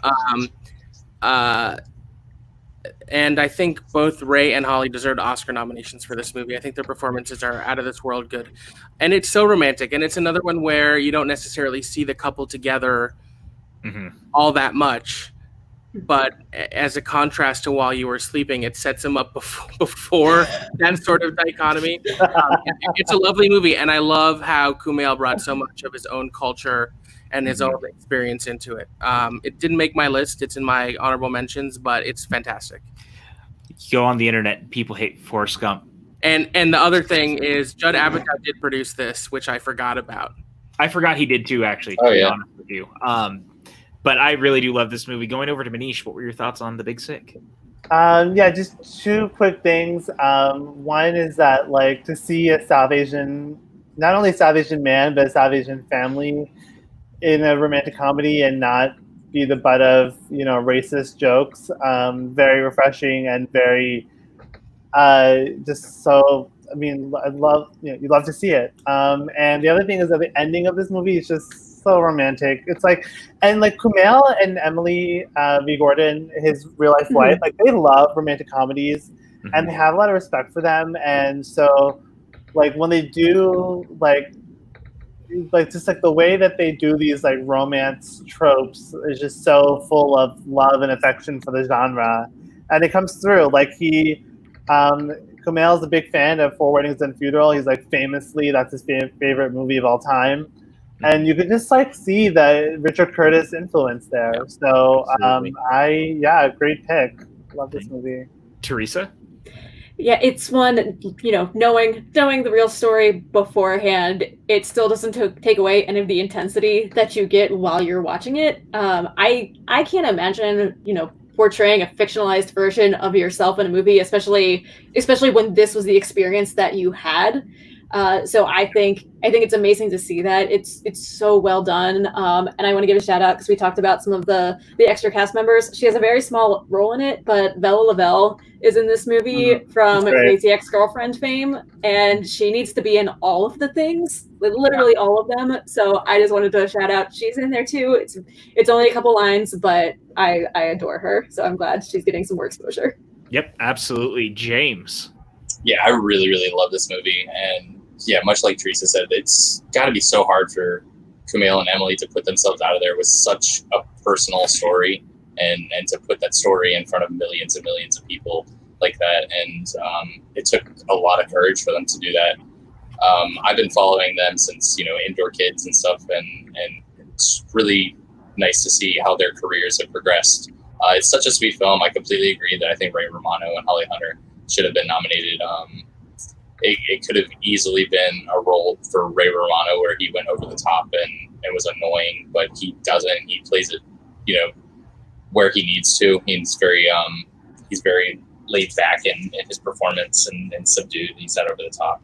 And I think both Ray and Holly deserved Oscar nominations for this movie. I think their performances are out of this world good. And it's so romantic. And it's another one where you don't necessarily see the couple together all that much. But as a contrast to While You Were Sleeping, it sets him up before that sort of dichotomy. It's a lovely movie, and I love how Kumail brought so much of his own culture and his own experience into it. It didn't make my list. It's in my honorable mentions, but it's fantastic. Go on the internet. People hate Forrest Gump. And the other thing is Judd Apatow did produce this, which I forgot about. I forgot he did too, actually, to be honest with you. But I really do love this movie. Going over to Manish, what were your thoughts on The Big Sick? Just two quick things. One is that, like, to see a South Asian, not only South Asian man, but a South Asian family in a romantic comedy and not be the butt of, racist jokes, very refreshing and very, just so, I mean, I love, you love to see it. And the other thing is that the ending of this movie is just so romantic. It's like, and like Kumail and Emily V. Gordon, his real life wife, like they love romantic comedies and they have a lot of respect for them. And so like when they do like just like the way that they do these like romance tropes is just so full of love and affection for the genre. And it comes through. Like Kumail's a big fan of Four Weddings and a Funeral. He's like famously, that's his favorite movie of all time. And you could just like see the Richard Curtis influence there. So great pick. Love this movie. Theresa? Yeah, it's one, knowing the real story beforehand, it still doesn't take away any of the intensity that you get while you're watching it. I can't imagine, portraying a fictionalized version of yourself in a movie, especially when this was the experience that you had. So I think it's amazing to see that. It's so well done. And I want to give a shout out because we talked about some of the extra cast members. She has a very small role in it, but Bella Lavelle is in this movie from Crazy Ex-Girlfriend fame, and she needs to be in all of the things, literally all of them. So I just wanted to shout out. She's in there too. It's only a couple lines, but I adore her. So I'm glad she's getting some more exposure. Yep, absolutely. James. Yeah, I really, really love this movie. And yeah, much like Theresa said, it's got to be so hard for Kumail and Emily to put themselves out of there with such a personal story and to put that story in front of millions and millions of people like that. And it took a lot of courage for them to do that. I've been following them since, Indoor Kids and stuff, and it's really nice to see how their careers have progressed. It's such a sweet film. I completely agree that I think Ray Romano and Holly Hunter should have been nominated. It could have easily been a role for Ray Romano where he went over the top and it was annoying, but he doesn't. He plays it, where he needs to. He's very laid back in his performance and subdued. He's not over the top.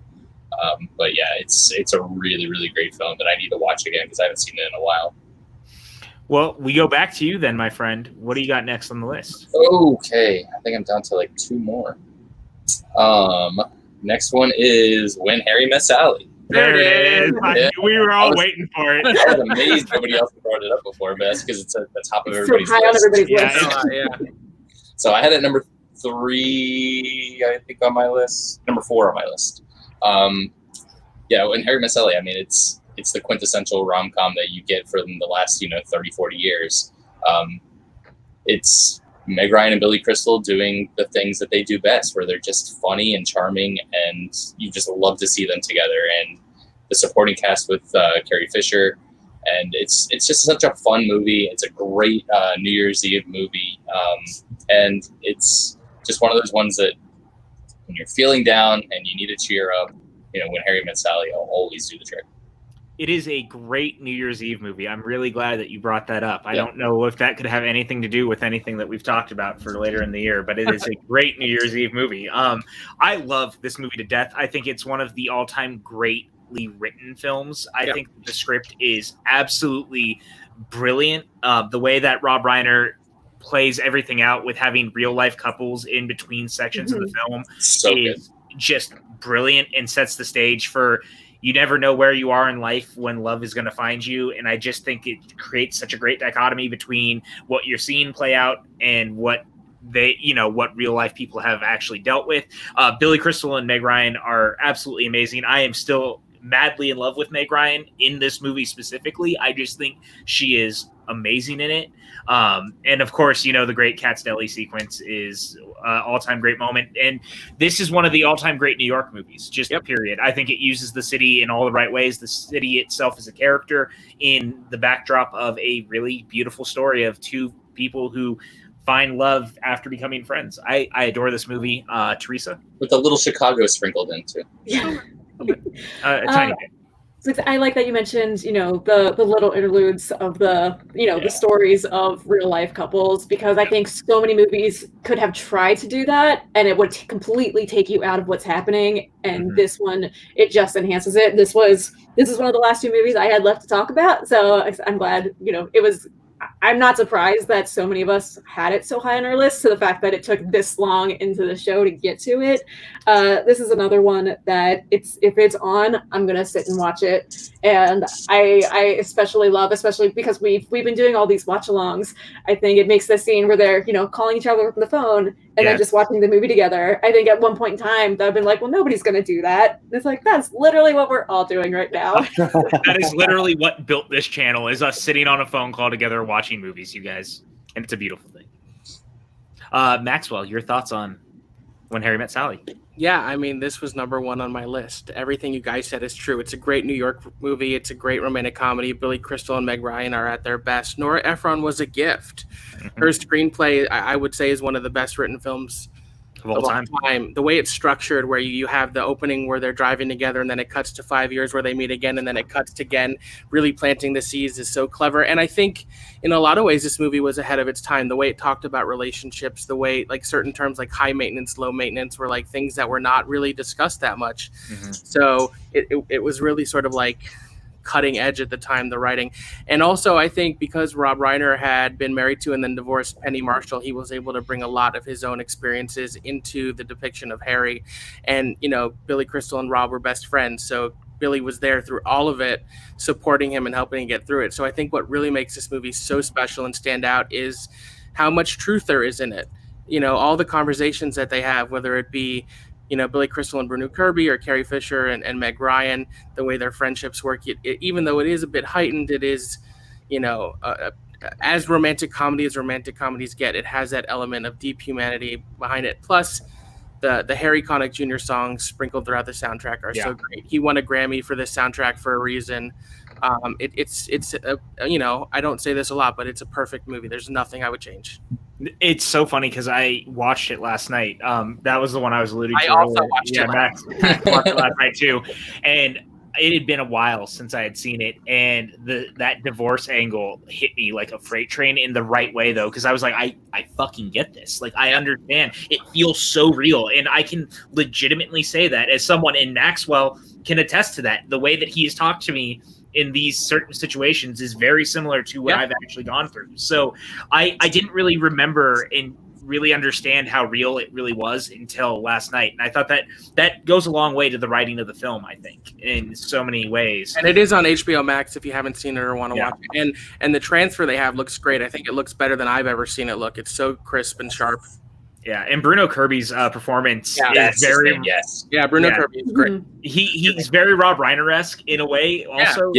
But yeah, it's a really, really great film that I need to watch again because I haven't seen it in a while. Well, we go back to you then, my friend. What do you got next on the list? Okay, I think I'm down to like 2 more. Next one is When Harry Met Sally. There it is. Yeah. We were all waiting for it. I was amazed nobody else brought it up before, but that's because it's at the top of everybody's so high list. on everybody's list. Yeah. So I had it number 3, I think, on my list. Number 4 on my list. When Harry Met Sally, I mean, it's the quintessential rom-com that you get from the last, 30, 40 years. It's Meg Ryan and Billy Crystal doing the things that they do best, where they're just funny and charming, and you just love to see them together. And the supporting cast with Carrie Fisher, and it's just such a fun movie. It's a great New Year's Eve movie, and it's just one of those ones that when you're feeling down and you need to cheer up, When Harry Met Sally will always do the trick. It is a great New Year's Eve movie. I'm really glad that you brought that up. I don't know if that could have anything to do with anything that we've talked about for later in the year, but it is a great New Year's Eve movie. I love this movie to death. I think it's one of the all-time greatly written films. I think the script is absolutely brilliant. The way that Rob Reiner plays everything out with having real-life couples in between sections of the film is just brilliant and sets the stage for you never know where you are in life when love is going to find you. And I just think it creates such a great dichotomy between what you're seeing play out and what what real life people have actually dealt with. Billy Crystal and Meg Ryan are absolutely amazing. I am still madly in love with Meg Ryan in this movie specifically. I just think she is amazing in it. And of course, the great Cat's Deli sequence is all-time great moment. And this is one of the all-time great New York movies, just period. I think it uses the city in all the right ways. The city itself is a character in the backdrop of a really beautiful story of 2 people who find love after becoming friends. I adore this movie. Theresa? With a little Chicago sprinkled in, too. Yeah. A tiny bit. So I like that you mentioned, the little interludes of the stories of real life couples, because I think so many movies could have tried to do that and it would completely take you out of what's happening. And this one, it just enhances it. This is one of the last 2 movies I had left to talk about. So I'm glad, I'm not surprised that so many of us had it so high on our list. So the fact that it took this long into the show to get to it, this is another one that if it's on, I'm gonna sit and watch it. And I especially love, especially because we've been doing all these watch-alongs. I think it makes the scene where they're calling each other from the phone and then just watching the movie together. I think at one point in time that I've been like, well, nobody's gonna do that. And it's like that's literally what we're all doing right now. That is literally what built this channel, is us sitting on a phone call together watching movies, you guys, and it's a beautiful thing. Maxwell, your thoughts on When Harry Met Sally? Yeah, I mean, this was number 1 on my list. Everything you guys said is true. It's a great New York movie. It's a great romantic comedy. Billy Crystal and Meg Ryan are at their best. Nora Ephron was a gift. Her screenplay, I would say, is one of the best written films of all time. The way it's structured, where you have the opening where they're driving together and then it cuts to 5 years where they meet again and then it cuts to again, really planting the seeds is so clever. And I think in a lot of ways this movie was ahead of its time. The way it talked about relationships, the way like certain terms like high maintenance, low maintenance were like things that were not really discussed that much. So it was really sort of like cutting edge at the time, the writing. And also I think because Rob Reiner had been married to and then divorced Penny Marshall, he was able to bring a lot of his own experiences into the depiction of Harry. And Billy Crystal and Rob were best friends, so Billy was there through all of it, supporting him and helping him get through it. So I think what really makes this movie so special and stand out is how much truth there is in it. All the conversations that they have, whether it be Billy Crystal and Bruno Kirby, or Carrie Fisher and Meg Ryan, the way their friendships work, even though it is a bit heightened, it is, as romantic comedies get, it has that element of deep humanity behind it. Plus, the Harry Connick Jr. songs sprinkled throughout the soundtrack are so great. He won a Grammy for this soundtrack for a reason. It's I don't say this a lot, but it's a perfect movie. There's nothing I would change. It's so funny because I watched it last night. That was the one I was alluding to. I also watched it. Max watched it last night too, and it had been a while since I had seen it, and that divorce angle hit me like a freight train in the right way, though, because I was like, I fucking get this. Like, I understand. It feels so real, and I can legitimately say that as someone, and Maxwell can attest to that. The way that he has talked to me in these certain situations is very similar to what I've actually gone through. So I didn't really remember and really understand how real it really was until last night. And I thought that goes a long way to the writing of the film, I think, in so many ways. And it is on HBO Max if you haven't seen it or want to watch it. And the transfer they have looks great. I think it looks better than I've ever seen it look. It's so crisp and sharp. Yeah, and Bruno Kirby's performance is very Bruno Kirby is great. He's very Rob Reiner-esque in a way. Also,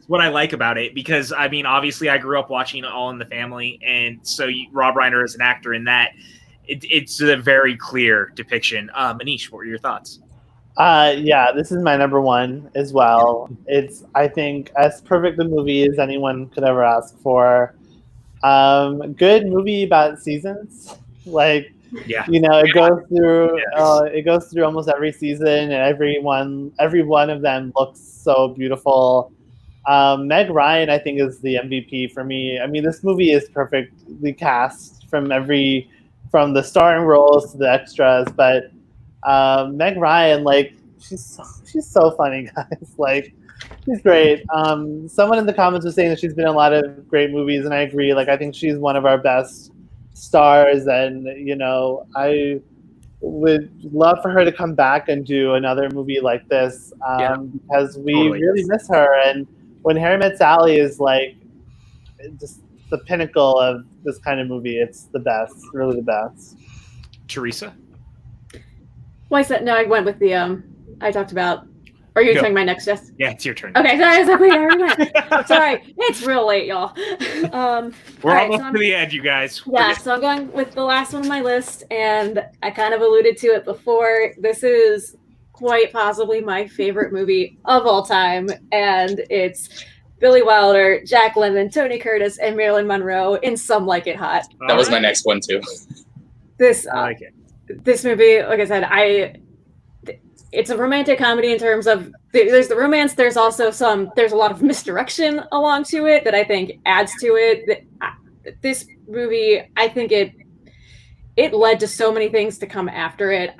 what I like about it, because I mean, obviously, I grew up watching All in the Family, and so Rob Reiner is an actor in that. It's a very clear depiction. Manish, what were your thoughts? This is my number one as well. It's, I think, as perfect a movie as anyone could ever ask for. Good movie about seasons, like. It goes through almost every season, and every one of them looks so beautiful. Meg Ryan, I think, is the MVP for me. I mean, this movie is perfectly cast from the starring roles to the extras, but Meg Ryan, like, she's so funny, guys. Like, she's great. Someone in the comments was saying that she's been in a lot of great movies, and I agree. Like, I think she's one of our best stars, and I would love for her to come back and do another movie like this, because we really miss her. And When Harry Met Sally is like just the pinnacle of this kind of movie. It's the best, really the best. Theresa? Well, I went with the I talked about. Are you saying my next guess? Yeah, it's your turn. Okay, sorry. I was like, wait, I already went. Sorry, it's real late, y'all. We're almost to the end, you guys. Yeah, so I'm going with the last one on my list, and I kind of alluded to it before. This is quite possibly my favorite movie of all time, and it's Billy Wilder, Jack Lemmon, Tony Curtis, and Marilyn Monroe in Some Like It Hot. That was my next one too. I like it. This movie, like I said, it's a romantic comedy in terms of there's the romance. There's also there's a lot of misdirection along to it that I think adds to it. This movie, I think it led to so many things to come after it.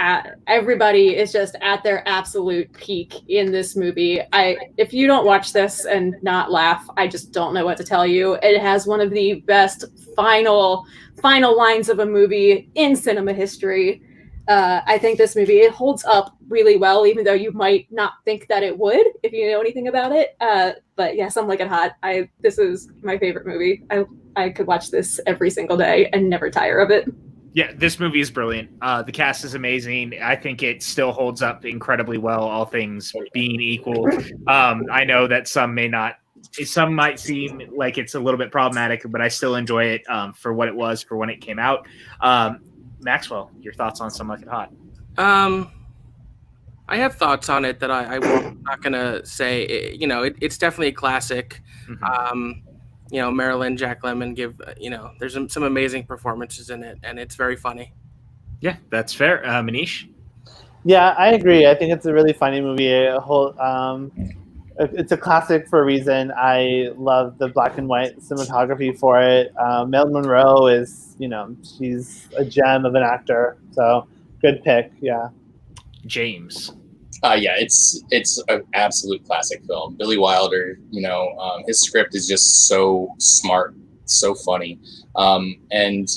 Everybody is just at their absolute peak in this movie. If you don't watch this and not laugh, I just don't know what to tell you. It has one of the best final lines of a movie in cinema history. I think this movie, it holds up really well, even though you might not think that it would if you know anything about it. But yeah, Some Like It Hot. This is my favorite movie. I could watch this every single day and never tire of it. Yeah, this movie is brilliant. The cast is amazing. I think it still holds up incredibly well, all things being equal. I know that some might seem like it's a little bit problematic, but I still enjoy it for what it was, for when it came out. Maxwell, your thoughts on Some Like It Hot? I have thoughts on it that I'm not going to say. It's definitely a classic. Mm-hmm. Marilyn, Jack Lemmon there's some amazing performances in it, and it's very funny. Yeah, that's fair. Manish? Yeah, I agree. I think it's a really funny movie. It's a classic for a reason. I love the black and white cinematography for it. Marilyn Monroe is, she's a gem of an actor. So good pick. Yeah. James. It's an absolute classic film. Billy Wilder, his script is just so smart, so funny. And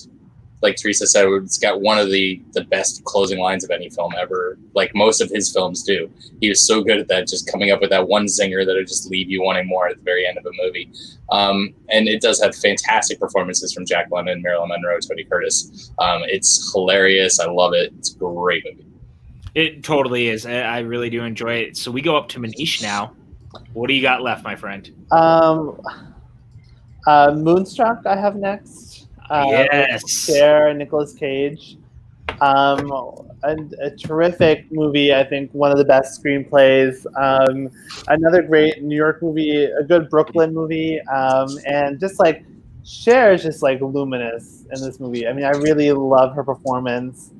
like Theresa said, it's got one of the best closing lines of any film ever, like most of his films do. He was so good at that, just coming up with that one zinger that'll just leave you wanting more at the very end of a movie. And it does have fantastic performances from Jack Lemmon, Marilyn Monroe, Tony Curtis. It's hilarious. I love it. It's a great movie. It totally is. I really do enjoy it. So we go up to Manish now. What do you got left, my friend? Moonstruck I have next. Yes. Cher and Nicolas Cage. And a terrific movie, I think one of the best screenplays. Another great New York movie, a good Brooklyn movie, and just like Cher is just like luminous in this movie. I mean, I really love her performance.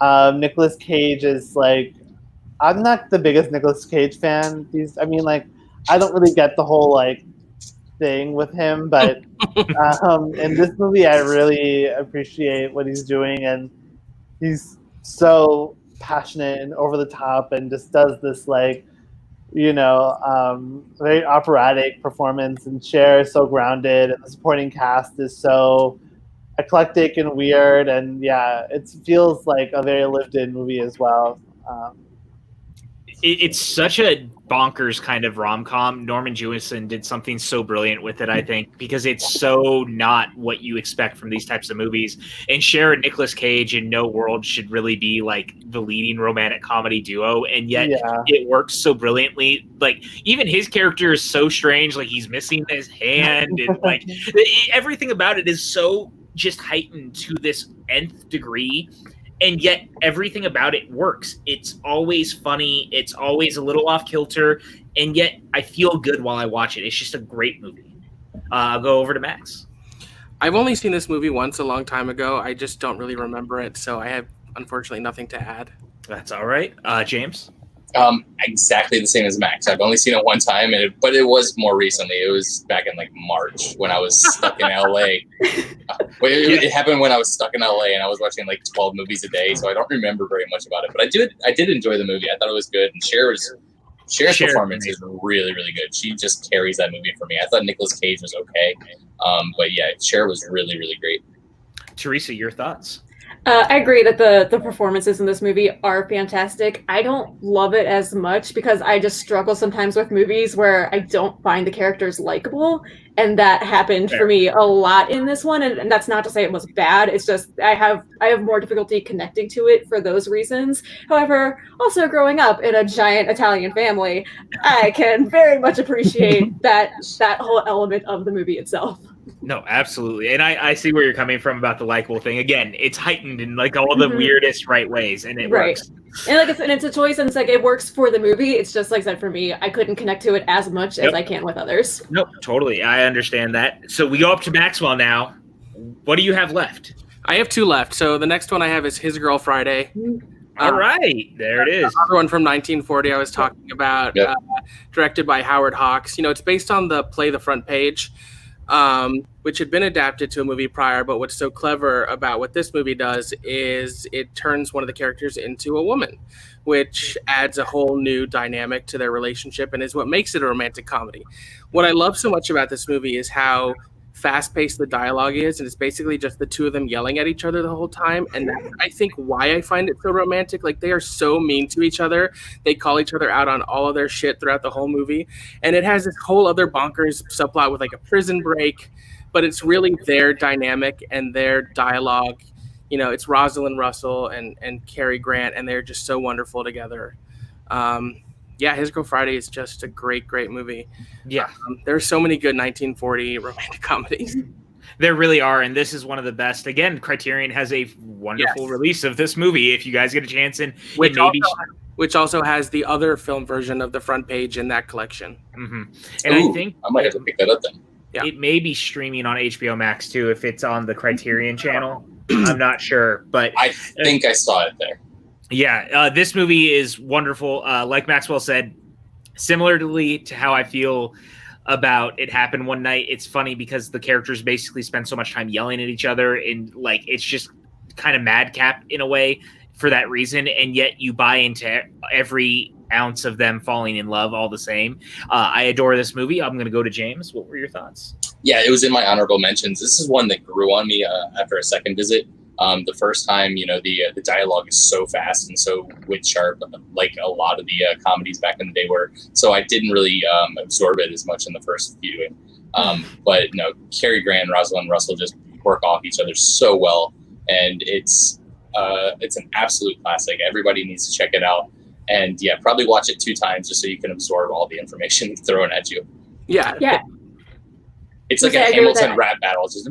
Nicolas Cage is like, I'm not the biggest Nicolas Cage fan. I don't really get the whole like thing with him, but in this movie, I really appreciate what he's doing, and he's so passionate and over the top, and just does this like, very operatic performance. And Cher is so grounded, and the supporting cast is so eclectic and weird, and yeah, it feels like a very lived-in movie as well. It's such a bonkers kind of rom-com. Norman Jewison did something so brilliant with it, I think, because it's so not what you expect from these types of movies. And Cher and Nicolas Cage in no world should really be like the leading romantic comedy duo, and yet it works so brilliantly. Like, even his character is so strange, like he's missing his hand, and like everything about it is so just heightened to this nth degree. And yet everything about it works. It's always funny. It's always a little off kilter. And yet I feel good while I watch it. It's just a great movie. I'll go over to Max. I've only seen this movie once a long time ago. I just don't really remember it. So I have, unfortunately, nothing to add. That's all right. James? Exactly the same as Max. I've only seen it one time, but it was more recently. It was back in like March when I was stuck in LA. It happened when I was stuck in LA and I was watching like 12 movies a day, so I don't remember very much about it. But I did enjoy the movie. I thought it was good, and Cher's performance is really, really good. She just carries that movie for me. I thought Nicolas Cage was okay, but yeah, Cher was really, really great. Theresa, your thoughts? I agree that the performances in this movie are fantastic. I don't love it as much because I just struggle sometimes with movies where I don't find the characters likable, and that happened for me a lot in this one. And that's not to say it was bad. It's just I have more difficulty connecting to it for those reasons. However, also growing up in a giant Italian family, I can very much appreciate that whole element of the movie itself. No, absolutely. And I see where you're coming from about the likable thing. Again, it's heightened in like all the weirdest right ways, and it works. And it's a choice, and it's like it works for the movie. It's just like I said, for me, I couldn't connect to it as much as I can with others. Nope, totally. I understand that. So we go up to Maxwell now. What do you have left? I have two left. So the next one I have is His Girl Friday. All right, there it is. Another one from 1940 I was talking about, directed by Howard Hawks. It's based on the play The Front Page, which had been adapted to a movie prior. But what's so clever about what this movie does is it turns one of the characters into a woman, which adds a whole new dynamic to their relationship and is what makes it a romantic comedy. What I love so much about this movie is how fast-paced the dialogue is, and it's basically just the two of them yelling at each other the whole time. And that's, I think, why I find it so romantic. Like, they are so mean to each other. They call each other out on all of their shit throughout the whole movie. And it has this whole other bonkers subplot with like a prison break, but it's really their dynamic and their dialogue. It's Rosalind Russell and Cary Grant, and they're just so wonderful together. His Girl Friday is just a great, great movie. Yeah. There are so many good 1940 romantic comedies. There really are, and this is one of the best. Again, Criterion has a wonderful release of this movie. If you guys get a chance, which also has the other film version of The Front Page in that collection. Mm-hmm. And I think I might have to pick that up then. Yeah. It may be streaming on HBO Max too if it's on the Criterion channel. I'm not sure, but I think I saw it there. Yeah, this movie is wonderful. Like Maxwell said, similarly to how I feel about It Happened One Night, it's funny because the characters basically spend so much time yelling at each other, and like it's just kind of madcap in a way for that reason, and yet you buy into every ounce of them falling in love all the same. I adore this movie. I'm going to go to James. What were your thoughts? Yeah, it was in my honorable mentions. This is one that grew on me after a second visit. The first time, the dialogue is so fast and so wit sharp, like a lot of the comedies back in the day were. So I didn't really absorb it as much in the first viewing. But Cary Grant and Rosalind Russell just work off each other so well, and it's It's an absolute classic. Everybody needs to check it out. And yeah, probably watch it 2 times just so you can absorb all the information thrown at you. Yeah. Yeah. It's like a Hamilton rap battle. Just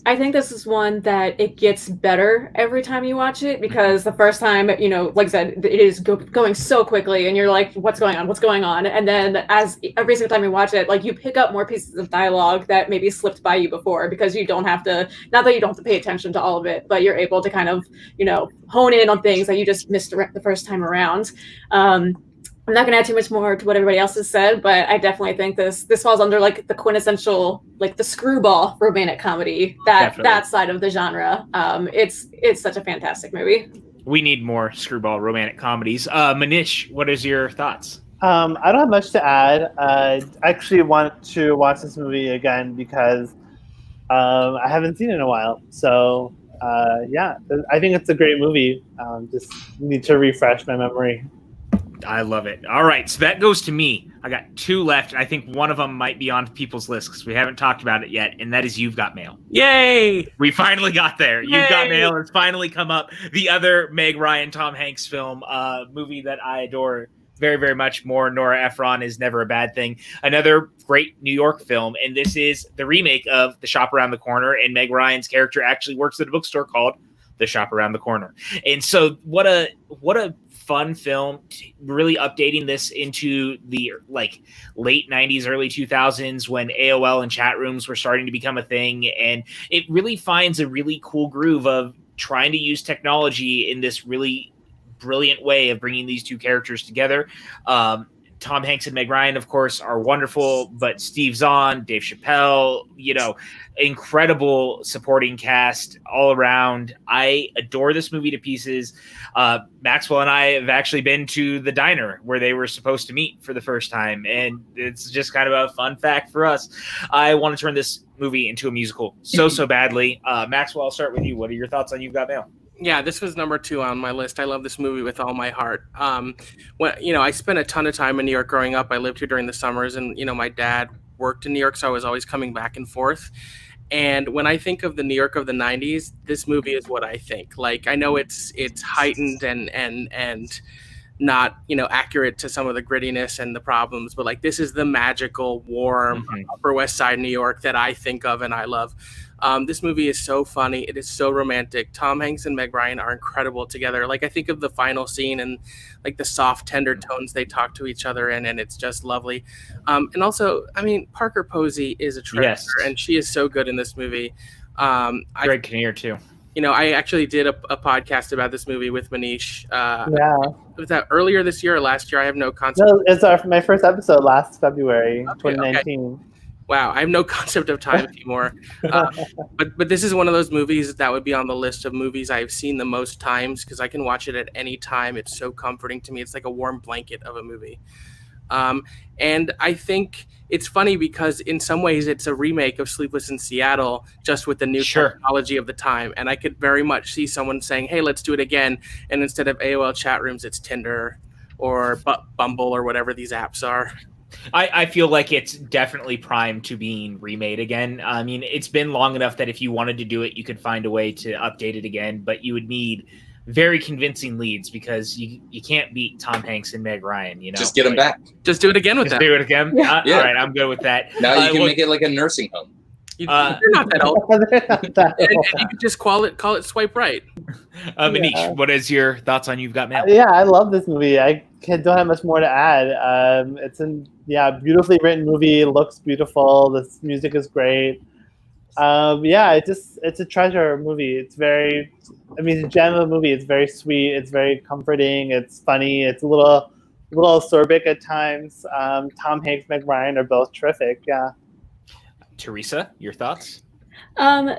I think this is one that it gets better every time you watch it, because the first time, like I said, it is going so quickly and you're like, what's going on? What's going on? And then as every single time you watch it, like you pick up more pieces of dialogue that maybe slipped by you before, because you don't have to, not that you don't have to pay attention to all of it, but you're able to kind of, hone in on things that you just missed the first time around. I'm not going to add too much more to what everybody else has said, but I definitely think this falls under like the quintessential, like the screwball romantic comedy, that side of the genre. It's such a fantastic movie. We need more screwball romantic comedies. Manish, what is your thoughts? I don't have much to add. I actually want to watch this movie again because I haven't seen it in a while. So yeah, I think it's a great movie. Just need to refresh my memory. I love it. All right, so that goes to me. I got 2 left. I think one of them might be on people's list because we haven't talked about it yet, and that is You've Got Mail. Yay! We finally got there. Yay! You've Got Mail has finally come up. The other Meg Ryan, Tom Hanks film, movie that I adore very, very much more. Nora Ephron is Never a Bad Thing. Another great New York film, and this is the remake of The Shop Around the Corner, and Meg Ryan's character actually works at a bookstore called The Shop Around the Corner. And so what a fun film, really updating this into the like late 90s, early 2000s when AOL and chat rooms were starting to become a thing. And it really finds a really cool groove of trying to use technology in this really brilliant way of bringing these 2 characters together. Tom Hanks and Meg Ryan, of course, are wonderful, but Steve Zahn, Dave Chappelle, incredible supporting cast all around. I adore this movie to pieces. Maxwell and I have actually been to the diner where they were supposed to meet for the first time, and it's just kind of a fun fact for us. I want to turn this movie into a musical so badly. Maxwell, I'll start with you. What are your thoughts on You've Got Mail? Yeah, this was number 2 on my list. I love this movie with all my heart. I spent a ton of time in New York growing up. I lived here during the summers, and my dad worked in New York, so I was always coming back and forth. And when I think of the New York of the 90s, this movie is what I think. Like, I know it's heightened and not accurate to some of the grittiness and the problems, but like this is the magical, warm Upper West Side New York that I think of and I love. This movie is so funny. It is so romantic. Tom Hanks and Meg Ryan are incredible together. Like, I think of the final scene and like the soft, tender tones they talk to each other in, and it's just lovely. And also, I mean, Parker Posey is a treasure, and she is so good in this movie. Greg Kinnear too. I actually did a podcast about this movie with Manish. Was that earlier this year or last year? I have no concept. No, it's my first episode last February, 2019. Okay. Wow, I have no concept of time anymore. But this is one of those movies that would be on the list of movies I've seen the most times because I can watch it at any time. It's so comforting to me. It's like a warm blanket of a movie. And I think it's funny because in some ways it's a remake of Sleepless in Seattle, just with the new technology of the time. And I could very much see someone saying, hey, let's do it again. And instead of AOL chat rooms, it's Tinder or Bumble or whatever these apps are. I feel like it's definitely primed to being remade again. I mean, it's been long enough that if you wanted to do it, you could find a way to update it again, but you would need very convincing leads because you can't beat Tom Hanks and Meg Ryan, Just get them back. Just do it again with them. Do it again? Yeah. All right, I'm good with that. Now you can make it like a nursing home. They're not that old. And you could just call it Swipe Right. Manish, what is your thoughts on You've Got Mail? Yeah, I love this movie. I don't have much more to add. It's beautifully written movie. It looks beautiful. The music is great. It's a treasure movie. It's a gem of a movie. It's very sweet. It's very comforting. It's funny. It's a little acerbic at times. Tom Hanks, Meg Ryan are both terrific. Yeah. Theresa, your thoughts?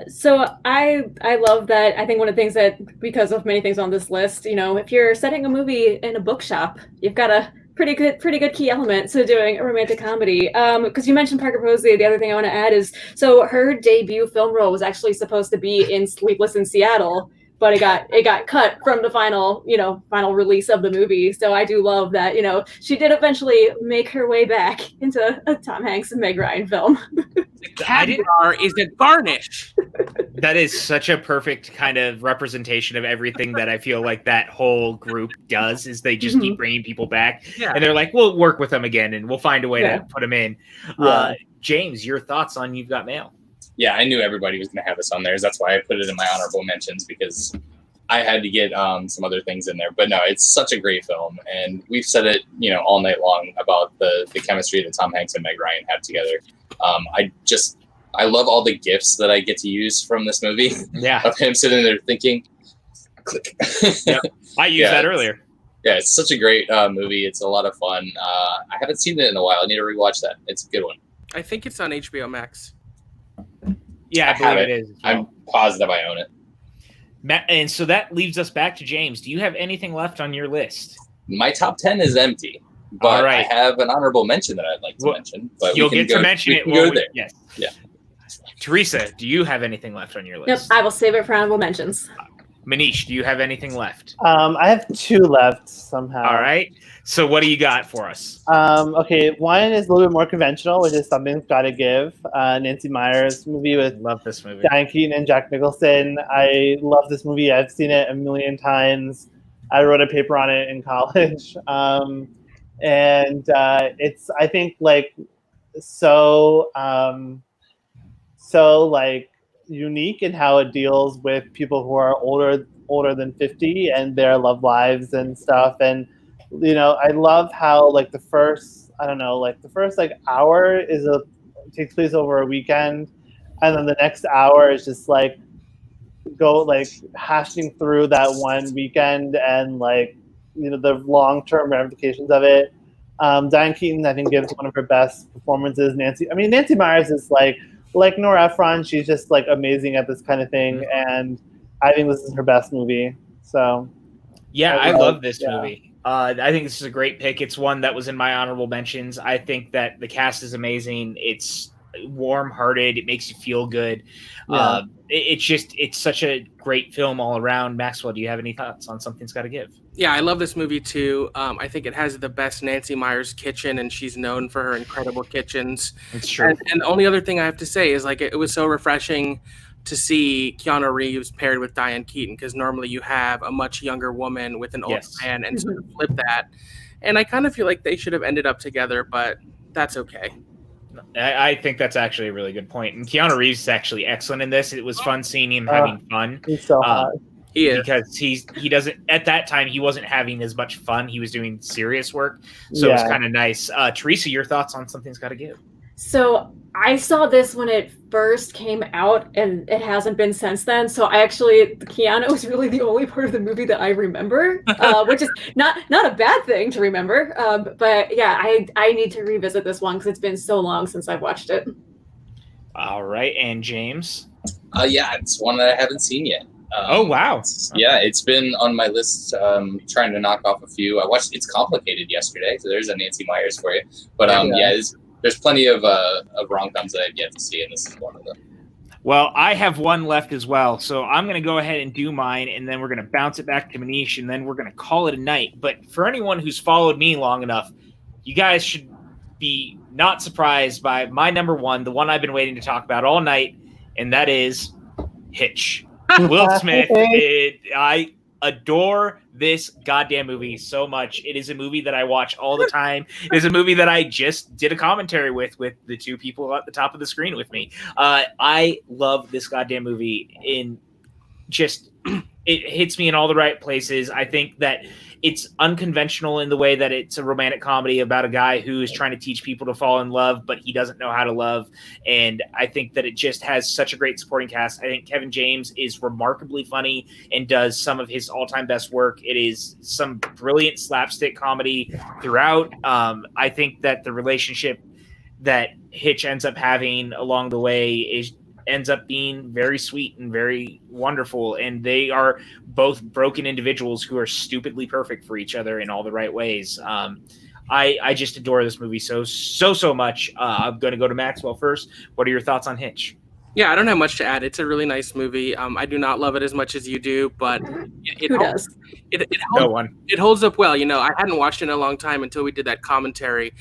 So I love that. I think one of the things that, because of many things on this list, if you're setting a movie in a bookshop, you've got a pretty good key element to doing a romantic comedy. Because you mentioned Parker Posey, the other thing I want to add is, so her debut film role was actually supposed to be in Sleepless in Seattle, but it got cut from the final release of the movie. So I do love that, she did eventually make her way back into a Tom Hanks and Meg Ryan film. The caviar is a garnish. That is such a perfect kind of representation of everything that I feel like that whole group does. Is they just keep bringing people back, and they're like, "We'll work with them again, and we'll find a way to put them in." James, your thoughts on You've Got Mail? Yeah, I knew everybody was going to have this on there. That's why I put it in my honorable mentions, because I had to get some other things in there. But no, it's such a great film, and we've said it, all night long about the chemistry that Tom Hanks and Meg Ryan have together. I love all the gifts that I get to use from this movie. Yeah, of him sitting there thinking, click. I used that earlier. Yeah, it's such a great movie. It's a lot of fun. I haven't seen it in a while. I need to rewatch that. It's a good one. I think it's on HBO Max. Yeah, I believe it is. Well. I'm positive I own it. And so that leaves us back to James. Do you have anything left on your list? My top 10 is empty, but I have an honorable mention that I'd like to mention. But you'll get to mention it. Go there. Yes. Yeah. Teresa, do you have anything left on your list? Yep, I will save it for honorable mentions. Manish, do you have anything left? I have 2 left somehow. All right. So what do you got for us? Okay, one is a little bit more conventional, which is Something's Gotta Give. Nancy Meyers movie with love this movie. Diane Keaton and Jack Nicholson. I love this movie. I've seen it a million times. I wrote a paper on it in college. It's, I think, like so like unique in how it deals with people who are older than 50 and their love lives and stuff. And I love how like the first like hour takes place over a weekend, and then the next hour is just like hashing through that one weekend and the long-term ramifications of it. Diane Keaton, I think, gives one of her best performances. Nancy Meyers is like Nora Ephron. She's just like amazing at this kind of thing, and I think this is her best movie. So yeah, I love this movie. I think this is a great pick. It's one that was in my honorable mentions. I think that the cast is amazing. It's warm-hearted. It makes you feel good. Yeah. It's such a great film all around. Maxwell, do you have any thoughts on Something's Gotta Give? Yeah, I love this movie too. I think it has the best Nancy Meyers kitchen, and she's known for her incredible kitchens. It's true. And the only other thing I have to say is it was so refreshing to see Keanu Reeves paired with Diane Keaton, because normally you have a much younger woman with an older man, and sort of flip that. And I kind of feel like they should have ended up together, but that's okay. I think that's actually a really good point. And Keanu Reeves is actually excellent in this. It was fun seeing him having fun. He's so hot. He is. Because he doesn't, at that time, he wasn't having as much fun. He was doing serious work. So it was kind of nice. Teresa, your thoughts on Something's Gotta Give? So I saw this when it first came out, and it hasn't been since then. So Keanu is really the only part of the movie that I remember, which is not a bad thing to remember. But yeah, I need to revisit this one because it's been so long since I've watched it. All right, and James? Yeah, it's one that I haven't seen yet. Oh wow! Yeah, it's been on my list. Trying to knock off a few. I watched It's Complicated yesterday, so there's a Nancy Meyers for you. But there's plenty of rom-coms that I've yet to see, and this is one of them. Well, I have one left as well, so I'm going to go ahead and do mine, and then we're going to bounce it back to Manish, and then we're going to call it a night. But for anyone who's followed me long enough, you guys should be not surprised by my number one, the one I've been waiting to talk about all night, and that is Hitch. Will Smith. I adore this goddamn movie so much. It is a movie that I watch all the time. It is a movie that I just did a commentary with the two people at the top of the screen with me. I love this goddamn movie. It hits me in all the right places. I think that it's unconventional in the way that it's a romantic comedy about a guy who is trying to teach people to fall in love, but he doesn't know how to love. And I think that it just has such a great supporting cast. I think Kevin James is remarkably funny and does some of his all-time best work. It is some brilliant slapstick comedy throughout. I think that the relationship that Hitch ends up having along the way ends up being very sweet and very wonderful, and they are both broken individuals who are stupidly perfect for each other in all the right ways. I just adore this movie so much. I'm going to go to Maxwell first. What are your thoughts on Hitch? Yeah, I don't have much to add. It's a really nice movie. I do not love it as much as you do, but Who does? No one. It holds up well. I hadn't watched it in a long time until we did that commentary.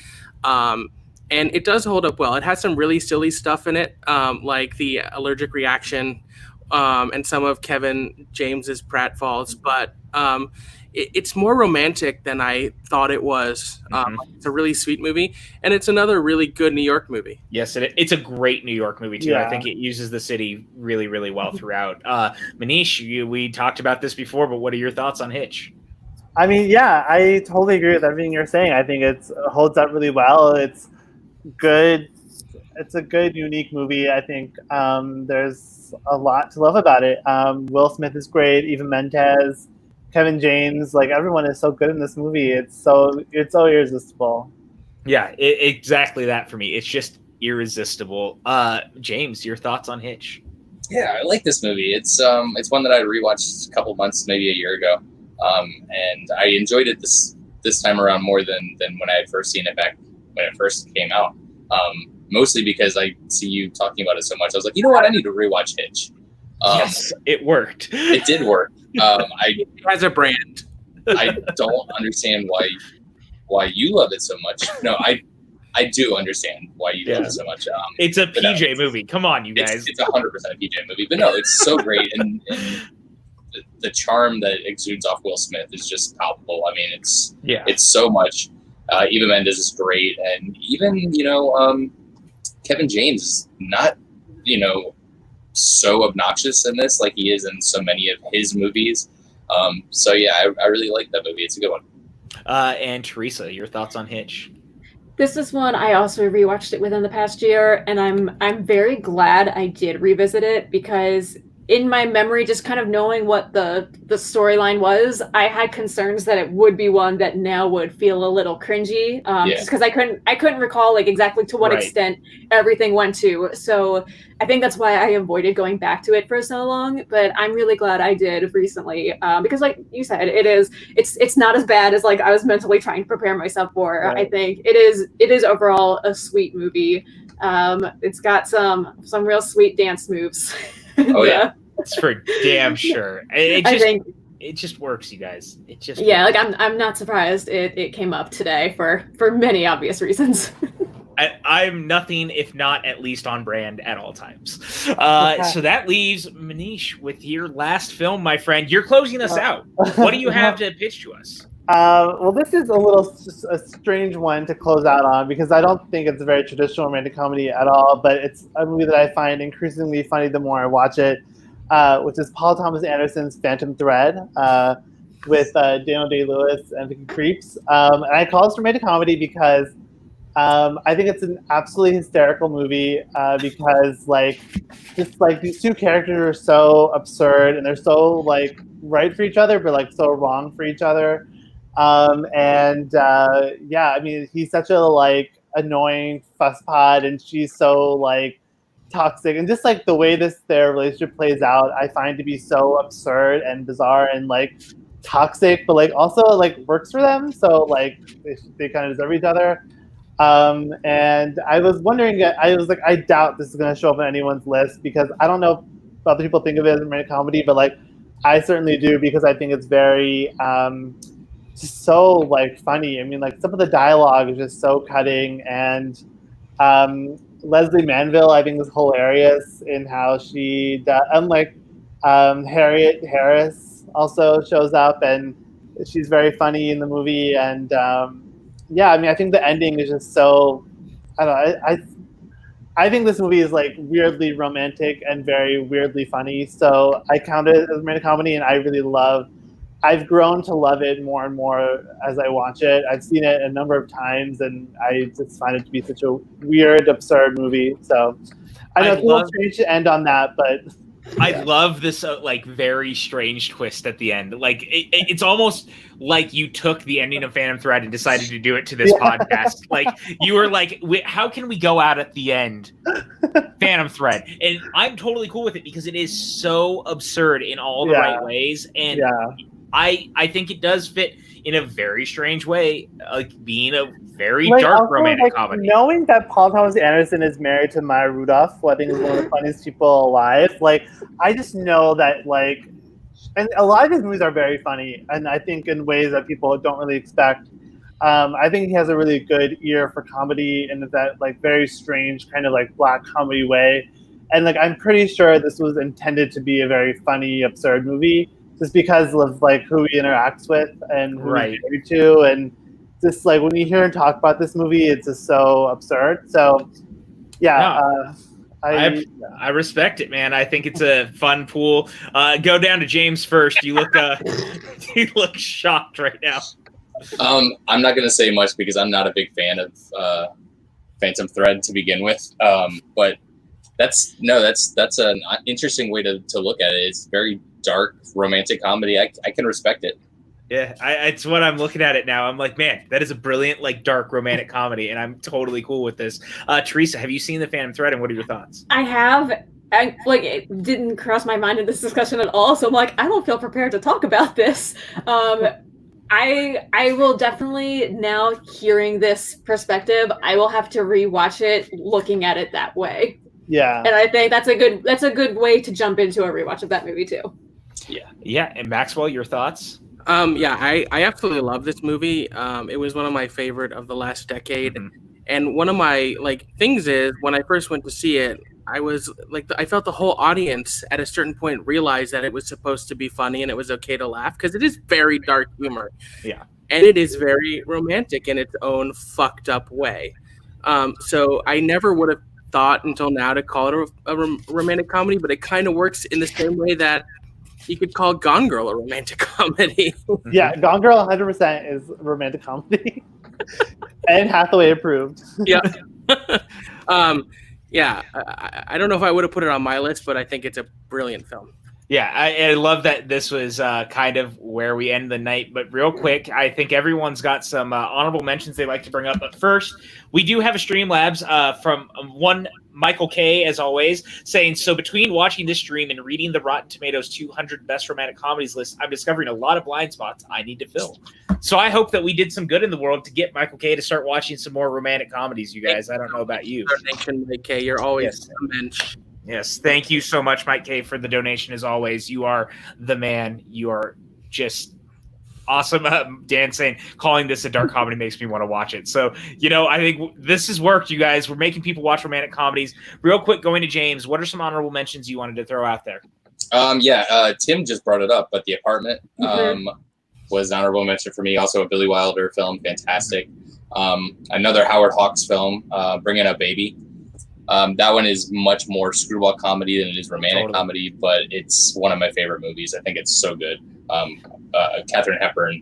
and it does hold up well. It has some really silly stuff in it, like the allergic reaction and some of Kevin James's pratfalls, but it's more romantic than I thought it was. It's a really sweet movie, and it's another really good New York movie. Yes, it's a great New York movie, too. Yeah. I think it uses the city really, really well throughout. Manish, we talked about this before, but what are your thoughts on Hitch? I mean, yeah, I totally agree with everything you're saying. I think it holds up really well. It's good. It's a good, unique movie. I think there's a lot to love about it. Will Smith is great. Eva Mendes, Kevin James, like everyone is so good in this movie. It's so irresistible. Yeah, exactly that for me. It's just irresistible. James, your thoughts on Hitch? Yeah, I like this movie. It's one that I rewatched a couple months, maybe a year ago, and I enjoyed it this time around more than when I had first seen it back when it first came out. Mostly because I see you talking about it so much. I was like, you know what? I need to rewatch Hitch. Yes, it worked. It did work. As a brand, I don't understand why you love it so much. No, I do understand why you love it so much. It's a PJ movie. Come on, you guys. It's 100% a PJ movie. But no, it's so great, and the charm that it exudes off Will Smith is just palpable. I mean, it's so much. Eva Mendes is great, and even Kevin James is not so obnoxious in this like he is in so many of his movies. So yeah, I really like that movie. It's a good one. And Theresa, your thoughts on Hitch? This is one I also rewatched it within the past year, and I'm very glad I did revisit it, because in my memory, just kind of knowing what the storyline was, I had concerns that it would be one that now would feel a little cringy, just because I couldn't recall like exactly to what extent everything went to. So I think that's why I avoided going back to it for so long. But I'm really glad I did recently, because like you said, it's not as bad as like I was mentally trying to prepare myself for. Right. I think it is overall a sweet movie. It's got some real sweet dance moves. Oh yeah. It's for damn sure. It just works, you guys. It just works. Like I'm not surprised it came up today for many obvious reasons. I'm nothing if not at least on brand at all times. So that leaves Manish with your last film, my friend. You're closing us out. What do you have to pitch to us? Well, this is a strange one to close out on, because I don't think it's a very traditional romantic comedy at all, but it's a movie that I find increasingly funny the more I watch it, which is Paul Thomas Anderson's Phantom Thread, with Daniel Day-Lewis and Vicky Krieps. And I call this romantic comedy because I think it's an absolutely hysterical movie, because these two characters are so absurd, and they're so like right for each other, but like so wrong for each other. I mean, he's such a like annoying fusspot, and she's so like toxic, and just like the way their relationship plays out, I find to be so absurd and bizarre and like toxic, but like also like works for them. So like they kind of deserve each other. And I was wondering, I was like, I doubt this is going to show up on anyone's list, because I don't know if other people think of it as a romantic comedy, but like I certainly do, because I think it's very just so like funny. I mean, like some of the dialogue is just so cutting, and Leslie Manville I think is hilarious in how she does. Unlike Harriet Harris also shows up, and she's very funny in the movie. And I mean, I think the ending is just so, I don't know, I think this movie is like weirdly romantic and very weirdly funny. So I count it as a romantic comedy, and I've grown to love it more and more as I watch it. I've seen it a number of times, and I just find it to be such a weird, absurd movie. So I know it's a little strange to end on that, but I love this like very strange twist at the end. Like it's almost like you took the ending of Phantom Thread and decided to do it to this podcast. Like you were like, how can we go out at the end? Phantom Thread. And I'm totally cool with it, because it is so absurd in all the right ways. And I think it does fit in a very strange way, like being a very dark romantic comedy. Knowing that Paul Thomas Anderson is married to Maya Rudolph, who I think is one of the funniest people alive, like I just know that like, and a lot of his movies are very funny, and I think in ways that people don't really expect. I think he has a really good ear for comedy in that like very strange kind of like black comedy way. And like I'm pretty sure this was intended to be a very funny, absurd movie, just because of like who he interacts with and who he's married to, and just like when you hear him talk about this movie, it's just so absurd. So I respect it, man. I think it's a fun pool. Go down to James first. You look you look shocked right now. I'm not going to say much because I'm not a big fan of Phantom Thread to begin with. But that's an interesting way to look at it. It's very dark romantic comedy. I can respect it. Yeah, it's what I'm looking at it now. I'm like, man, that is a brilliant, like, dark romantic comedy, and I'm totally cool with this. Theresa, have you seen The Phantom Thread, and what are your thoughts? I have. It didn't cross my mind in this discussion at all, so I'm like, I don't feel prepared to talk about this. I will definitely, now hearing this perspective, I will have to rewatch it looking at it that way. Yeah. And I think that's a good way to jump into a rewatch of that movie too. Yeah. And Maxwell, your thoughts? I absolutely love this movie. It was one of my favorite of the last decade. And one of my things is when I first went to see it, I was I felt the whole audience at a certain point realized that it was supposed to be funny and it was okay to laugh, because it is very dark humor. Yeah. And it is very romantic in its own fucked up way. So I never would have thought until now to call it a romantic comedy, but it kind of works in the same way that you could call Gone Girl a romantic comedy. Yeah, Gone Girl 100% is romantic comedy. And Hathaway approved. Yeah. I don't know if I would have put it on my list, but I think it's a brilliant film. Yeah, I love that this was kind of where we end the night. But real quick, I think everyone's got some honorable mentions they'd like to bring up. But first, we do have a Streamlabs from one Michael K, as always, saying, so between watching this stream and reading the Rotten Tomatoes 200 Best Romantic Comedies list, I'm discovering a lot of blind spots I need to fill. So I hope that we did some good in the world to get Michael K to start watching some more romantic comedies, you guys. I don't know about you. Mike K, you're always a mensch. Yes, thank you so much, Mike K, for the donation. As always, you are the man. You are just awesome. Dan saying calling this a dark comedy makes me want to watch it. So, I think this has worked, you guys. We're making people watch romantic comedies. Real quick, going to James, what are some honorable mentions you wanted to throw out there? Tim just brought it up, but The Apartment was an honorable mention for me. Also a Billy Wilder film, fantastic. Another Howard Hawks film, Bringing Up Baby. That one is much more screwball comedy than it is romantic comedy, but it's one of my favorite movies. I think it's so good. Katharine Hepburn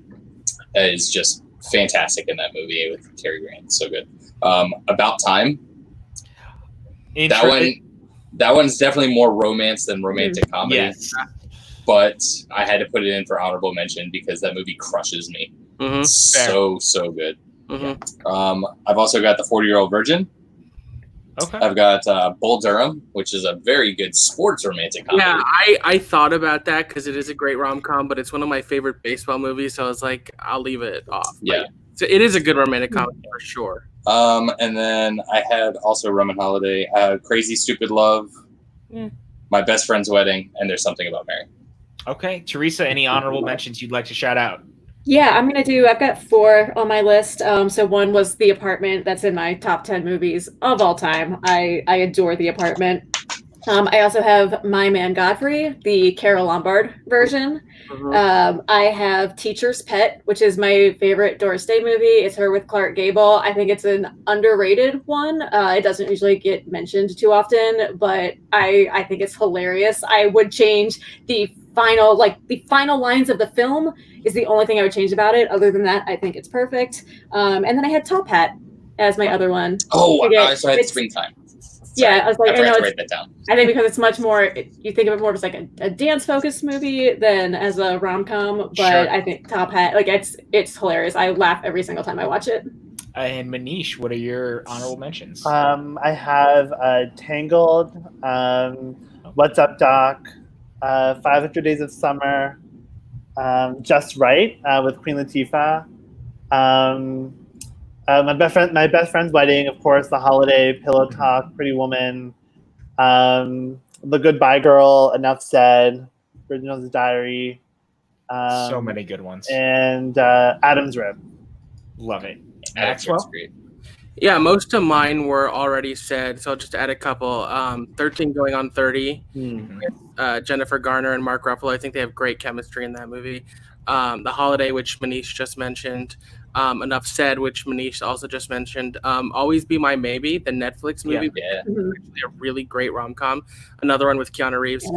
is just fantastic in that movie with Cary Grant. So good. About Time. That one's definitely more romance than romantic comedy. Yes. But I had to put it in for honorable mention because that movie crushes me. So good. I've also got The 40-Year-Old Virgin. Okay. I've got Bull Durham, which is a very good sports romantic comedy. Yeah, I thought about that because it is a great rom-com, but it's one of my favorite baseball movies, so I was like, I'll leave it off. Yeah. So it is a good romantic comedy for sure. And then I had also Roman Holiday, Crazy Stupid Love, My Best Friend's Wedding, and There's Something About Mary. Okay. Teresa, any honorable mentions you'd like to shout out? Yeah, I've got 4 on my list. So one was The Apartment. That's in my top 10 movies of all time. I adore The Apartment. I also have My Man Godfrey, the Carol Lombard version. I have Teacher's Pet, which is my favorite Doris Day movie. It's her with Clark Gable. I think it's an underrated one. It doesn't usually get mentioned too often, but I think it's hilarious. I would change the final lines of the film is the only thing I would change about it. Other than that, I think it's perfect. And then I had Top Hat as my other one. So I had Springtime. Yeah, I was like, I have to write that down. I think because it's much more, you think of it more as like a dance-focused movie than as a rom-com. But I think Top Hat, it's hilarious. I laugh every single time I watch it. And Manish, what are your honorable mentions? I have Tangled, What's Up, Doc, 500 Days of Summer, Just Right with Queen Latifah. My best friend's wedding, of course, The Holiday, Pillow Talk, Pretty Woman, The Goodbye Girl, Enough Said, Bridget Diary. So many good ones. And Adam's Rib. Love it. Maxwell? Maxwell? Yeah, most of mine were already said, so I'll just add a couple. 13 Going on 30 with Jennifer Garner and Mark Ruffalo. I think they have great chemistry in that movie. The Holiday, which Manish just mentioned. Enough Said, which Manish also just mentioned. Always Be My Maybe, the Netflix movie. Yeah. Actually a really great rom-com. Another one with Keanu Reeves.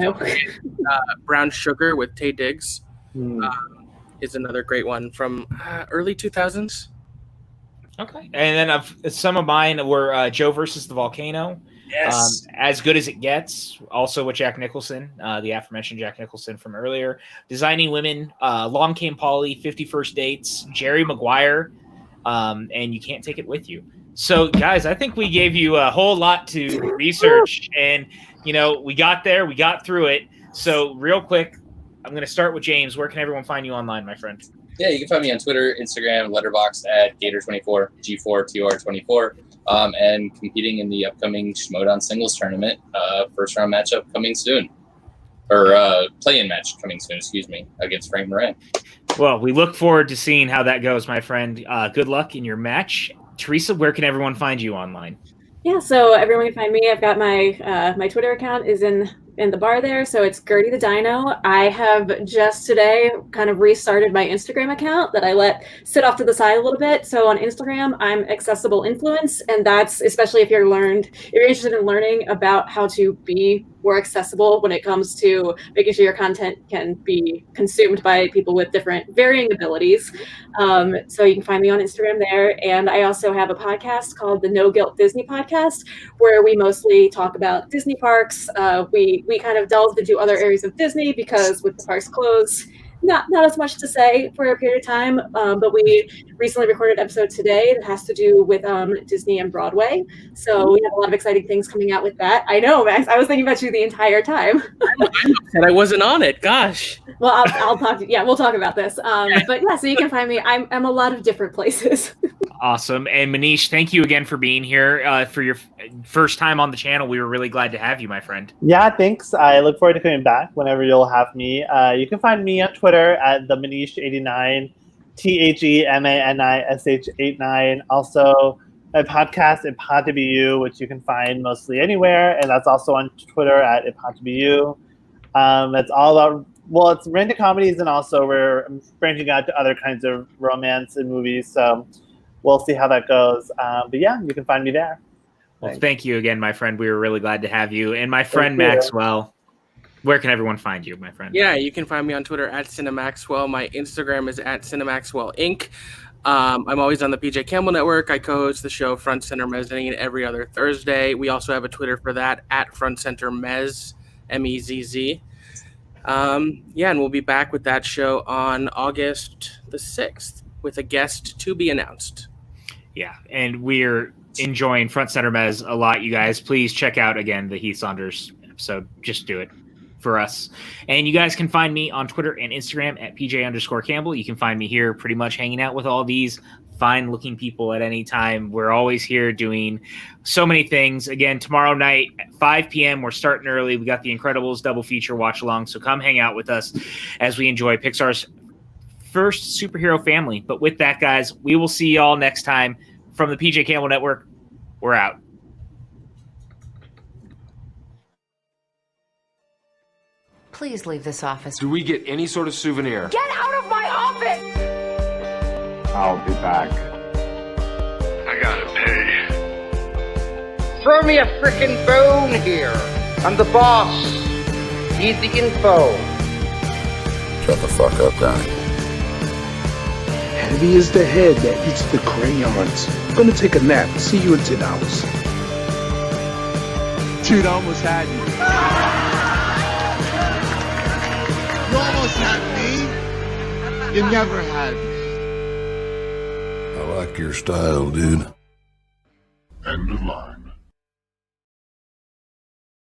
Brown Sugar with Taye Diggs is another great one from early 2000s. Okay. And then some of mine were Joe versus the Volcano. Yes. As Good as It Gets, also with Jack Nicholson, the aforementioned Jack Nicholson from earlier. Designing Women, Long Came Polly, 50 First Dates, Jerry Maguire, and You Can't Take It With You. So, guys, I think we gave you a whole lot to research, and, we got there, we got through it. So, real quick, I'm going to start with James. Where can everyone find you online, my friend? Yeah, you can find me on Twitter, Instagram, Letterboxd at Gator24, G4TR24, and competing in the upcoming Schmodown Singles Tournament. First round matchup coming soon. Or play-in match coming soon, against Frank Moran. Well, we look forward to seeing how that goes, my friend. Good luck in your match. Theresa, where can everyone find you online? Yeah, so everyone can find me. I've got my my Twitter account is in the bar there, so it's Gertie the Dino. I have just today kind of restarted my Instagram account that I let sit off to the side a little bit. So on Instagram, I'm Accessible Influence, and that's especially if you're interested in learning about how to be more accessible when it comes to making sure your content can be consumed by people with different varying abilities. So you can find me on Instagram there. And I also have a podcast called the No Guilt Disney Podcast, where we mostly talk about Disney parks. We kind of delved into other areas of Disney because with the parks closed, not as much to say for a period of time, but we recently recorded an episode today that has to do with Disney and Broadway. So we have a lot of exciting things coming out with that. I know, Max. I was thinking about you the entire time. And I wasn't on it. Gosh. Well, I'll talk to you. Yeah, we'll talk about this. But yeah, so you can find me. I'm a lot of different places. Awesome. And Manish, thank you again for being here for your first time on the channel. We were really glad to have you, my friend. Yeah, thanks. I look forward to coming back whenever you'll have me. You can find me on Twitter at the Manish89, TheManish89. Also, my podcast, It Pod to Be You, which you can find mostly anywhere, and that's also on Twitter at It Pod to Be You. That's all about, it's romantic comedies, and also we're branching out to other kinds of romance and movies, so we'll see how that goes. But yeah, you can find me there. Well, thank you again, my friend. We were really glad to have you. And my friend Maxwell, where can everyone find you, my friend? Yeah, you can find me on Twitter at Cinemaxwell. My Instagram is at Cinemaxwell Inc. I'm always on the PJ Campbell Network. I co-host the show Front Center Mezzanine every other Thursday. We also have a Twitter for that at Front Center Mezz, Mezz. Yeah, and we'll be back with that show on August the 6th with a guest to be announced. Yeah, and we're enjoying Front Center Mezz a lot, you guys. Please check out, again, the Heath Saunders episode. Just do it for us. And you guys can find me on Twitter and Instagram at PJ_Campbell. You can find me here pretty much hanging out with all these fine-looking people at any time. We're always here doing so many things. Again, tomorrow night at 5 p.m., we're starting early. We got the Incredibles double feature watch-along, so come hang out with us as we enjoy Pixar's first superhero family. But with that, guys, we will see you all next time. From the PJ Campbell Network, we're out. Please leave this office. Do we get any sort of souvenir? Get out of my office! I'll be back. I gotta pay. Throw me a frickin' bone here. I'm the boss. Need the info. Shut the fuck up, Donnie. Heavy is the head that eats the crayons. I'm gonna take a nap. See you in 10 hours. Dude, I almost had you. You almost had me. You never had me. I like your style, dude. End of line.